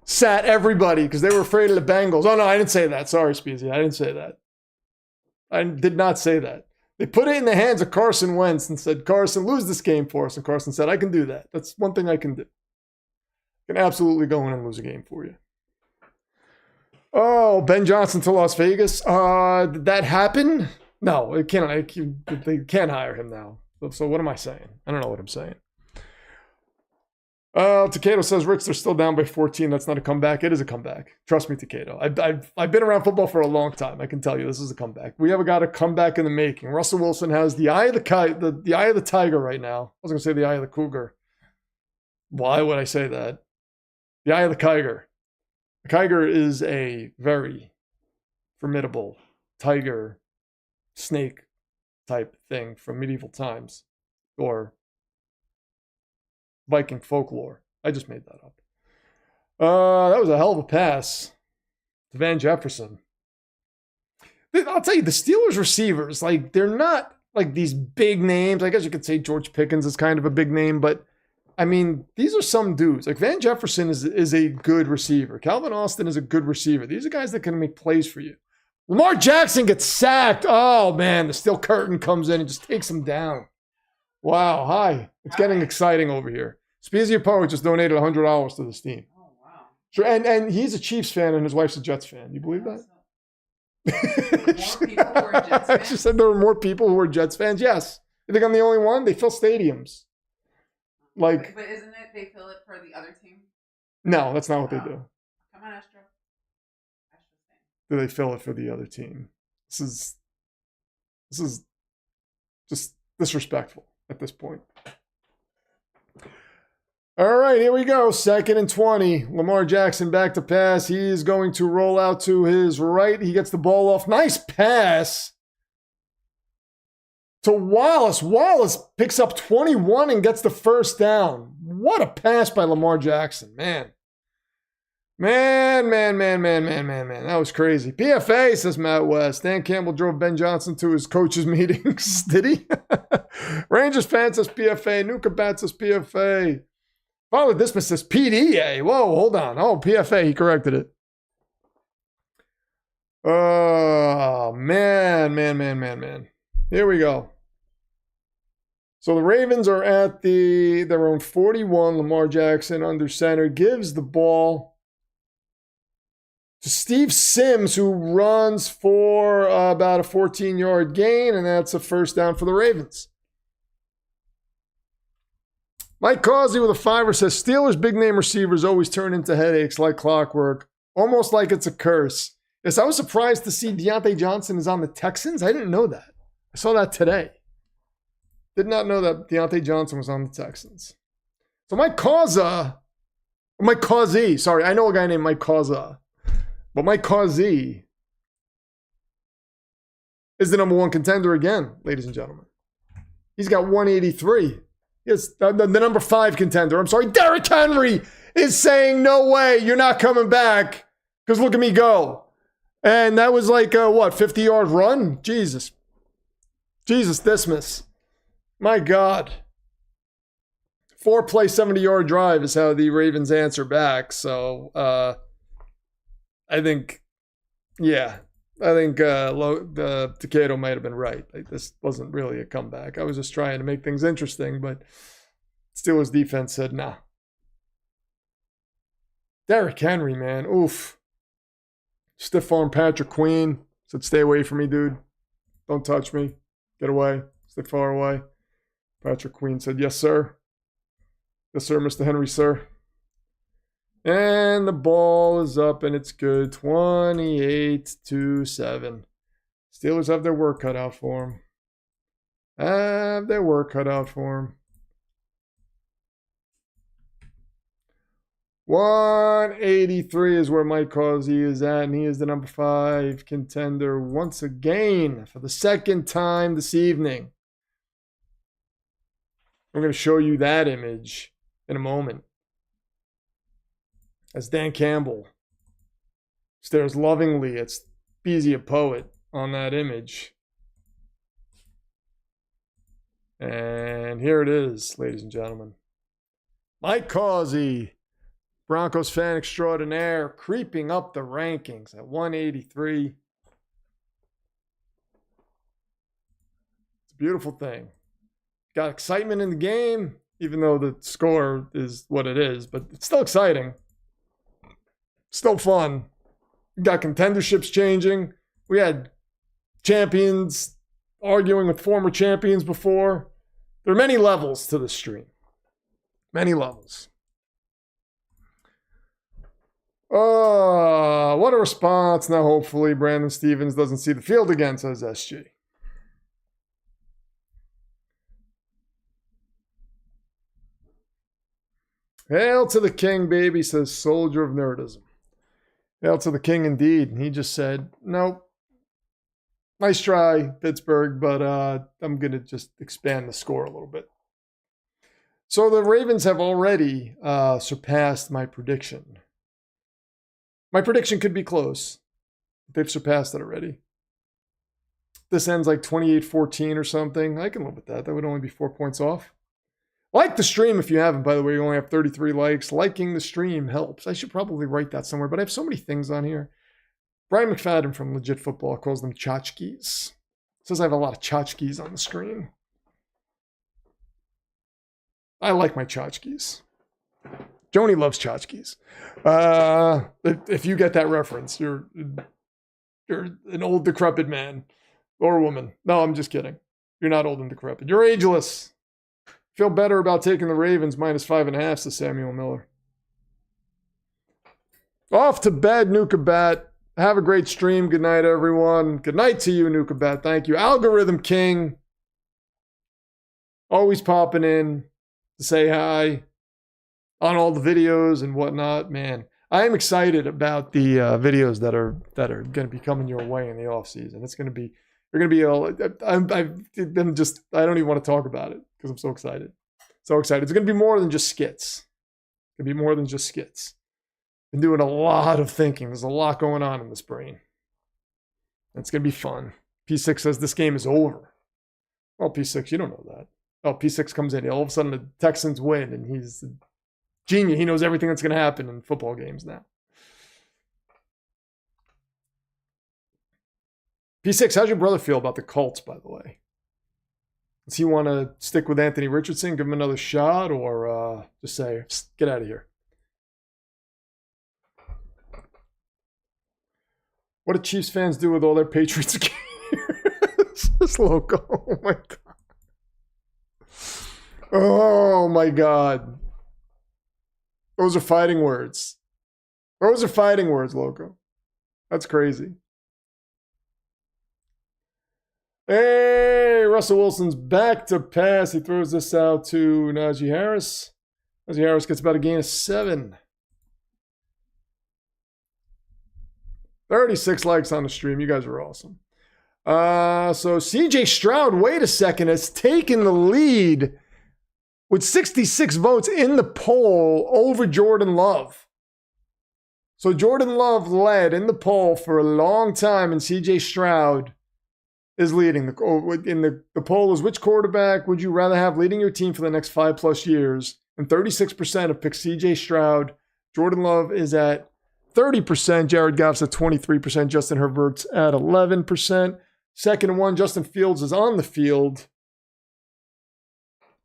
sat everybody because they were afraid of the Bengals. Oh, no, I didn't say that. Sorry, Speezy. I didn't say that. I did not say that. They put it in the hands of Carson Wentz and said, Carson, lose this game for us. And Carson said, I can do that. That's one thing I can do. I can absolutely go in and lose a game for you. Oh, Ben Johnson to Las Vegas. Did that happen? No, it can't. They can't hire him now. So what am I saying? I don't know what I'm saying. Takeo says, Rich, they're still down by 14. That's not a comeback. It is a comeback. Trust me, Takeo. I've been around football for a long time. I can tell you this is a comeback. We have got a comeback in the making. Russell Wilson has the eye of the eye of the tiger right now. I was going to say the eye of the cougar. Why would I say that? The eye of the tiger. The tiger is a very formidable tiger snake type thing from medieval times or Viking folklore. I just made that up. That was a hell of a pass to Van Jefferson. I'll tell you, the Steelers receivers, like, they're not like these big names. I guess you could say George Pickens is kind of a big name, but I mean, these are some dudes. Like Van Jefferson is a good receiver. Calvin Austin is a good receiver. These are guys that can make plays for you. Lamar Jackson gets sacked. Oh, man, the steel curtain comes in and just takes him down. Wow, hi. It's getting exciting over here. Spezia Poet just donated $100 to this team. Oh, wow. Sure, and he's a Chiefs fan and his wife's a Jets fan. You believe that? More people who are Jets fans? She said there were more people who are Jets fans. Yes. You think I'm the only one? They fill stadiums. Like, but isn't it they fill it for the other team? No, that's not what they do. Come on, Astro. Do they fill it for the other team? This is just disrespectful at this point. All right, here we go. 2nd and 20. Lamar Jackson back to pass. He's going to roll out to his right. He gets the ball off. Nice pass to Wallace. Wallace picks up 21 and gets the first down. What a pass by Lamar Jackson, man. Man. That was crazy. PFA, says Matt West. Dan Campbell drove Ben Johnson to his coach's meetings. Did he? Rangers fan says PFA. Nuka Bat says PFA. Father Dismas says PDA. Whoa, hold on. Oh, PFA. He corrected it. Oh, man. Here we go. So the Ravens are at their own 41. Lamar Jackson under center gives the ball to Steve Sims, who runs for about a 14-yard gain, and that's a first down for the Ravens. Mike Causey with a 5er says, Steelers' big-name receivers always turn into headaches like clockwork, almost like it's a curse. Yes, I was surprised to see Deontay Johnson is on the Texans. I didn't know that. I saw that today. Did not know that Deontay Johnson was on the Texans. So Mike Causey, sorry, I know a guy named Mike Causey. But Mike Causey is the number 1 contender again, ladies and gentlemen. He's got 183. Yes, the number 5 contender. I'm sorry, Derrick Henry is saying, no way, you're not coming back because look at me go. And that was like a, 50-yard run? Jesus, Dismas. My God. 4-play, 70-yard drive is how the Ravens answer back. So, I think Takeo might have been right. Like, this wasn't really a comeback. I was just trying to make things interesting, but Steelers defense said, nah. Derrick Henry, man. Oof. Stiff arm Patrick Queen. Said, stay away from me, dude. Don't touch me. Get away. Stay far away. Patrick Queen said, yes, sir. Yes, sir, Mr. Henry, sir. And the ball is up and it's good. 28-7. Steelers have their work cut out for them. 183 is where Mike Causey is at, and he is the number 5 contender once again for the 2nd time this evening. I'm going to show you that image in a moment. As Dan Campbell stares lovingly at Spezia Poet on that image. And here it is, ladies and gentlemen. Mike Causey, Broncos fan extraordinaire, creeping up the rankings at 183. It's a beautiful thing. Got excitement in the game, even though the score is what it is, but it's still exciting. Still fun. We got contenderships changing. We had champions arguing with former champions before. There are many levels to this stream. Many levels. Oh, what a response. Now, hopefully, Brandon Stevens doesn't see the field again, says SG. Hail to the king, baby, says Soldier of Nerdism. Hail to the king, indeed. He just said, nope. Nice try, Pittsburgh, but I'm going to just expand the score a little bit. So the Ravens have already surpassed my prediction. My prediction could be close. They've surpassed it already. This ends like 28-14 or something. I can live with that. That would only be 4 points off. Like the stream if you haven't, by the way. You only have 33 likes. Liking the stream helps. I should probably write that somewhere, but I have so many things on here. Brian McFadden from Legit Football calls them tchotchkes. Says I have a lot of tchotchkes on the screen. I like my tchotchkes. Joni loves tchotchkes. If you get that reference, you're an old decrepit man or woman. No, I'm just kidding. You're not old and decrepit. You're ageless. Feel better about taking the Ravens -5.5, says Samuel Miller. Off to bed, Nukabat. Have a great stream. Good night, everyone. Good night to you, Nukabat. Thank you. Algorithm King. Always popping in to say hi on all the videos and whatnot. Man, I am excited about the videos that are going to be coming your way in the off season. It's going to be, you're going to be all, I don't even want to talk about it because I'm so excited. So excited. It's going to be more than just skits. It's going to be more than just skits. Been doing a lot of thinking. There's a lot going on in this brain. It's going to be fun. P6 says this game is over. Well, P6, you don't know that. Oh, P6 comes in. All of a sudden, the Texans win, and he's a genius. He knows everything that's going to happen in football games now. P6, how's your brother feel about the Colts, by the way? Does he want to stick with Anthony Richardson, give him another shot, or just say, get out of here? What do Chiefs fans do with all their Patriots gear? This logo. Oh, my God. Oh, my God. Those are fighting words. Those are fighting words, logo. That's crazy. Hey, Russell Wilson's back to pass. He throws this out to Najee Harris. Najee Harris gets about a gain of 7. 36 likes on the stream. You guys are awesome. So CJ Stroud, wait a second, has taken the lead with 66 votes in the poll over Jordan Love. So Jordan Love led in the poll for a long time, and CJ Stroud is leading. The poll is, which quarterback would you rather have leading your team for the next 5+ years? And 36% have picked CJ Stroud. Jordan Love is at 30%. Jared Goff's at 23%. Justin Herbert's at 11%. Second and 1, Justin Fields is on the field.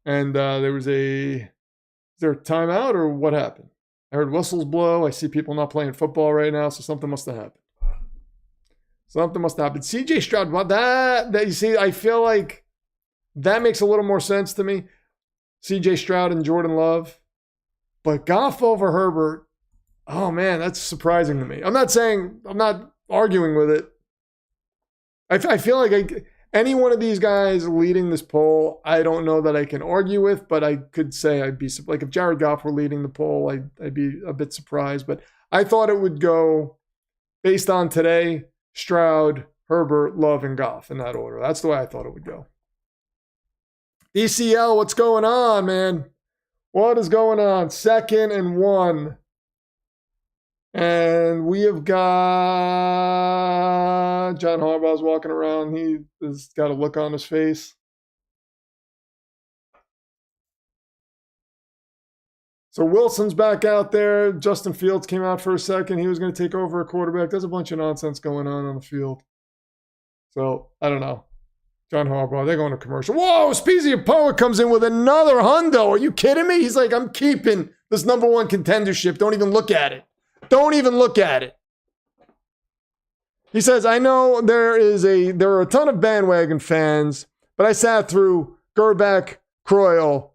And is there a timeout or what happened? I heard whistles blow. I see people not playing football right now, so something must have happened. Something must have happened. CJ Stroud, well, that you see, I feel like that makes a little more sense to me. CJ Stroud and Jordan Love. But Goff over Herbert, oh man, that's surprising to me. I'm not arguing with it. I feel like any one of these guys leading this poll, I don't know that I can argue with, but I could say I'd be, like, if Jared Goff were leading the poll, I'd be a bit surprised. But I thought it would go, based on today, Stroud, Herbert, Love, and Goff in that order. That's the way I thought it would go. ECL, what's going on, man? What is going on? 2nd and 1. And we have got John Harbaugh's walking around. He has got a look on his face. So Wilson's back out there. Justin Fields came out for a second. He was going to take over a quarterback. There's a bunch of nonsense going on the field. So, I don't know. John Harbaugh, they're going to commercial. Whoa, Speezy Poet comes in with another hundo. Are you kidding me? He's like, I'm keeping this #1 contendership. Don't even look at it. Don't even look at it. He says, I know there are a ton of bandwagon fans, but I sat through Gerbeck, Croyle,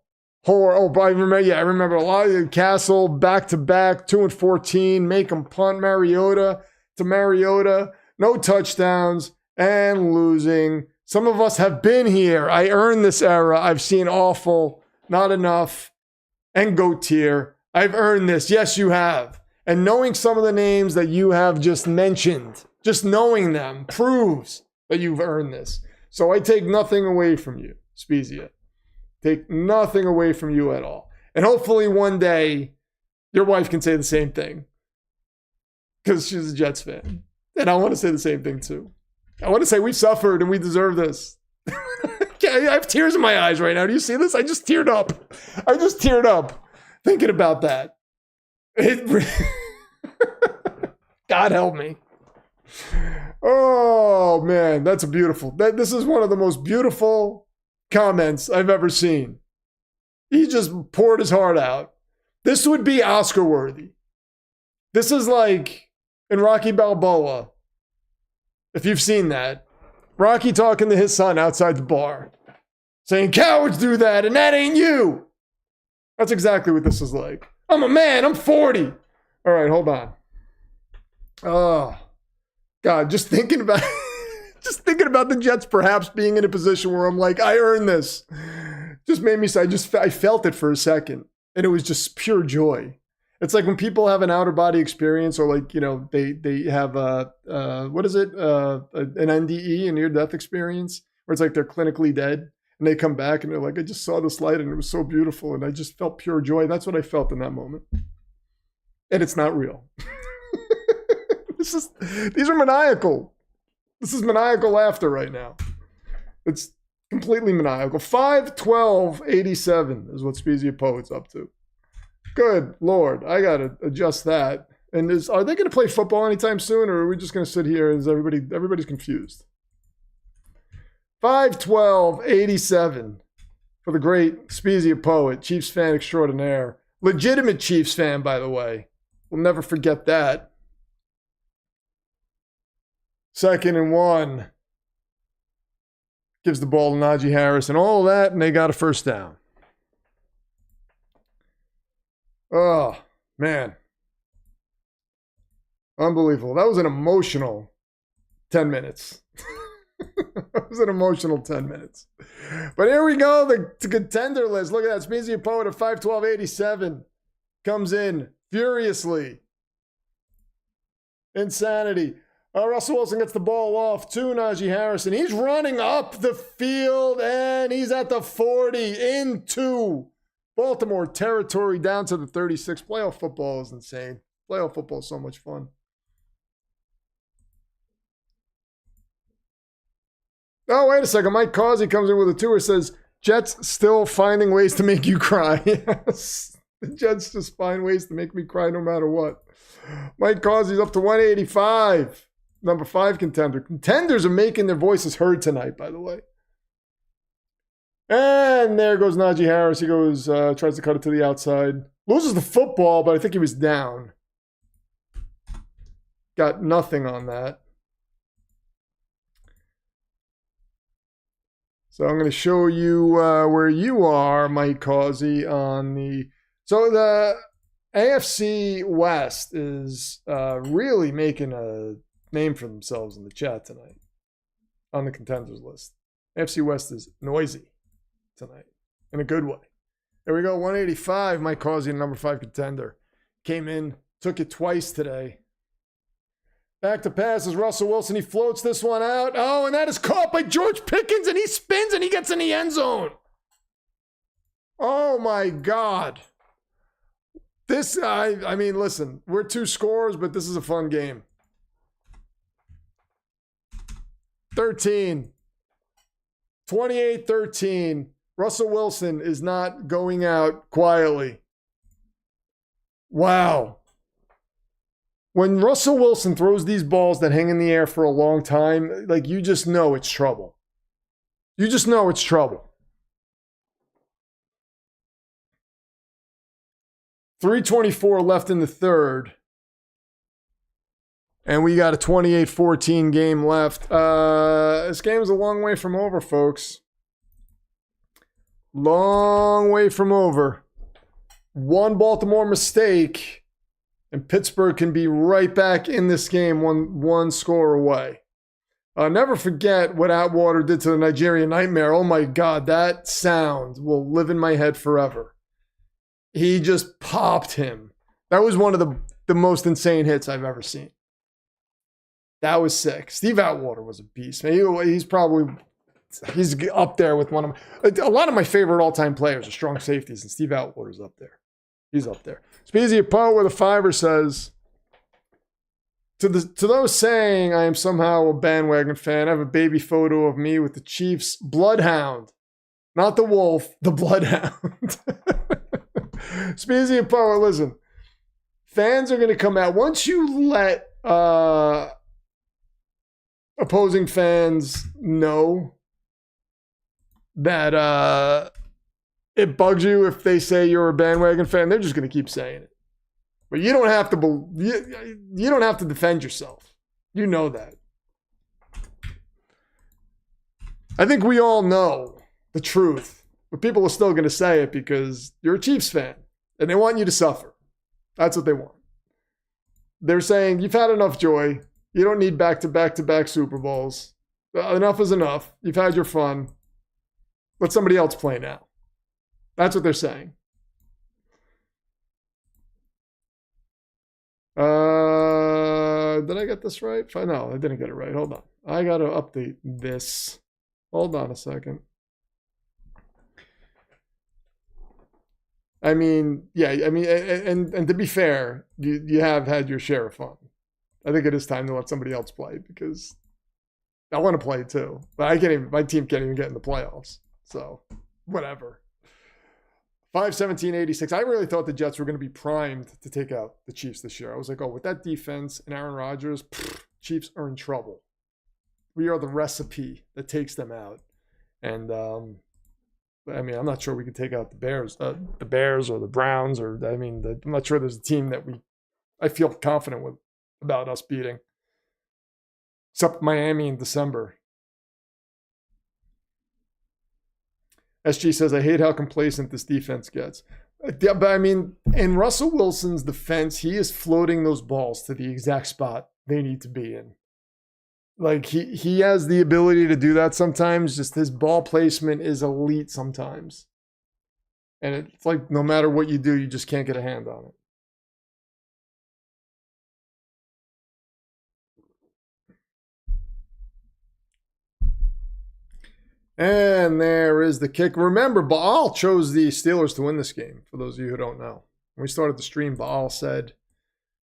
I remember a lot of Castle back-to-back, 2-14, make them punt Mariota to Mariota, no touchdowns, and losing. Some of us have been here. I earned this era. I've seen awful, not enough, and otehr. I've earned this. Yes, you have. And knowing some of the names that you have just mentioned, just knowing them proves that you've earned this. So I take nothing away from you, Spezia. Take nothing away from you at all. And hopefully one day your wife can say the same thing because she's a Jets fan. And I want to say the same thing too. I want to say we suffered and we deserve this. I have tears in my eyes right now. Do you see this? I just teared up thinking about that. God help me. Oh, man, that's beautiful. This is one of the most beautiful comments I've ever seen. He just poured his heart out. This would be Oscar worthy. This is like in Rocky Balboa. If you've seen that, Rocky talking to his son outside the bar, saying, cowards do that, and that ain't you. That's exactly what this is like. I'm a man, I'm 40. All right, hold on. Oh, God, just thinking about the Jets perhaps being in a position where I'm like, I earned this. Just made me say, I felt it for a second, and it was just pure joy. It's like when people have an outer body experience, or like, you know, they have an NDE, a near-death experience, where it's like they're clinically dead, and they come back and they're like, I just saw this light and it was so beautiful, and I just felt pure joy. That's what I felt in that moment. And it's not real. These are maniacal. This is maniacal laughter right now. It's completely maniacal. 5-12-87 is what Spezia Poet's up to. Good Lord, I gotta adjust that. And are they gonna play football anytime soon, or are we just gonna sit here as everybody's confused? 5-12-87 for the great Spezia Poet, Chiefs fan extraordinaire. Legitimate Chiefs fan, by the way. We'll never forget that. 2nd and 1. Gives the ball to Najee Harris and all of that, and they got a first down. Oh, man. Unbelievable. That was an emotional 10 minutes. That was an emotional 10 minutes. But here we go, the contender list. Look at that. Spezia Poet at 5-12-87 comes in furiously. Insanity. Russell Wilson gets the ball off to Najee Harris, and he's running up the field, and he's at the 40 into Baltimore territory down to the 36. Playoff football is insane. Playoff football is so much fun. Oh, wait a second. Mike Causey comes in with a tour, says, Jets still finding ways to make you cry. Yes. The Jets just find ways to make me cry no matter what. Mike Causey's up to 185. Number 5 contender. Contenders are making their voices heard tonight, by the way. And there goes Najee Harris. He goes, tries to cut it to the outside. Loses the football, but I think he was down. Got nothing on that. So I'm going to show you where you are, Mike Causey, on the... So the AFC West is really making a name for themselves in the chat tonight on the contenders list. AFC West is noisy tonight in a good way. There we go, 185, Mike Causey, number 5 contender. Came in, took it twice today. Back to pass is Russell Wilson. He floats this one out. Oh, and that is caught by George Pickens, and he spins and he gets in the end zone. Oh, my God. This, I mean, listen, we're 2 scores, but this is a fun game. 13. 28-13. Russell Wilson is not going out quietly. Wow. When Russell Wilson throws these balls that hang in the air for a long time, like, you just know it's trouble. You just know it's trouble. 3:24 left in the third. And we got a 28-14 game left. This game is a long way from over, folks. Long way from over. One Baltimore mistake, and Pittsburgh can be right back in this game, one score away. Never forget what Atwater did to the Nigerian Nightmare. Oh my God, that sound will live in my head forever. He just popped him. That was one of the most insane hits I've ever seen. That was sick. Steve Atwater was a beast, man. He's up there with a lot of my favorite all-time players are strong safeties, and Steve Atwater's up there. He's up there. Speezy Poe with a $5 says, to those saying I am somehow a bandwagon fan, I have a baby photo of me with the Chiefs bloodhound. Not the wolf, the bloodhound. Speezy and Power, listen. Fans are going to come out. Once you let opposing fans know that it bugs you if they say you're a bandwagon fan, they're just going to keep saying it. But you don't have to you don't have to defend yourself. You know that. I think we all know the truth, but people are still going to say it because you're a Chiefs fan and they want you to suffer. That's what they want. They're saying you've had enough joy. You don't need back-to-back Super Bowls. Enough is enough. You've had your fun. Let somebody else play now. That's what they're saying. Did I get this right? No, I didn't get it right. Hold on. I got to update this. Hold on a second. I mean, yeah, I mean, and to be fair, you have had your share of fun. I think it is time to let somebody else play because I want to play too. But my team can't even get in the playoffs. So, whatever. 5-17-86. I really thought the Jets were going to be primed to take out the Chiefs this year. I was like, oh, with that defense and Aaron Rodgers, Chiefs are in trouble. We are the recipe that takes them out. And, I mean, I'm not sure we could take out the Bears or the Browns. I'm not sure there's a team that I feel confident with about us beating. Except Miami in December. SG says, I hate how complacent this defense gets. But I mean, in Russell Wilson's defense, he is floating those balls to the exact spot they need to be in. Like, he has the ability to do that sometimes. Just his ball placement is elite sometimes. And it's like no matter what you do, you just can't get a hand on it. And there is the kick. Remember, Baal chose the Steelers to win this game, for those of you who don't know. When we started the stream, Baal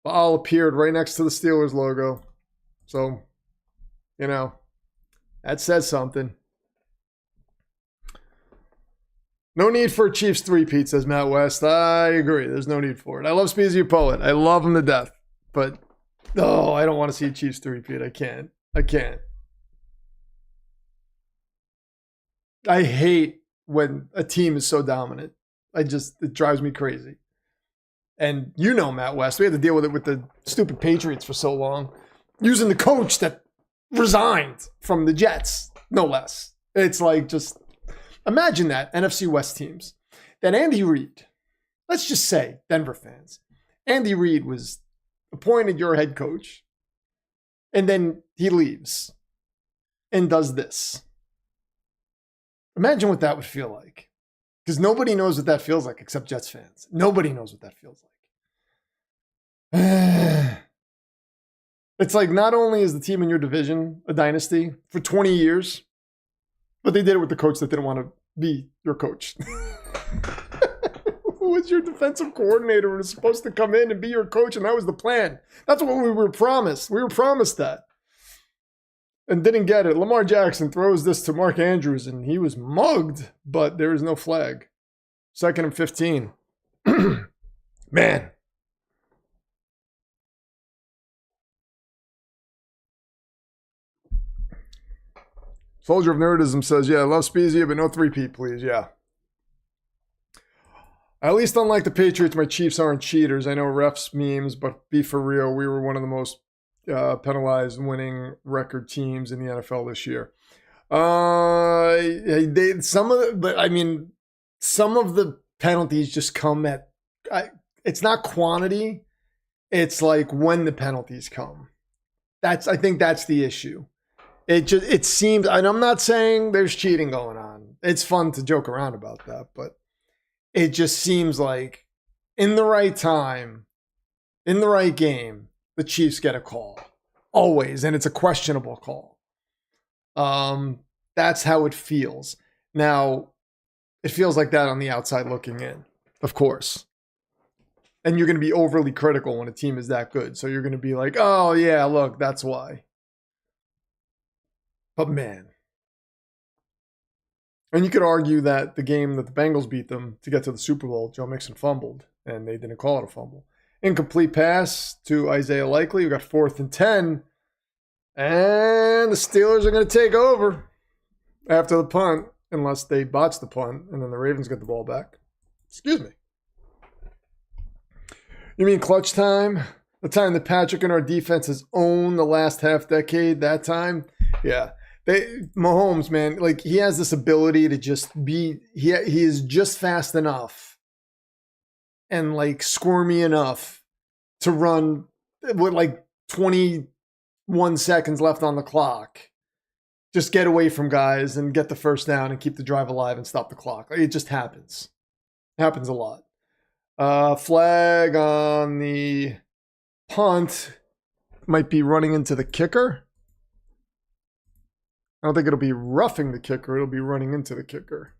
appeared right next to the Steelers logo. So, you know, that says something. No need for a Chiefs three-peat, says Matt West. I agree. There's no need for it. I love Speezy Poet. I love him to death. But, I don't want to see a Chiefs three-peat. I can't. I hate when a team is so dominant. It drives me crazy. And you know, Matt West, we had to deal with it with the stupid Patriots for so long, using the coach that resigned from the Jets, no less. It's like, just imagine that, NFC West teams. That Andy Reid, let's just say, Denver fans, Andy Reid was appointed your head coach, and then he leaves and does this. Imagine what that would feel like. Because nobody knows what that feels like except Jets fans. Nobody knows what that feels like. It's like not only is the team in your division a dynasty for 20 years, but they did it with the coach that didn't want to be your coach. Who was your defensive coordinator and was supposed to come in and be your coach, and that was the plan. That's what we were promised. We were promised that. And didn't get it. Lamar Jackson throws this to Mark Andrews, and he was mugged, but there is no flag. 2nd and 15. Man. Soldier of Nerdism says, yeah, I love Speezy, but no three-peat, please. Yeah. At least unlike the Patriots, my Chiefs aren't cheaters. I know refs memes, but be for real, we were one of the most penalized winning record teams in the NFL this year. But I mean, some of the penalties just come at, it's not quantity. It's like when the penalties come. I think that's the issue. It seems, and I'm not saying there's cheating going on. It's fun to joke around about that, but it just seems like in the right time, in the right game, the Chiefs get a call. Always, and it's a questionable call. That's how it feels. Now, it feels like that on the outside looking in, of course. And you're going to be overly critical when a team is that good. So you're going to be like, oh, yeah, look, that's why. But man. And you could argue that the game that the Bengals beat them to get to the Super Bowl, Joe Mixon fumbled, and they didn't call it a fumble. Incomplete pass to Isaiah Likely. We got 4th and 10. And the Steelers are going to take over after the punt, unless they botch the punt, and then the Ravens get the ball back. Excuse me. You mean clutch time? The time that Patrick and our defense has owned the last half decade, that time? Yeah. Mahomes, man, like he has this ability to just be, he is just fast enough and like squirmy enough to run with like 21 seconds left on the clock. Just get away from guys and get the first down and keep the drive alive and stop the clock. It just happens. It happens a lot. Flag on the punt. Might be running into the kicker. I don't think it'll be roughing the kicker. It'll be running into the kicker.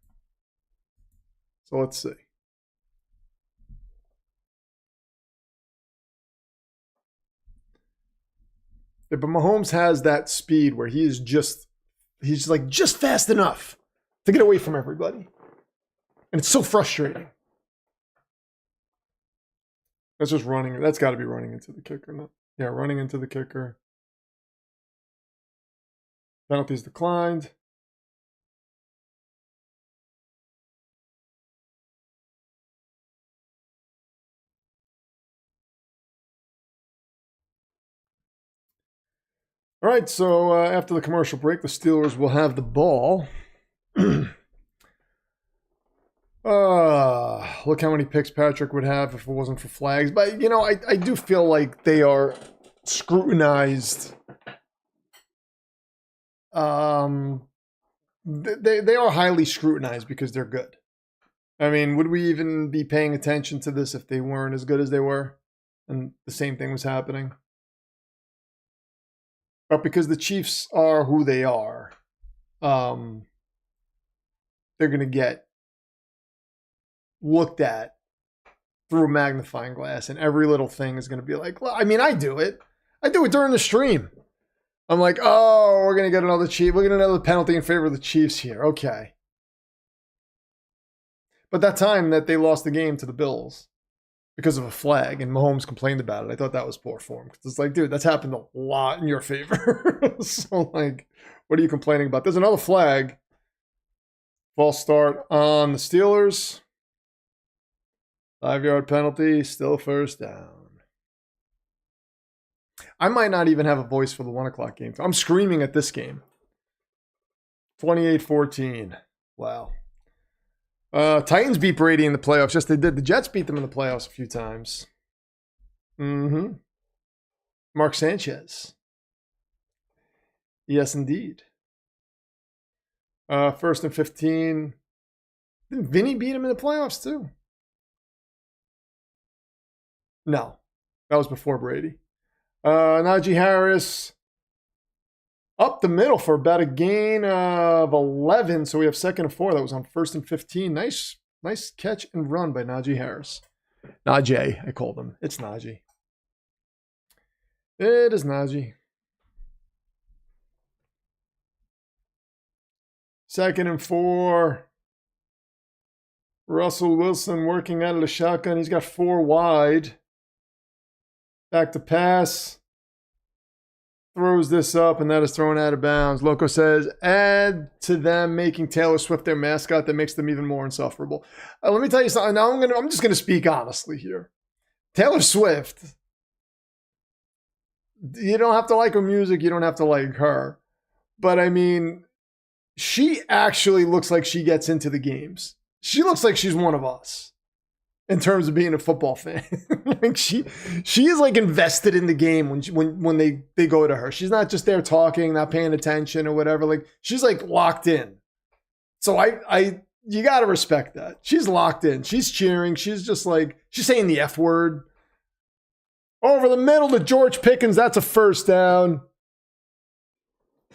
So let's see. Yeah, but Mahomes has that speed where he's just fast enough to get away from everybody. And it's so frustrating. That's just running. That's got to be running into the kicker. No? Yeah, running into the kicker. Penalties declined. All right, so after the commercial break, the Steelers will have the ball. Look how many picks Patrick would have if it wasn't for flags. But, you know, I do feel like they are scrutinized. They are highly scrutinized because they're good. I mean, would we even be paying attention to this if they weren't as good as they were and the same thing was happening? But because the Chiefs are who they are, they're going to get looked at through a magnifying glass, and every little thing is going to be like, well, I mean, I do it. I do it during the stream. I'm like, oh, we're going to get another Chief. We're going to get another penalty in favor of the Chiefs here. Okay. But that time that they lost the game to the Bills because of a flag, and Mahomes complained about it, I thought that was poor form. Because it's like, dude, that's happened a lot in your favor. So, like, what are you complaining about? There's another flag. False start on the Steelers. 5-yard penalty, still first down. I might not even have a voice for the 1 o'clock game. I'm screaming at this game. 28-14. Wow. Titans beat Brady in the playoffs. Yes, they did. The Jets beat them in the playoffs a few times. Mark Sanchez. Yes, indeed. 1st and 15. Didn't Vinny beat him in the playoffs too? No. That was before Brady. Najee Harris up the middle for about a gain of 11. So we have 2nd and 4. That was on 1st and 15. Nice catch and run by Najee Harris. Najee, I called him. It's Najee. It is Najee. 2nd and 4. Russell Wilson working out of the shotgun. He's got 4 wide. Back to pass. Throws this up, and that is thrown out of bounds. Loco says, add to them making Taylor Swift their mascot that makes them even more insufferable. Let me tell you something. Now I'm just going to speak honestly here. Taylor Swift, you don't have to like her music. You don't have to like her. But, I mean, she actually looks like she gets into the games. she looks like she's one of us in terms of being a football fan. Like she is like invested in the game when they go to her. She's not just there talking, not paying attention or whatever. Like she's like locked in. So you got to respect that. She's locked in. She's cheering. She's just like, she's saying the F word. Over the middle to George Pickens. That's a first down.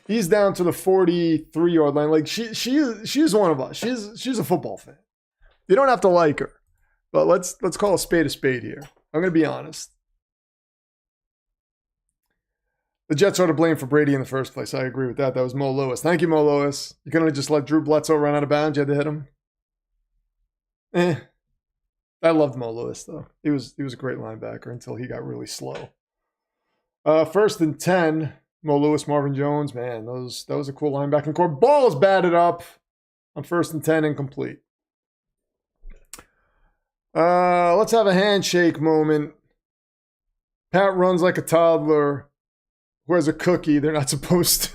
He's down to the 43-yard line. Like she's one of us. She's a football fan. You don't have to like her, but let's call a spade here. I'm going to be honest. The Jets are to blame for Brady in the first place. I agree with that. That was Mo Lewis. Thank you, Mo Lewis. You couldn't have just let Drew Bledsoe run out of bounds. You had to hit him. I loved Mo Lewis, though. He was a great linebacker until he got really slow. 1st and 10. Mo Lewis, Marvin Jones. Man, that was a cool linebacking core. Ball is batted up on 1st and 10, incomplete. Let's have a handshake moment. Pat runs like a toddler who has a cookie they're not supposed to.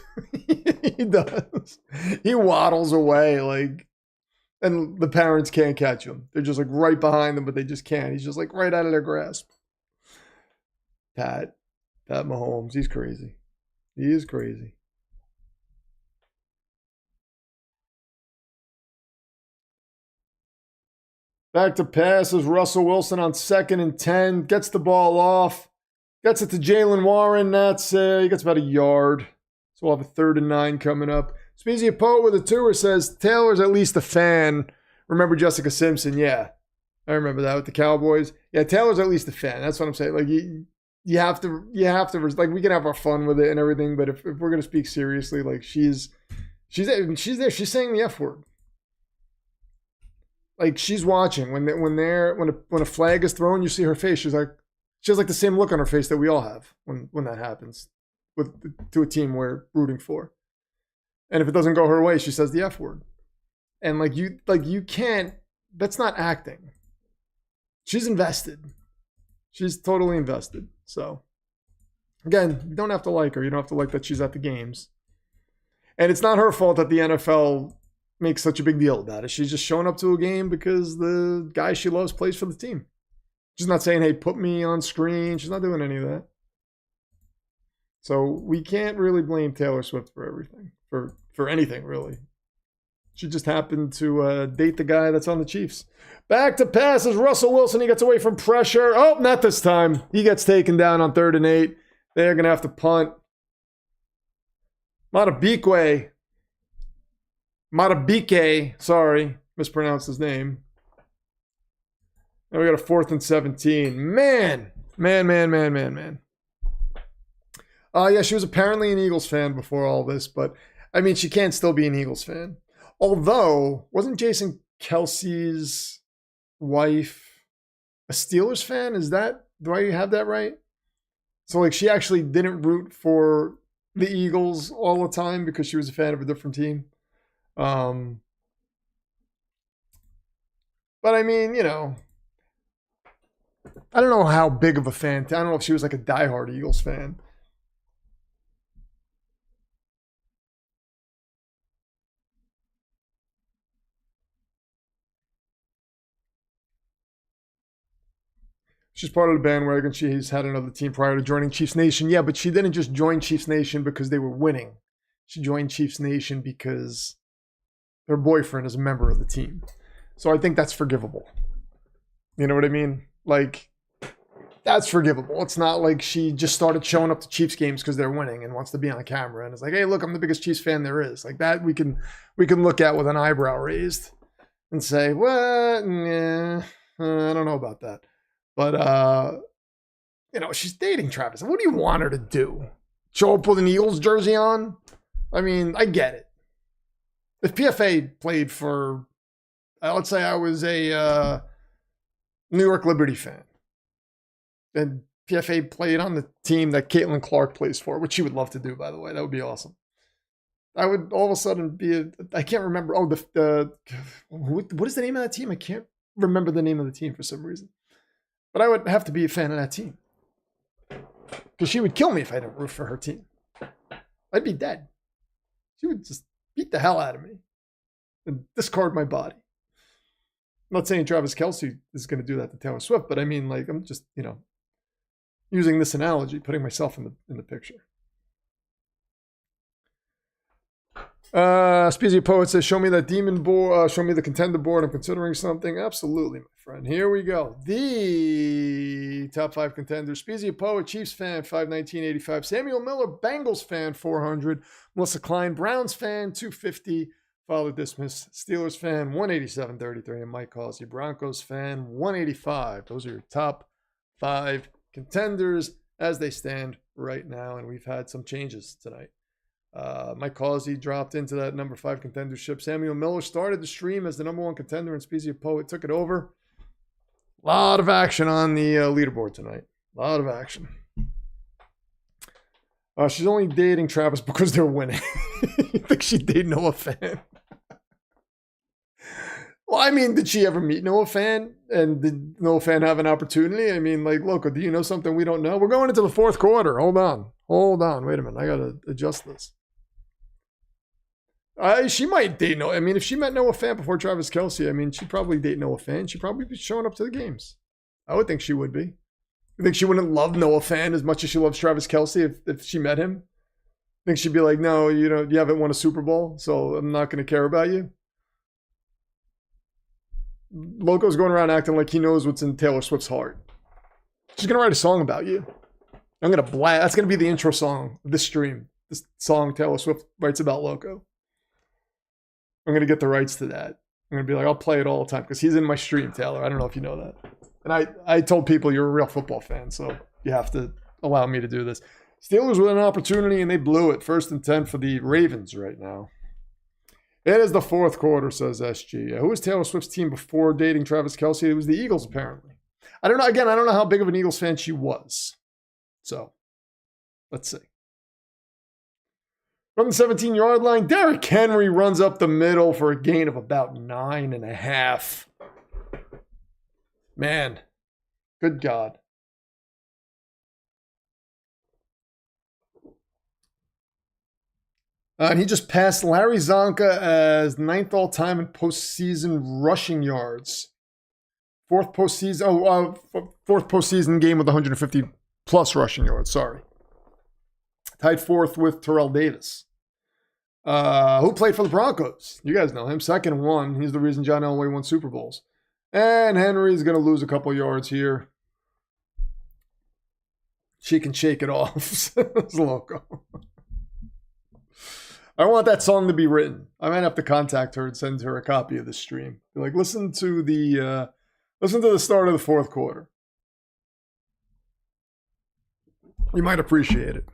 He does. He waddles away like, and the parents can't catch him. They're just like right behind them, but they just can't. He's just like right out of their grasp. Pat Mahomes, he's crazy. He is crazy. Back to passes. Russell Wilson on 2nd and 10. Gets the ball off. Gets it to Jalen Warren. That's he gets about a yard. So we'll have a 3rd and 9 coming up. Speezy a Poet with a tour says, Taylor's at least a fan. Remember Jessica Simpson? Yeah. I remember that with the Cowboys. Yeah, Taylor's at least a fan. That's what I'm saying. Like you have to, like we can have our fun with it and everything, but if we're gonna speak seriously, like she's there. She's saying the F word. Like she's watching when a flag is thrown, you see her face. She has like the same look on her face that we all have when that happens to a team we're rooting for. And if it doesn't go her way, she says the F word. And you can't. That's not acting. She's invested. She's totally invested. So again, you don't have to like her. You don't have to like that she's at the games. And it's not her fault that the NFL makes such a big deal about it. She's just showing up to a game because the guy she loves plays for the team. She's not saying, hey, put me on screen. She's not doing any of that. So we can't really blame Taylor Swift for everything, for anything, really. She just happened to date the guy that's on the Chiefs. Back to passes. Russell Wilson, he gets away from pressure. Oh, not this time. He gets taken down on 3rd and 8. They're going to have to punt. Matabike, sorry, mispronounced his name. And we got a 4th and 17. Man. Yeah, she was apparently an Eagles fan before all this, but I mean, she can't still be an Eagles fan. Although, wasn't Jason Kelsey's wife a Steelers fan? Do I have that right? So like she actually didn't root for the Eagles all the time because she was a fan of a different team. But I mean, you know, I don't know how big of a fan. I don't know if she was like a diehard Eagles fan. She's part of the bandwagon. She's had another team prior to joining Chiefs Nation. Yeah, but she didn't just join Chiefs Nation because they were winning. She joined Chiefs Nation because her boyfriend is a member of the team. So I think that's forgivable. You know what I mean? Like, that's forgivable. It's not like she just started showing up to Chiefs games because they're winning and wants to be on camera and it's like, hey, look, I'm the biggest Chiefs fan there is. Like that we can look at with an eyebrow raised and say, what? Nah, I don't know about that. But, you know, she's dating Travis. What do you want her to do? Show up with an Eagles jersey on? I mean, I get it. If PFA played for, let's say I was a New York Liberty fan, and PFA played on the team that Caitlin Clark plays for, which she would love to do, by the way. That would be awesome. I would all of a sudden be I can't remember. Oh, what is the name of that team? I can't remember the name of the team for some reason. But I would have to be a fan of that team. Because she would kill me if I didn't root for her team. I'd be dead. She would just beat the hell out of me and discard my body. not saying Travis Kelce is going to do that to Taylor Swift, but I mean, like, I'm just, using this analogy, putting myself in the picture. Speezy Poet says, show me that demon board, show me the contender board. I'm considering something. Absolutely, my friend. Here we go. The top 5 contenders. Speezy Poet, Chiefs fan, 519.85. Samuel Miller, Bengals fan, 400. Melissa Klein, Browns fan, 250. Father Dismiss, Steelers fan, 187.33. And Mike Causey, Broncos fan, 185. Those are your top 5 contenders as they stand right now. And we've had some changes tonight. Mike Causey dropped into that number 5 contendership. Samuel Miller started the stream as the number 1 contender, and Speezy Poet took it over. A lot of action on the leaderboard tonight. A lot of action. She's only dating Travis because they're winning. You think she'd date Noah Fan? Well, I mean, did she ever meet Noah Fan? And did Noah Fan have an opportunity? I mean, like, Loco, do you know something we don't know? We're going into the 4th quarter. Hold on. Wait a minute. I got to adjust this. She might date Noah. I mean, if she met Noah Fan before Travis Kelce, I mean, she'd probably date Noah Fan. She'd probably be showing up to the games. I would think she would be. You think she wouldn't love Noah Fan as much as she loves Travis Kelce if she met him? I think she'd be like, no, you haven't won a Super Bowl, so I'm not going to care about you. Loco's going around acting like he knows what's in Taylor Swift's heart. She's going to write a song about you. I'm going to blast. That's going to be the intro song of this stream. This song Taylor Swift writes about Loco. I'm going to get the rights to that. I'm going to be like, I'll play it all the time because he's in my stream, Taylor. I don't know if you know that. And I told people you're a real football fan, so you have to allow me to do this. Steelers with an opportunity, and they blew it. 1st and 10 for the Ravens right now. It is the 4th quarter, says SG. Who was Taylor Swift's team before dating Travis Kelce? It was the Eagles, apparently. I don't know. Again, I don't know how big of an Eagles fan she was. So, let's see. From the 17-yard line, Derrick Henry runs up the middle for a gain of about 9.5. Man, good God. And he just passed Larry Zonka as 9th all-time in postseason rushing yards. 4th postseason game with 150-plus rushing yards, sorry. Tied 4th with Terrell Davis, who played for the Broncos. You guys know him. 2nd and 1. He's the reason John Elway won Super Bowls. And Henry's going to lose a couple yards here. She can shake it off. It's Loco. I want that song to be written. I might have to contact her and send her a copy of the stream. Be like, listen to the start of the 4th quarter. You might appreciate it.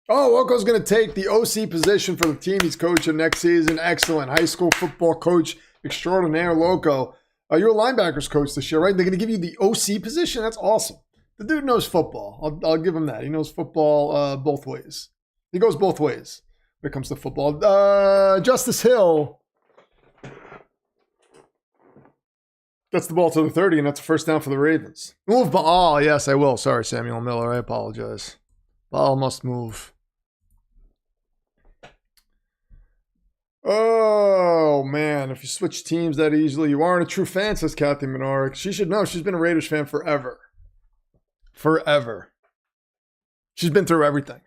Oh, Loco's going to take the OC position for the team he's coaching next season. Excellent. High school football coach extraordinaire, Loco. You're a linebackers coach this year, right? They're going to give you the OC position? That's awesome. The dude knows football. I'll give him that. He knows football both ways. He goes both ways when it comes to football. Justice Hill gets the ball to the 30, and that's a 1st down for the Ravens. Move ball. Oh, yes, I will. Sorry, Samuel Miller. I apologize. Ball must move. Oh, man. If you switch teams that easily, you aren't a true fan, says Kathy Menard. She should know. She's been a Raiders fan forever. Forever. She's been through everything.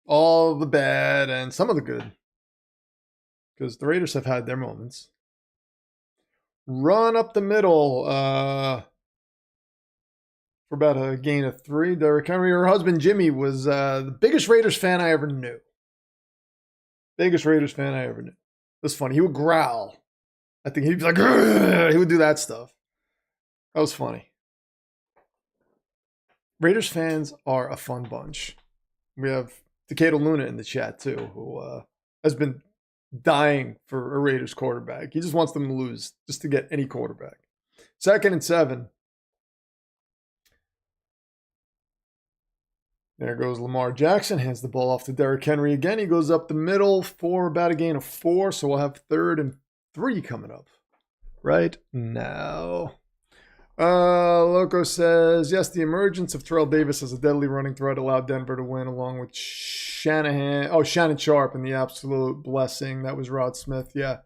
All the bad and some of the good. Because the Raiders have had their moments. Run up the middle. For about a gain of 3. Derrick Henry, her husband Jimmy, was the biggest Raiders fan I ever knew. Biggest Raiders fan I ever knew. That's funny. He would growl. I think he'd be like, "Grr!" He would do that stuff. That was funny. Raiders fans are a fun bunch. We have Decatur Luna in the chat too, who has been dying for a Raiders quarterback. He just wants them to lose just to get any quarterback. 2nd and 7. There goes Lamar Jackson. Hands the ball off to Derrick Henry again. He goes up the middle for about a gain of 4. So we'll have 3rd and 3 coming up right now. Loco says, yes, the emergence of Terrell Davis as a deadly running threat allowed Denver to win along with Shanahan. Oh, Shannon Sharp and the absolute blessing. That was Rod Smith. Yeah.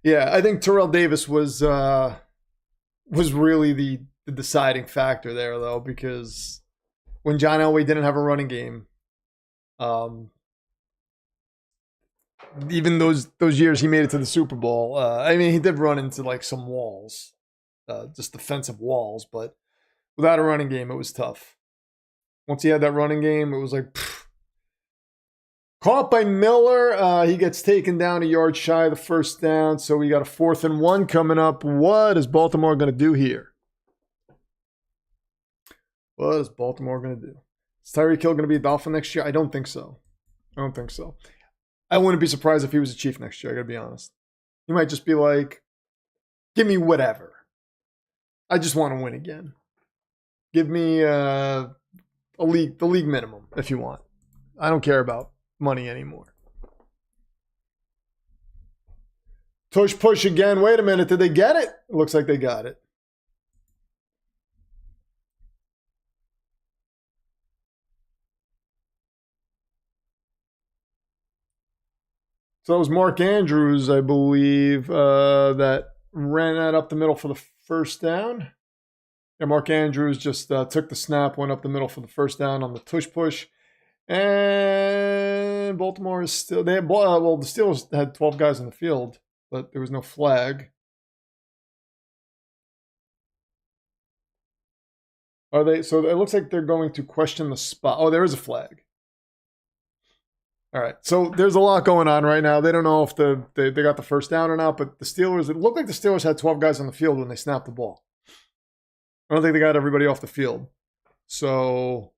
Yeah, I think Terrell Davis was really the deciding factor there, though, because when John Elway didn't have a running game, even those years he made it to the Super Bowl, I mean, he did run into like some walls. Just defensive walls, but without a running game, it was tough. Once he had that running game, it was like, pfft. Caught by Miller. He gets taken down a yard shy of the first down, so we got a 4th and 1 coming up. What is Baltimore going to do here? What is Baltimore going to do? Is Tyreek Hill going to be a Dolphin next year? I don't think so. I wouldn't be surprised if he was a Chief next year, I got to be honest. He might just be like, give me whatever. I just want to win again. Give me the league minimum if you want. I don't care about money anymore. Push again. Wait a minute. Did they get it? It looks like they got it. So it was Mark Andrews, I believe, that ran that up the middle for the first down. Yeah, Mark Andrews just took the snap, went up the middle for the first down on the push. And Baltimore is still... the Steelers had 12 guys on the field, but there was no flag. Are they? So it looks like they're going to question the spot. Oh, there is a flag. All right. So there's a lot going on right now. They don't know if they got the first down or not, but the Steelers... it looked like the Steelers had 12 guys on the field when they snapped the ball. I don't think they got everybody off the field. So...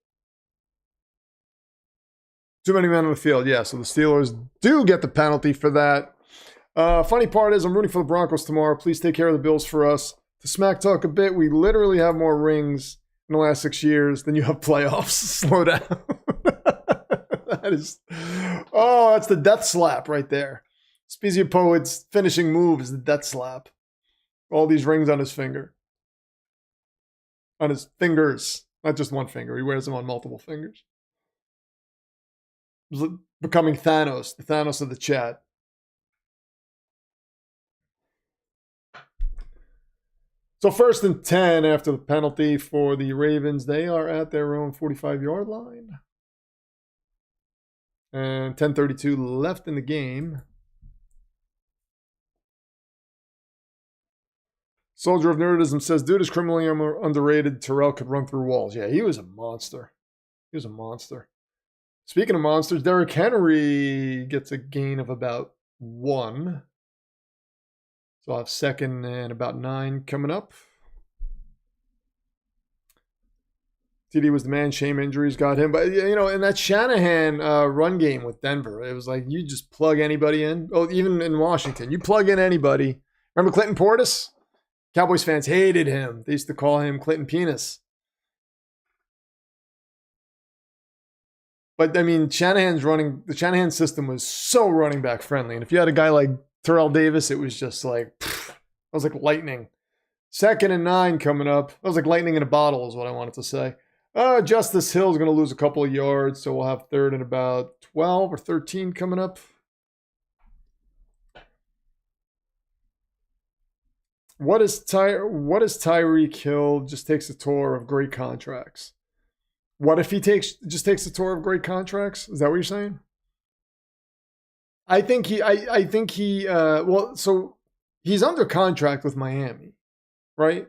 too many men on the field, yeah. So the Steelers do get the penalty for that. Funny part is I'm rooting for the Broncos tomorrow. Please take care of the Bills for us. To smack talk a bit, we literally have more rings in the last 6 years than you have playoffs. Slow down. That is... oh, that's the death slap right there. Spezia Poet's finishing move is the death slap. All these rings on his finger. On his fingers. Not just one finger. He wears them on multiple fingers. Becoming Thanos, the Thanos of the chat. So 1st and 10 after the penalty for the Ravens. They are at their own 45-yard line. And 10:32 left in the game. Soldier of Nerdism says, dude is criminally underrated. Terrell could run through walls. Yeah, he was a monster. Speaking of monsters, Derrick Henry gets a gain of about 1. So I'll have 2nd and about 9 coming up. TD was the man. Shame injuries got him. But, you know, in that Shanahan run game with Denver, it was like you just plug anybody in. Oh, even in Washington, you plug in anybody. Remember Clinton Portis? Cowboys fans hated him. They used to call him Clinton Penis. But, I mean, the Shanahan system was so running back friendly. And if you had a guy like Terrell Davis, it was just like, it was like lightning. 2nd and 9 coming up. It was like lightning in a bottle is what I wanted to say. Justice Hill is going to lose a couple of yards, so we'll have 3rd and about 12 or 13 coming up. What is Tyreek Hill just takes a tour of great contracts? What if he just takes a tour of great contracts? Is that what you're saying? I think he well, so he's under contract with Miami, right?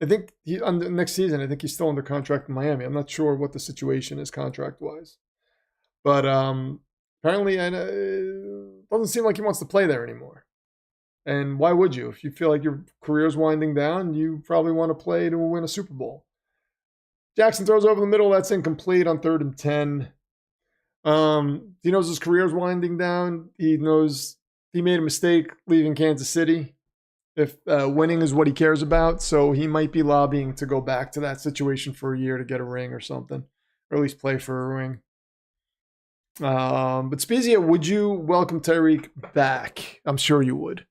I think next season, I think he's still under contract with Miami. I'm not sure what the situation is contract-wise. But apparently it doesn't seem like he wants to play there anymore. And why would you? If you feel like your career's winding down, you probably want to play to win a Super Bowl. Jackson throws over the middle. That's incomplete on 3rd and 10. He knows his career's winding down. He knows he made a mistake leaving Kansas City. If winning is what he cares about, so he might be lobbying to go back to that situation for a year to get a ring or something, or at least play for a ring. But Spezia, would you welcome Tyreek back? I'm sure you would.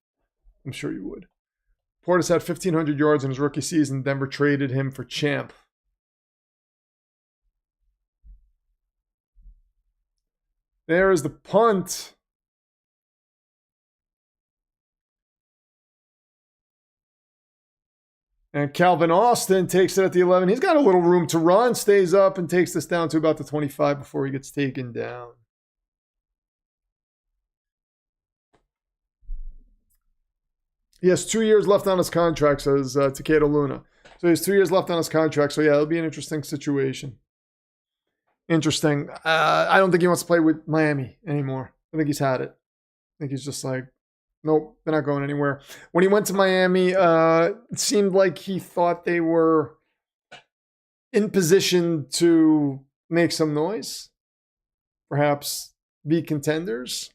Portis had 1,500 yards in his rookie season. Denver traded him for Champ. There is the punt. And Calvin Austin takes it at the 11. He's got a little room to run, stays up, and takes this down to about the 25 before he gets taken down. He has 2 years left on his contract, says Takeda Luna. So he has 2 years left on his contract. So, yeah, it'll be an interesting situation. Interesting. I don't think he wants to play with Miami anymore. I think he's had it. I think he's just like, nope, they're not going anywhere. When he went to Miami, it seemed like he thought they were in position to make some noise, perhaps be contenders.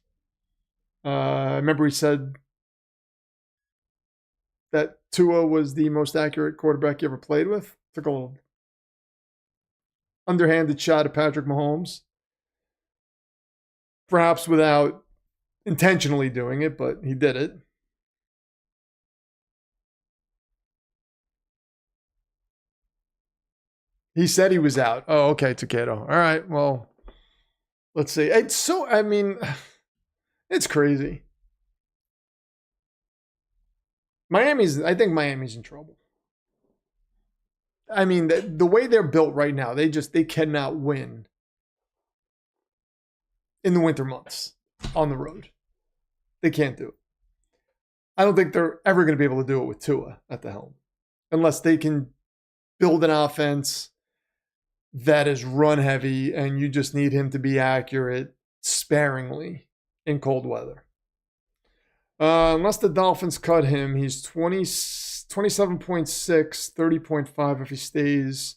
I remember he said that Tua was the most accurate quarterback he ever played with. Took a little underhanded shot at Patrick Mahomes, perhaps without intentionally doing it, but he did it. He said he was out. Oh, okay, Takeda. All right, well, let's see. It's so, I mean, it's crazy. I think Miami's in trouble. I mean, the way they're built right now, they cannot win in the winter months on the road. They can't do it. I don't think they're ever going to be able to do it with Tua at the helm, unless they can build an offense that is run heavy and you just need him to be accurate sparingly in cold weather. Unless the Dolphins cut him, he's 27.6, 30.5 if he stays.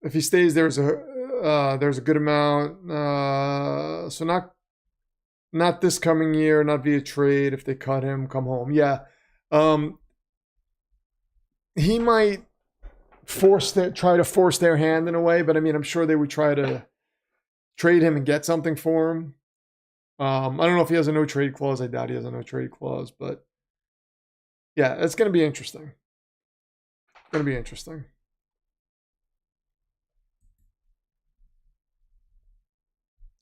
If he stays, there's a good amount. So not this coming year, not via trade. If they cut him, come home. Yeah. He might try to force their hand in a way, but I mean, I'm sure they would try to trade him and get something for him. I don't know if he has a no trade clause. I doubt he has a no trade clause, but yeah, it's going to be interesting. It's going to be interesting.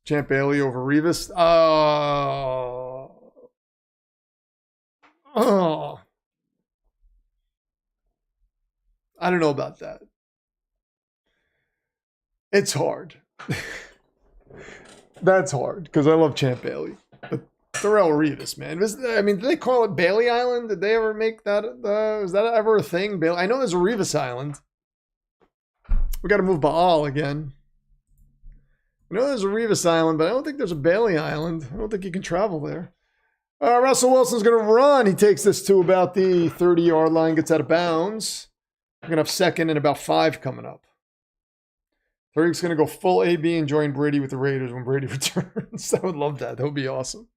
Champ Bailey over Revis. Oh. I don't know about that. It's hard. That's hard because I love Champ Bailey. But Darrelle Revis, man. I mean, did they call it Bailey Island? Did they ever make that? Was that ever a thing? I know there's a Revis Island. We got to move Baal again. I know there's a Revis Island, but I don't think there's a Bailey Island. I don't think you can travel there. Russell Wilson's going to run. He takes this to about the 30-yard line, gets out of bounds. We're going to have second and about 5 coming up. Tariq's going to go full AB and join Brady with the Raiders when Brady returns. I would love that. That would be awesome.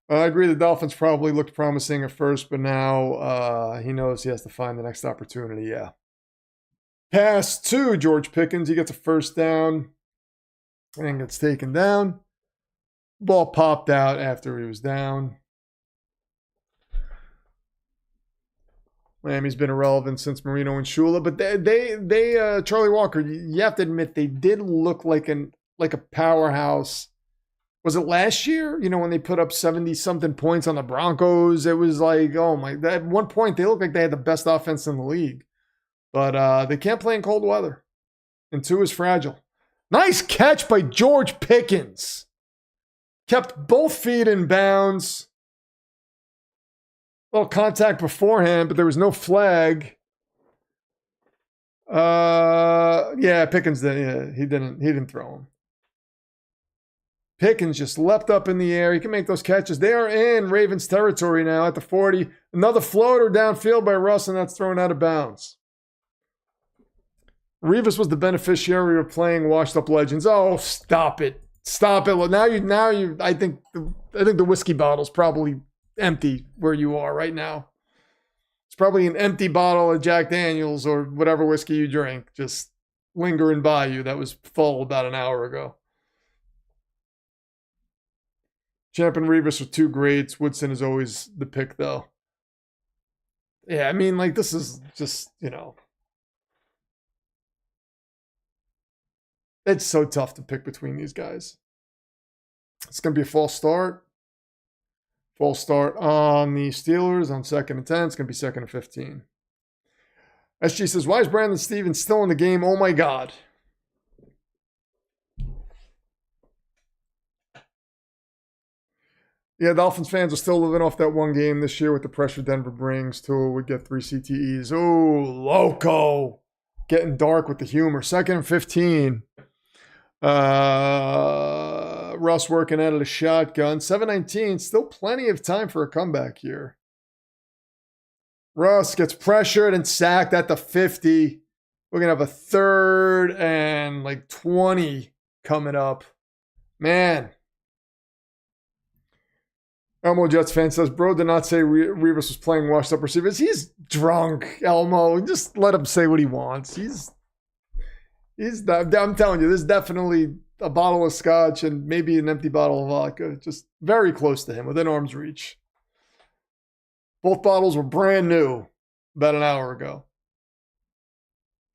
I agree the Dolphins probably looked promising at first, but now he knows he has to find the next opportunity. Yeah. Pass to George Pickens. He gets a first down and gets taken down. Ball popped out after he was down. Miami's been irrelevant since Marino and Shula, but they Charlie Walker, you have to admit they did look like a powerhouse. Was it last year? You know, when they put up 70-something points on the Broncos, it was like, oh my, at one point they looked like they had the best offense in the league. But they can't play in cold weather. And 2 is fragile. Nice catch by George Pickens. Kept both feet in bounds. Well, contact beforehand, but there was no flag. Yeah, Pickens did. Yeah, he didn't throw him. Pickens just leapt up in the air. He can make those catches. They are in Ravens territory now at the 40. Another floater downfield by Russ, and that's thrown out of bounds. Revis was the beneficiary of playing washed up legends. Oh, stop it. Stop it. Now you I think the whiskey bottle's probably empty where you are right now. It's probably an empty bottle of Jack Daniels or whatever whiskey you drink just lingering by you that was full about an hour ago. Champ and Rivas are two greats. Woodson is always the pick, though. Yeah, I mean, like, this is just, you know. It's so tough to pick between these guys. It's going to be a false start. False start on the Steelers on 2nd and 10. It's going to be 2nd and 15. SG says, why is Brandon Stevens still in the game? Oh, my God. Yeah, Dolphins fans are still living off that one game this year with the pressure Denver brings. Tua would get 3 CTEs. Oh, loco. Getting dark with the humor. 2nd and 15. Russ working out of the shotgun. 7:19. Still plenty of time for a comeback here. Russ gets pressured and sacked at the 50. We're going to have a 3rd and like 20 coming up. Man. Elmo Jets fan says, bro did not say Rivas was playing washed up receivers. He's drunk, Elmo. Just let him say what he wants. I'm telling you, there's definitely a bottle of scotch and maybe an empty bottle of vodka. Just very close to him, within arm's reach. Both bottles were brand new about an hour ago.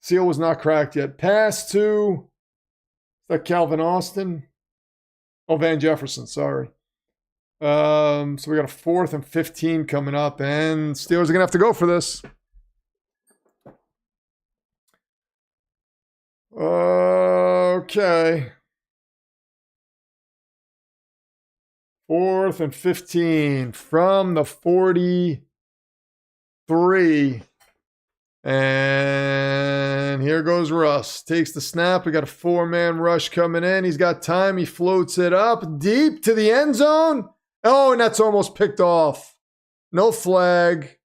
Seal was not cracked yet. Pass to, is that Calvin Austin? Oh, Van Jefferson, sorry. So we got a 4th and 15 coming up, and Steelers are going to have to go for this. Okay. 4th and 15 from the 43. And here goes Russ. Takes the snap. We got a 4-man rush coming in. He's got time. He floats it up deep to the end zone. Oh, and that's almost picked off. No flag.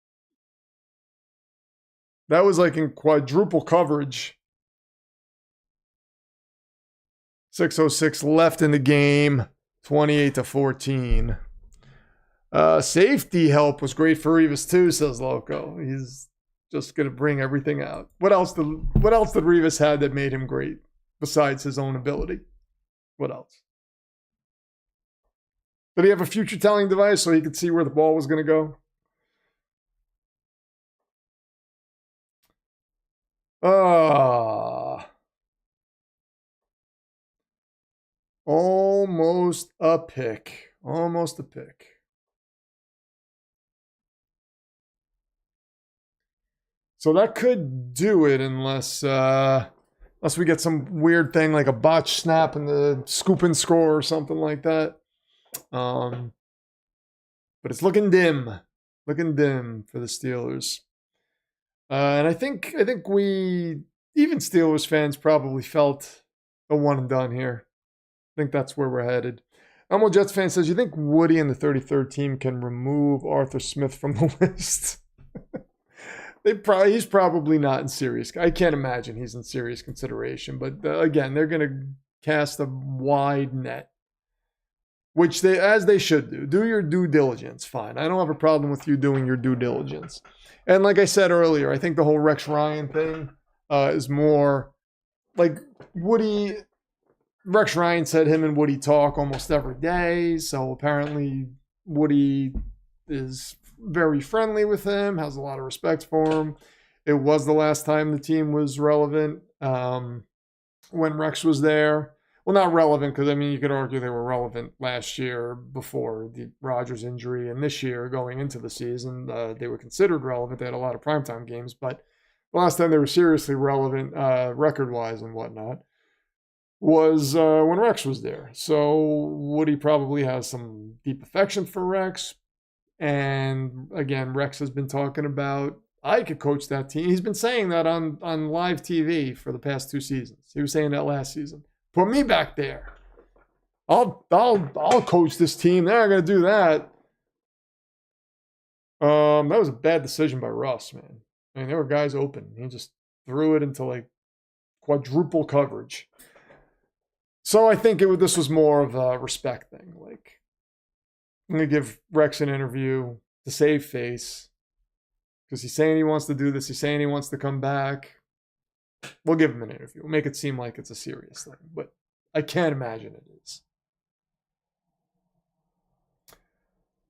That was like in quadruple coverage. 6:06 left in the game. 28-14. Safety help was great for Rivas too, says Loco. He's just going to bring everything out. What else did Rivas have that made him great besides his own ability? What else? Did he have a future telling device so he could see where the ball was going to go? Almost a pick. Almost a pick. So that could do it unless we get some weird thing like a botch snap in the scoop and score or something like that. But it's looking dim. Looking dim for the Steelers. And I think we, even Steelers fans, probably felt a one and done here. I think that's where we're headed. Elmo Jets fan says, you think Woody and the 33rd team can remove Arthur Smith from the list? He's probably not in serious. I can't imagine he's in serious consideration. But again, they're going to cast a wide net, which as they should do. Do your due diligence. Fine. I don't have a problem with you doing your due diligence. And like I said earlier, I think the whole Rex Ryan thing is more like Woody. Rex Ryan said him and Woody talk almost every day. So apparently Woody is very friendly with him, has a lot of respect for him. It was the last time the team was relevant when Rex was there. Well, not relevant because, I mean, you could argue they were relevant last year before the Rodgers injury, and this year going into the season, they were considered relevant. They had a lot of primetime games, but the last time they were seriously relevant record-wise and whatnot was when Rex was there. So Woody probably has some deep affection for Rex. And again, Rex has been talking about, I could coach that team. He's been saying that on live TV for the past 2 seasons. He was saying that last season. Put me back there. I'll coach this team. They're not going to do that. That was a bad decision by Russ, man. I mean, there were guys open. He just threw it into like quadruple coverage. So I think this was more of a respect thing. Like, I'm going to give Rex an interview to save face because he's saying he wants to do this. He's saying he wants to come back. We'll give him an interview. We'll make it seem like it's a serious thing, but I can't imagine it is.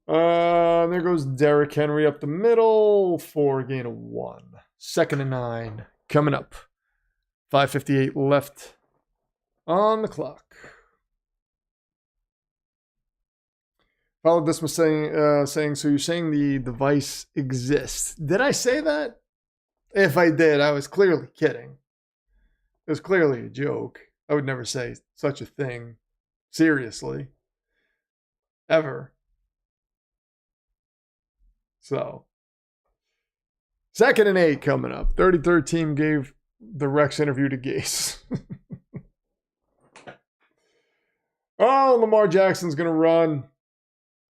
There goes Derrick Henry up the middle for a gain of 1. 2nd and 9 coming up. 5:58 left on the clock. Followed this was saying, so you're saying the device exists. Did I say that? If I did, I was clearly kidding. It was clearly a joke. I would never say such a thing. Seriously. Ever. So. 2nd and 8 coming up. 33rd team gave the Rex interview to Gase. Oh, Lamar Jackson's going to run.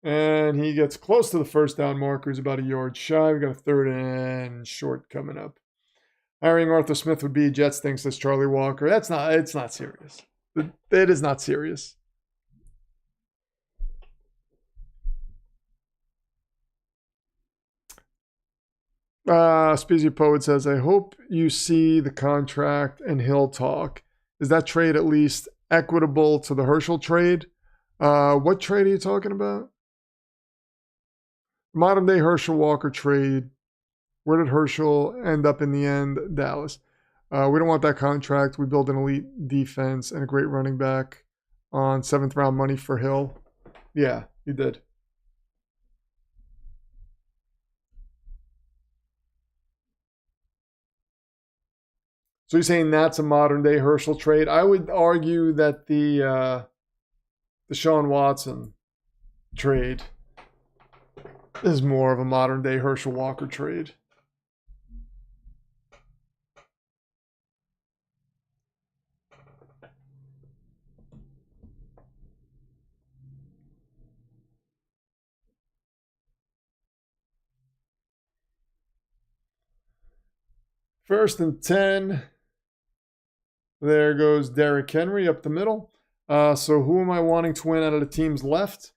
And he gets close to the first down marker. He's about a yard shy. We got a 3rd and short coming up. Hiring Arthur Smith would be Jets thinks says Charlie Walker. It's not serious. It is not serious. Speezy Poet says, I hope you see the contract and he'll talk. Is that trade at least equitable to the Herschel trade? What trade are you talking about? Modern day Herschel Walker trade. Where did Herschel end up in the end? Dallas. We don't want that contract. We build an elite defense and a great running back on 7th round money for Hill. Yeah, you did. So you're saying that's a modern day Herschel trade? I would argue that the Deshaun Watson trade is more of a modern day Herschel Walker trade. First and 10. There goes Derrick Henry up the middle. So who am I wanting to win out of the teams left?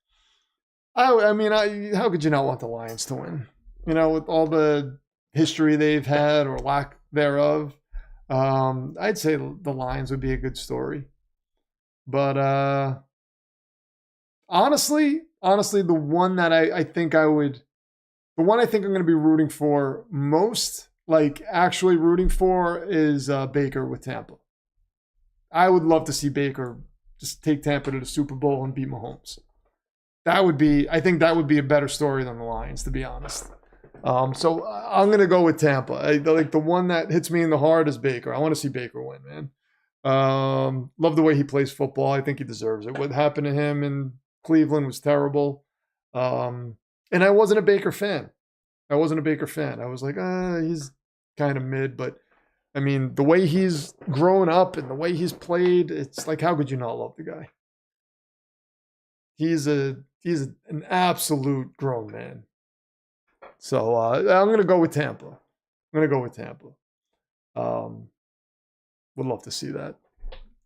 I mean, how could you not want the Lions to win? You know, with all the history they've had or lack thereof, I'd say the Lions would be a good story. But honestly, the one that I think I'm going to be rooting for most, like actually rooting for, is Baker with Tampa. I would love to see Baker just take Tampa to the Super Bowl and beat Mahomes. I think that would be a better story than the Lions, to be honest. So I'm going to go with Tampa. Like the one that hits me in the heart is Baker. I want to see Baker win, man. Love the way he plays football. I think he deserves it. What happened to him in Cleveland was terrible. And I wasn't a Baker fan. I was like, he's kind of mid, but I mean, the way he's grown up and the way he's played, it's like, how could you not love the guy? He's an absolute grown man. So I'm going to go with Tampa. Would love to see that.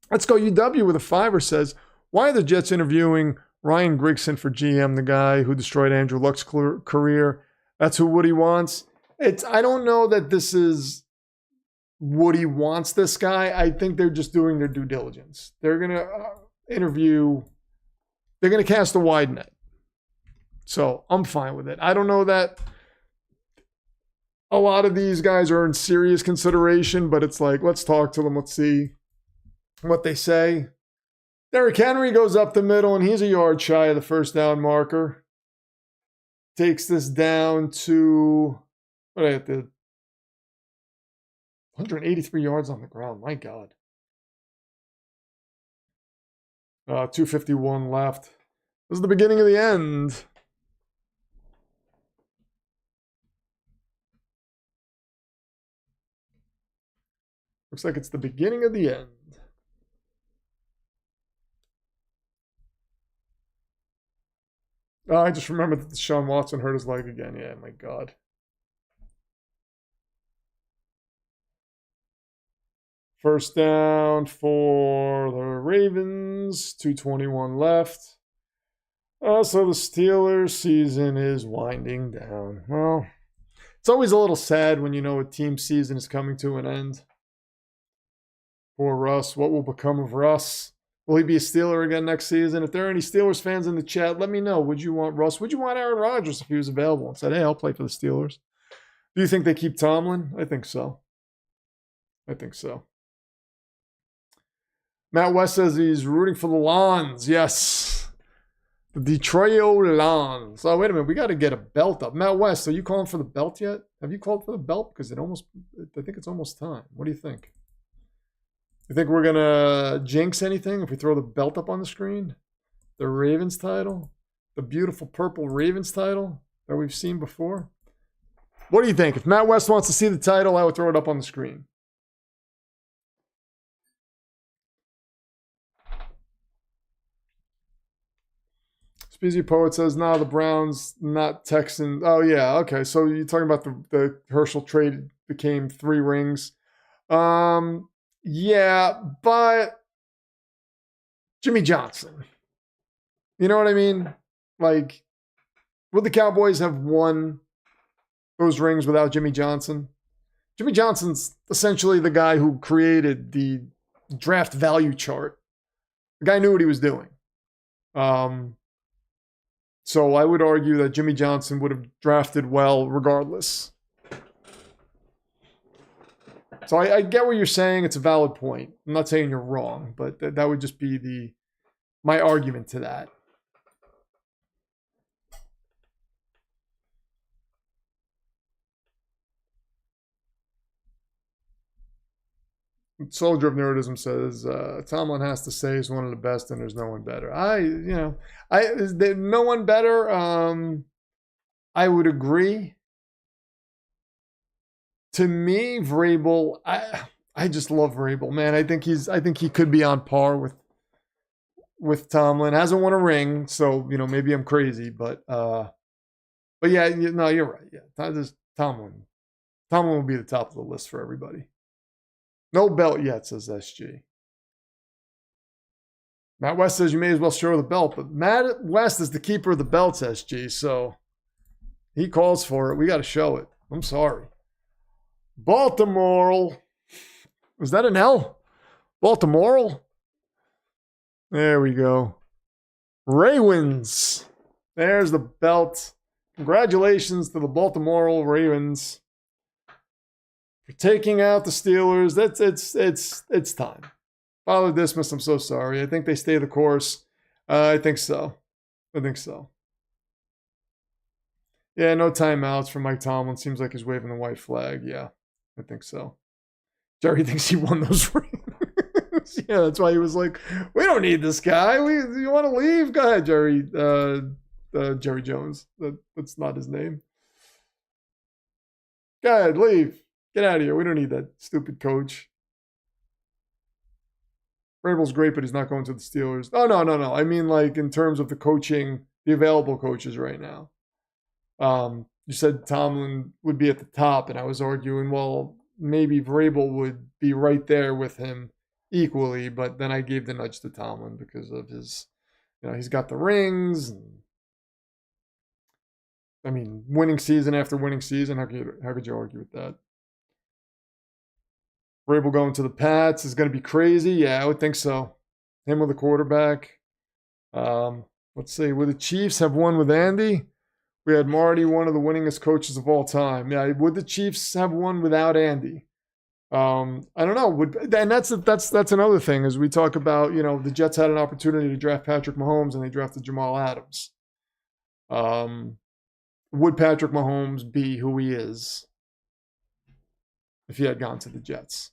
Let's go UW with a 5er says, why are the Jets interviewing Ryan Grigson for GM, the guy who destroyed Andrew Luck's career? That's who Woody wants. I don't know that this is Woody wants this guy. I think they're just doing their due diligence. They're going to interview. They're going to cast a wide net. So I'm fine with it. I don't know that a lot of these guys are in serious consideration, but it's like, let's talk to them. Let's see what they say. Derrick Henry goes up the middle, and he's a yard shy of the first down marker. Takes this down to, what do I have to, 183 yards on the ground. My God. 2:51 left. This is the beginning of the end. Looks like it's the beginning of the end. I just remembered that Deshaun Watson hurt his leg again. Yeah, my God. First down for the Ravens. 2:21 left. So the Steelers' season is winding down. Well, it's always a little sad when you know a team's season is coming to an end. Poor Russ. What will become of Russ? Will he be a Steeler again next season? If there are any Steelers fans in the chat, let me know. Would you want Russ? Would you want Aaron Rodgers if he was available and said, hey, I'll play for the Steelers? Do you think they keep Tomlin? I think so. I think so. Matt West says he's rooting for the Lions. Yes. The Detroit Lions. Oh, wait a minute. We got to get a belt up. Matt West, are you calling for the belt yet? Have you called for the belt? Because I think it's almost time. What do you think? You think we're going to jinx anything if we throw the belt up on the screen? The Ravens title? The beautiful purple Ravens title that we've seen before? What do you think? If Matt West wants to see the title, I would throw it up on the screen. Speezy Poet says, no, the Browns, not Texans. Oh, yeah, okay. So you're talking about the Herschel trade became 3 rings. Yeah, but Jimmy Johnson. You know what I mean? Like, would the Cowboys have won those rings without Jimmy Johnson? Jimmy Johnson's essentially the guy who created the draft value chart. The guy knew what he was doing. So I would argue that Jimmy Johnson would have drafted well regardless. So I get what you're saying. It's a valid point. I'm not saying you're wrong, but that would just be my argument to that. Soldier of Nerdism says, Tomlin has to say he's one of the best and there's no one better. Is there no one better? I would agree. To me, Vrabel, I just love Vrabel, man. I think he could be on par with Tomlin. Hasn't won a ring, so maybe I'm crazy, but yeah, no, you're right. Yeah, Tomlin will be the top of the list for everybody. No belt yet, says SG. Matt West says you may as well show the belt, but Matt West is the keeper of the belts, SG, so he calls for it. We got to show it. I'm sorry. Baltimore. Was that an L? Baltimore? There we go. Ravens. There's the belt. Congratulations to the Baltimore Ravens for taking out the Steelers. It's time. Father Dismas, I'm so sorry. I think they stay the course. I think so. Yeah, no timeouts for Mike Tomlin. Seems like he's waving the white flag. Yeah, I think so. Jerry thinks he won those rings. Yeah, that's why he was like, we don't need this guy. You want to leave? Go ahead, Jerry. Jerry Jones. That's not his name. Go ahead, leave. Get out of here. We don't need that stupid coach. Vrabel's great, but he's not going to the Steelers. Oh, no. I mean, like, in terms of the coaching, the available coaches right now. You said Tomlin would be at the top, and I was arguing, well, maybe Vrabel would be right there with him equally, but then I gave the nudge to Tomlin because of his, he's got the rings. And, I mean, winning season after winning season. How could you argue with that? Vrabel going to the Pats is going to be crazy. Yeah, I would think so. Him with a quarterback. Let's see. Would the Chiefs have won with Andy? We had Marty, one of the winningest coaches of all time. Yeah, would the Chiefs have won without Andy? I don't know. And that's another thing as we talk about. The Jets had an opportunity to draft Patrick Mahomes, and they drafted Jamal Adams. Would Patrick Mahomes be who he is if he had gone to the Jets?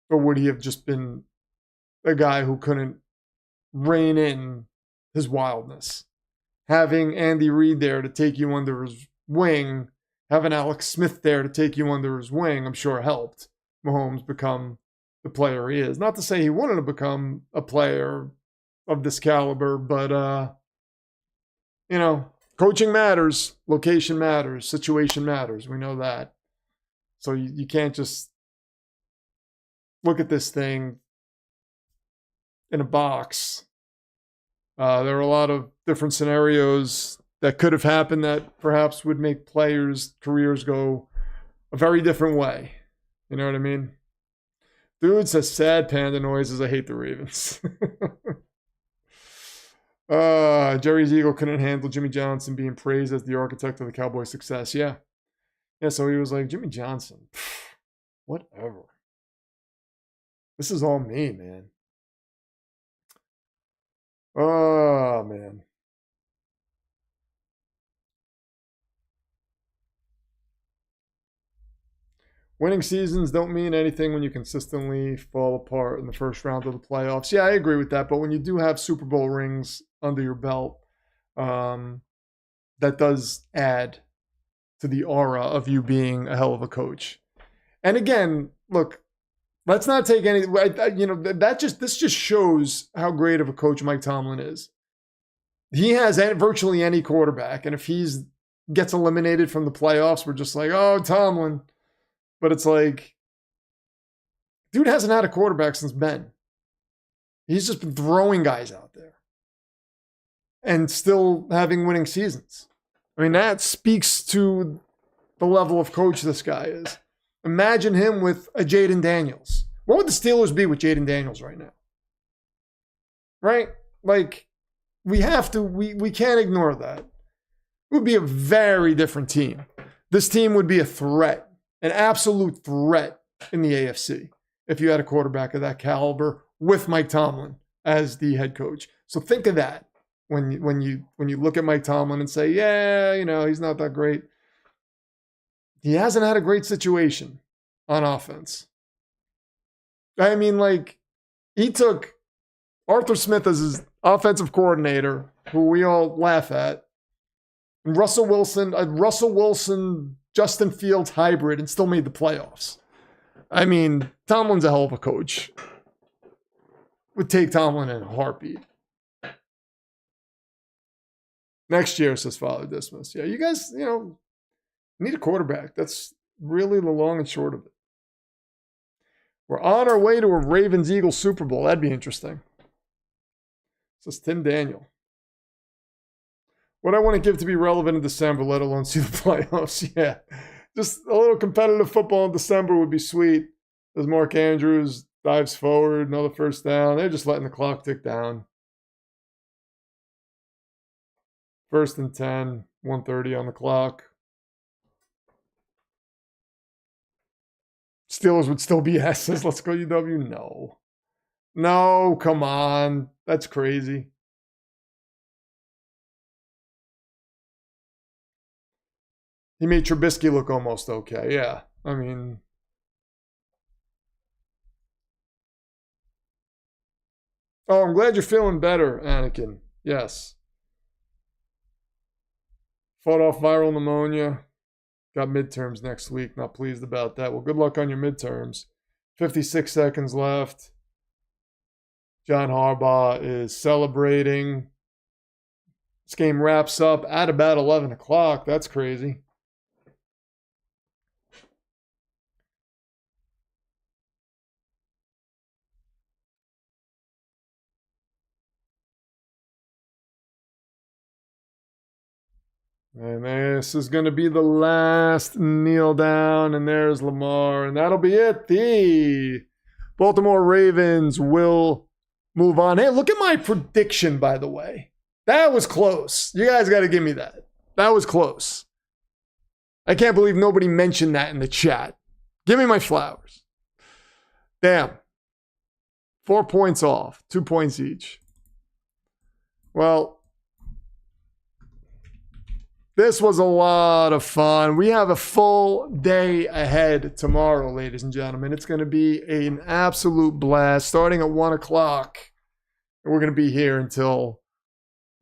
Or would he have just been a guy who couldn't rein in his wildness? Having Andy Reid there to take you under his wing, having Alex Smith there to take you under his wing, I'm sure helped Mahomes become the player he is. Not to say he wanted to become a player of this caliber, but, coaching matters, location matters, situation matters. We know that. So you can't just look at this thing in a box. There are a lot of different scenarios that could have happened that perhaps would make players' careers go a very different way. You know what I mean? Dude says sad panda noises. I hate the Ravens. Jerry's Eagle couldn't handle Jimmy Johnson being praised as the architect of the Cowboys' success. Yeah. Yeah, so he was like, Jimmy Johnson, whatever. This is all me, man. Oh, man. Winning seasons don't mean anything when you consistently fall apart in the first round of the playoffs. Yeah, I agree with that. But when you do have Super Bowl rings under your belt, that does add to the aura of you being a hell of a coach. And again, look, let's not take any, this just shows how great of a coach Mike Tomlin is. He has virtually any quarterback. And if he's gets eliminated from the playoffs, we're just like, oh, Tomlin. But it's like, dude hasn't had a quarterback since Ben. He's just been throwing guys out there and still having winning seasons. I mean, that speaks to the level of coach this guy is. Imagine him with a Jaden Daniels. What would the Steelers be with Jaden Daniels right now? Right? Like, we can't ignore that. It would be a very different team. This team would be a threat. An absolute threat in the AFC if you had a quarterback of that caliber with Mike Tomlin as the head coach. So think of that when you look at Mike Tomlin and say, yeah, he's not that great. He hasn't had a great situation on offense. I mean, like, he took Arthur Smith as his offensive coordinator, who we all laugh at, and Russell Wilson, Justin Fields hybrid, and still made the playoffs. I mean, Tomlin's a hell of a coach. Would take Tomlin in a heartbeat. Next year, says Father Dismas. Yeah, you guys, need a quarterback. That's really the long and short of it. We're on our way to a Ravens-Eagles Super Bowl. That'd be interesting. Says Tim Daniel. What I want to give to be relevant in December, let alone see the playoffs. Yeah. Just a little competitive football in December would be sweet. As Mark Andrews dives forward, another first down. They're just letting the clock tick down. 1st and 10, 1:30 on the clock. Steelers would still be S's. Let's go UW. No. No, come on. That's crazy. He made Trubisky look almost okay. Yeah. I mean, oh, I'm glad you're feeling better, Anakin. Yes. Fought off viral pneumonia. Got midterms next week. Not pleased about that. Well, good luck on your midterms. 56 seconds left. John Harbaugh is celebrating. This game wraps up at about 11 o'clock. That's crazy. And this is going to be the last kneel down, and there's Lamar, and that'll be it. The Baltimore Ravens will move on. Hey, look at my prediction, by the way. That was close. You guys got to give me that. That was close. I can't believe nobody mentioned that in the chat. Give me my flowers. Damn. 4 points off. 2 points each. Well, this was a lot of fun. We have a full day ahead tomorrow, ladies and gentlemen. It's going to be an absolute blast starting at 1 o'clock. And we're going to be here until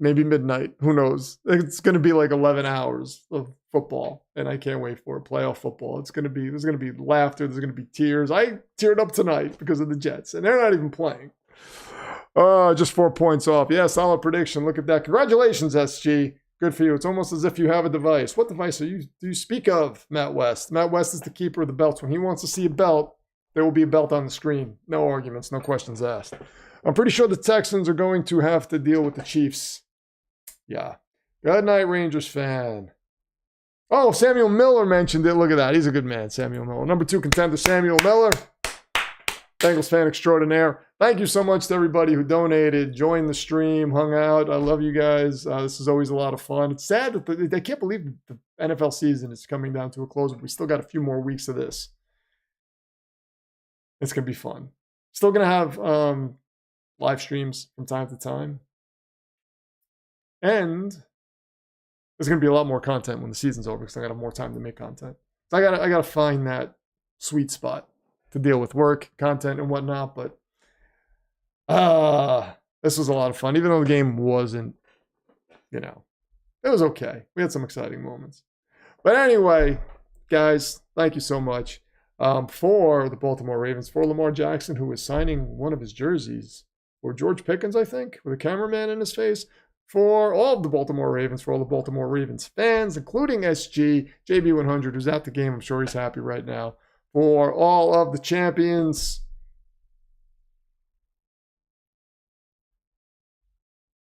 maybe midnight. Who knows? It's going to be like 11 hours of football, and I can't wait for it. Playoff football. There's going to be laughter. There's going to be tears. I teared up tonight because of the Jets, and they're not even playing. Just 4 points off. Yeah, solid prediction. Look at that. Congratulations, SG. Good for you. It's almost as if you have a device. What device do you speak of, Matt West? Matt West is the keeper of the belts. When he wants to see a belt, there will be a belt on the screen. No arguments, no questions asked. I'm pretty sure the Texans are going to have to deal with the Chiefs. Yeah. Good night, Rangers fan. Oh, Samuel Miller mentioned it. Look at that. He's a good man, Samuel Miller. Number 2 contender, Samuel Miller. Bengals fan extraordinaire. Thank you so much to everybody who donated, joined the stream, hung out. I love you guys. This is always a lot of fun. It's sad that they can't believe the NFL season is coming down to a close, but we still got a few more weeks of this. It's going to be fun. Still going to have live streams from time to time. And there's going to be a lot more content when the season's over because I got to have more time to make content. So I got to find that sweet spot to deal with work, content, and whatnot. But this was a lot of fun, even though the game wasn't, it was okay. We had some exciting moments. But anyway, guys, thank you so much. For the Baltimore Ravens, for Lamar Jackson, who is signing one of his jerseys, or George Pickens, I think, with a cameraman in his face. For all of the Baltimore Ravens, for all the Baltimore Ravens fans, including SG, JB100, who's at the game. I'm sure he's happy right now. For all of the champions.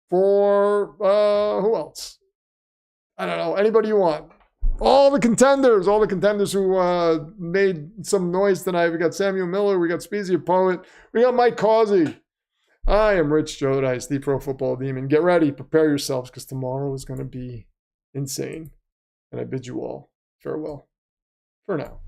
For, who else? I don't know. Anybody you want. All the contenders who made some noise tonight. We got Samuel Miller. We got Speezy Poet. We got Mike Causey. I am Rich Jodice, the Pro Football Demon. Get ready. Prepare yourselves because tomorrow is going to be insane. And I bid you all farewell for now.